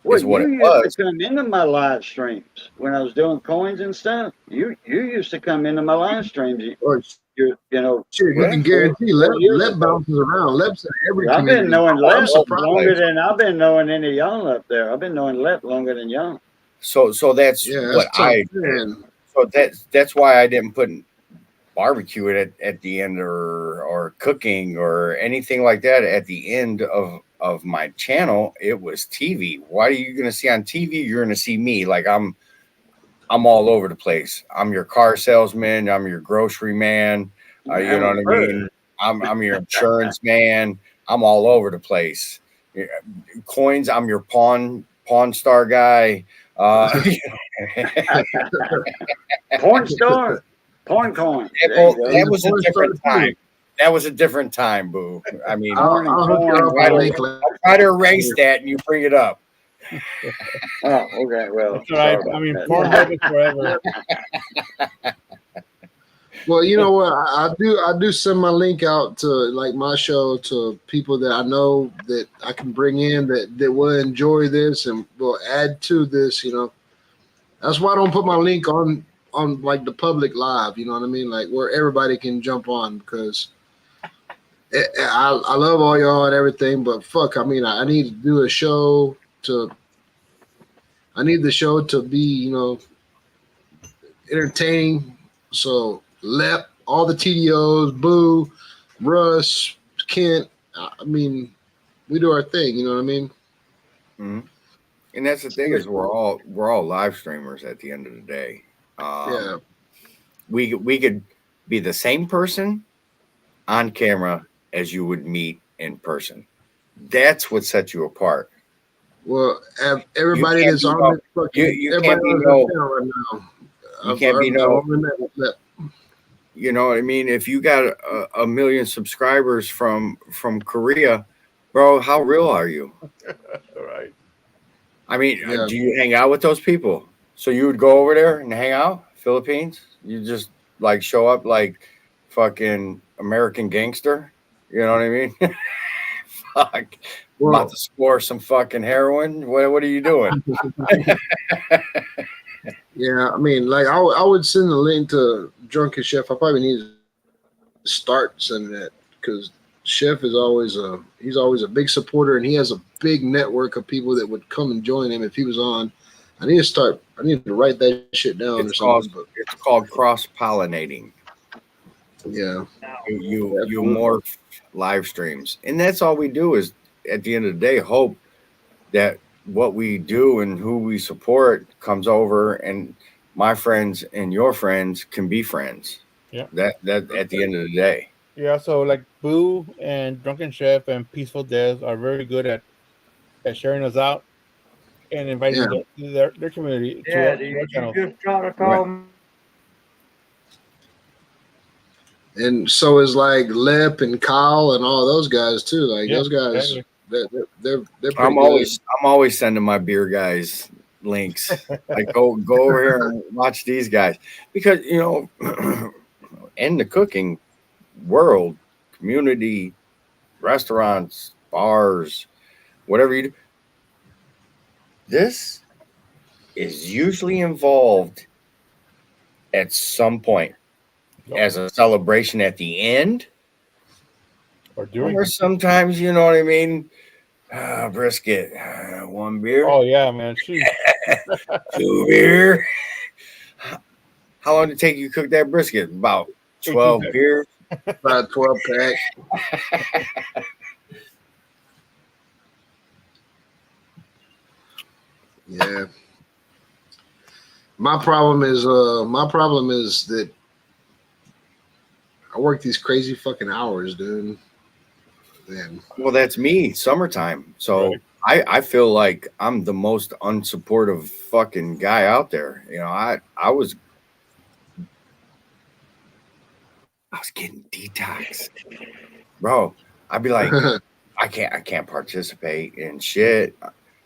Well, is what you it used to was. come into my live streams when I was doing coins and stuff. You used to come into my live streams. Or shit, you Yeah, can four guarantee four years Lep ago. bounces around. Lep's in every I've been community. knowing Oh, I'm Lep all over the longer place. than I've been knowing any of y'all up there. I've been knowing Lep longer than y'all. So that's Yeah, what that's what I I'm saying. so that's why I didn't put barbecue it at the end or cooking or anything like that at the end of my channel. It was TV. What are you going to see on TV? You're going to see me like I'm all over the place. I'm your car salesman. I'm your grocery man. You know what I mean? I'm your insurance man. I'm all over the place. Yeah, coins. I'm your pawn star guy. Porn star, porn coins. There Well, you go. He's that a was a porn star different too. time. That was a different time, Boo. I mean, Porn and I'll hook you coin. up a link I'll try to erase that and you bring it up. Oh, okay. Well, That's all right. sorry I mean, about porn that. lives forever. Well, you know what? I do send my link out to like my show to people that I know that I can bring in that will enjoy this and will add to this. That's why I don't put my link on like the public live. You know what I mean? Like where everybody can jump on because I love all y'all and everything, but fuck, I mean, I need to do a show to. I need the show to be entertaining. So Lep, all the TDOs, Boo, Russ, Kent. I mean, we do our thing. You know what I mean? Mhm. And that's the thing is we're all live streamers at the end of the day. Yeah. We could be the same person on camera as you would meet in person. That's what sets you apart. Well, You everybody can't that's be on no this fucking you everybody can't be on this no channel right now. you can't be I've no only met that. you know what I mean? If you got a million subscribers from Korea, bro, how real are you? All right. I mean, Yeah. do you hang out with those people? So you would go over there and hang out, Philippines? You just like show up like fucking American gangster? You know what I mean? Fuck. I'm about Well, to score some fucking heroin. What are you doing? yeah. I mean, like I would send the link to Drunken Chef. I probably need to start sending that because Chef is he's always a big supporter, and he has a big network of people that would come and join him if he was on. I need to start. I need to write that shit down or something. But It's called cross pollinating. yeah, You morph live streams, and that's all we do is at the end of the day hope that what we do and who we support comes over, and my friends and your friends can be friends. Yeah. That at the end of the day. Yeah. So like Boo and Drunken Chef and Peaceful Des are very good at sharing us out and inviting yeah. their community to our channels. try to Right. me? And so is like Lep and Kyle and all those guys too. Like Yeah, those guys, exactly. they're pretty I'm good. always sending my beer guys links. Like go over here and watch these guys because you know in the cooking world, community, restaurants, bars, whatever you do, this is usually involved at some point as a celebration at the end, Or during. or sometimes you know what I mean. Brisket, one beer, Oh yeah, man. Shoot. 2 beer. How long did it take you to cook that brisket? About 12 18 beers. About 12 pack. Yeah. My problem is that I work these crazy fucking hours, dude. Man. Well, that's me, summertime. So I feel like I'm the most unsupportive fucking guy out there. You know, I was getting detox, bro. I'd be like, I can't participate in shit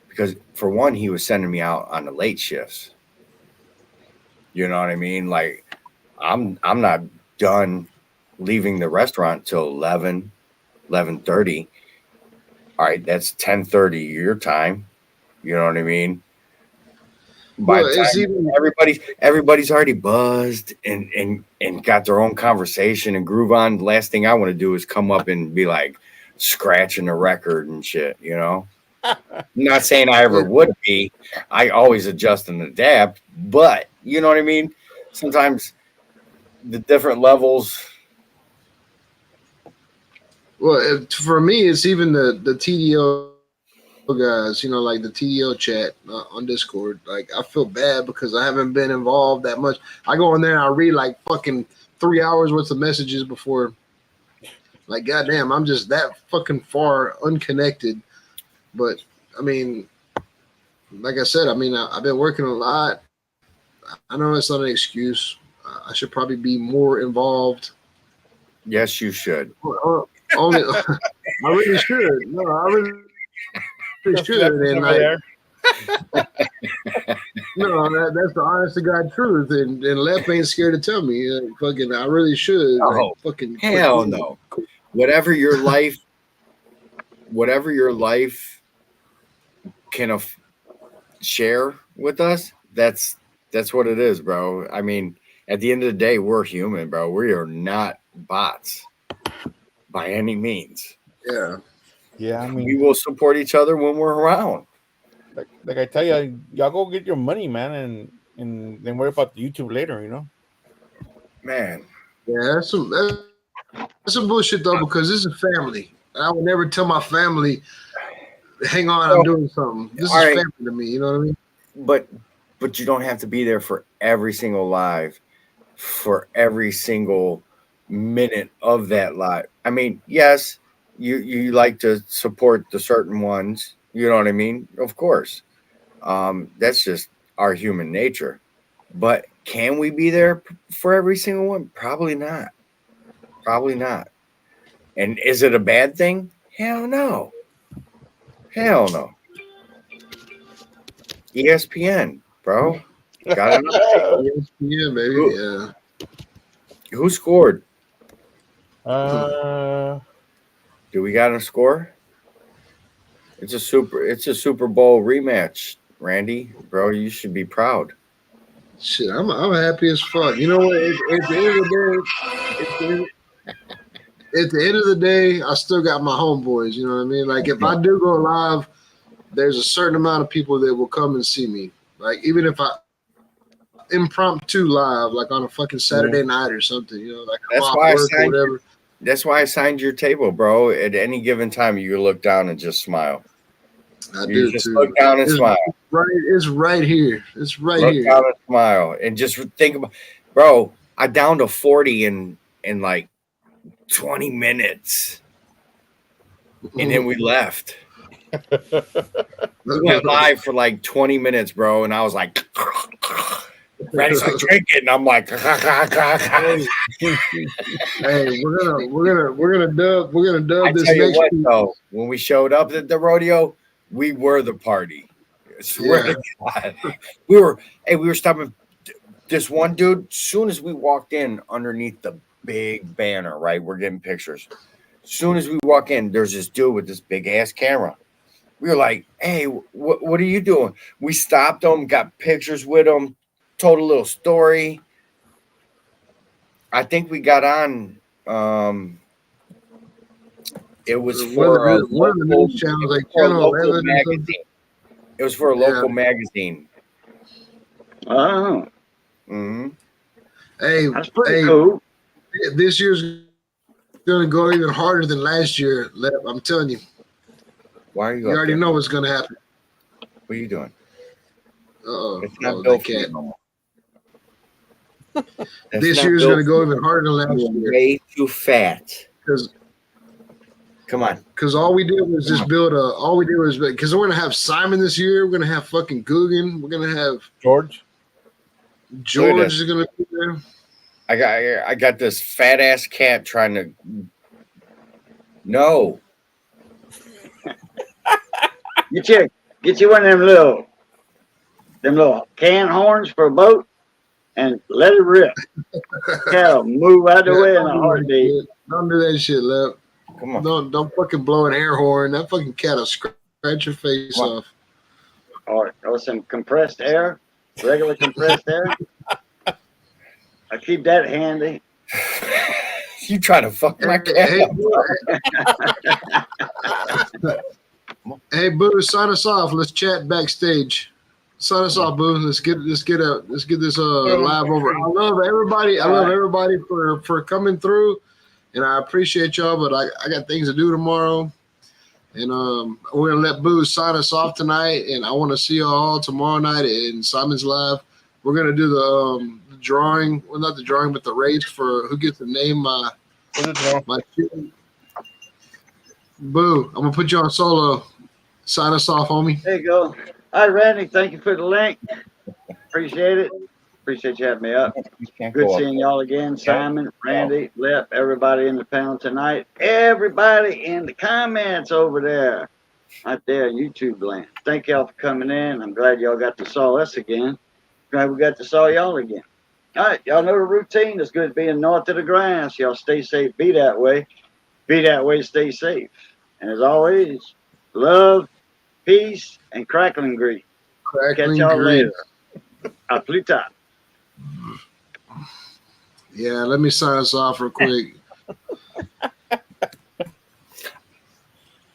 because for one, he was sending me out on the late shifts. You know what I mean? Like, I'm not done leaving the restaurant till 11:30. All right, that's 10:30 your time. You know what I mean? By Well, the it's time even everybody's already buzzed and got their own conversation and groove on. The last thing I want to do is come up and be like scratching the record and shit, you know. I'm not saying I ever would be. I always adjust and adapt, but you know what I mean? Sometimes the different levels. well for me, it's even the TDO guys, you know, like the TDO chat on Discord. Like I feel bad because I haven't been involved that much. I go in there and I read like fucking 3 hours worth of messages before. Like goddamn, I'm just that fucking far unconnected. But I mean, like I said, I mean I've been working a lot. I know it's not an excuse. I should probably be more involved. Yes, you should. Only I really should. No, I really should. And like, no, that's the honest to God truth. And Lep ain't scared to tell me. Fucking, I really should. Oh, like, fucking hell no. Whatever your life can share with us, that's what it is, bro. I mean, at the end of the day, we're human, bro. We are not bots by any means. Yeah. Yeah, I mean, we will support each other when we're around. Like I tell you, y'all go get your money, man, and then worry about the YouTube later, you know. Man, Yeah, that's some bullshit though, because this is family. I would never tell my family, hang on, So, I'm doing something. This all is right. family to me, you know what I mean? But you don't have to be there for every single live, for every single minute of that live. I mean, yes, you like to support the certain ones. You know what I mean? Of course. That's just our human nature. But can we be there for every single one? Probably not. Probably not. And is it a bad thing? Hell no. Hell no. ESPN, bro. Got an update. Yeah, baby. Who, Yeah. who scored? Uh, Do we got a score? It's a Super Bowl rematch, Randy. Bro, you should be proud. Shit, I'm happy as fuck. You know what? At the end of the day, at the end of the day, I still got my homeboys. You know what I mean? Like if I do go live, there's a certain amount of people that will come and see me. Like even if I impromptu live, like on a fucking Saturday night or something, you know, like I'm That's off why I work or signed whatever. That's why I signed your table, bro. At any given time, you look down and just smile. I You do just too. look down and smile. It's right here. It's right Look here. down and smile, and just think about, bro. I down to 40 in like 20 minutes, and then we left. We went live for like 20 minutes, bro, and I was like, Randy's like drinking, and I'm like, Hey, we're gonna dub I this tell you next what, piece. though, when we showed up at the rodeo, we were the party. I swear to God, we were stopping this one dude. Soon as we walked in underneath the big banner, right, we're getting pictures. Soon as we walk in, there's this dude with this big ass camera. We were like, "Hey, what are you doing?" We stopped him, got pictures with him, told a little story. I think we got on. It was for a One of the local. news channels, It was like for a Channel local 11 or something. magazine. It was for a local magazine. Oh, Mm-hmm. Hey, that's pretty cool. This year's gonna go even harder than last year. I'm telling you. Why are you? You up already there? know what's gonna happen. What are you doing? It's not built for you no more. This year's gonna go even harder than last year. Way too fat. Come on. Because all we did was just build because we're gonna have Simon this year. We're gonna have fucking Guggen. We're gonna have George. George is gonna be there. I got this fat ass cat trying to. No. Get you one of them little can horns for a boat and let it rip. Cat'll move out the way in a heartbeat. Don't do that shit, Lep. Come on. Don't fucking blow an air horn. That fucking cat'll scratch your face off. Or some compressed air, regular compressed air. I keep that handy. You trying to fuck my cat? Hey, Boo, sign us off. Let's chat backstage. Sign us off, Boo. Let's get this live over. I love everybody for coming through, and I appreciate y'all. But I got things to do tomorrow, and we're gonna let Boo sign us off tonight. And I want to see y'all tomorrow night in Simon's Live. We're gonna do the drawing. Well, not the drawing, but the race for who gets to name my chicken. Boo, I'm gonna put you on solo. Sign us off, homie. There you go. All right, Randy, thank you for the link. Appreciate it. Appreciate you having me up. Good seeing y'all again. Simon, Randy, Lep, everybody in the panel tonight. Everybody in the comments over there. Right there, YouTube land. Thank y'all for coming in. I'm glad y'all got to saw us again. Glad we got to saw y'all again. All right, y'all know the routine. It's good being north of the grass. Y'all stay safe. Be that way. Be that way. Stay safe. And as always, love, peace, and crackling grease. Catch y'all later. A plus tard. Yeah, let me sign us off real quick.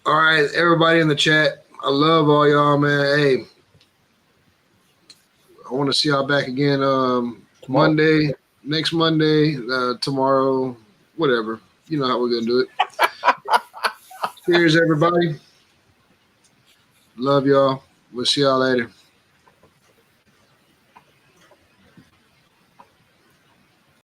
All right, everybody in the chat. I love all y'all, man. Hey, I want to see y'all back again Monday, next Monday, tomorrow, whatever. You know how we're gonna do it. Cheers, everybody. Love y'all. We'll see y'all later.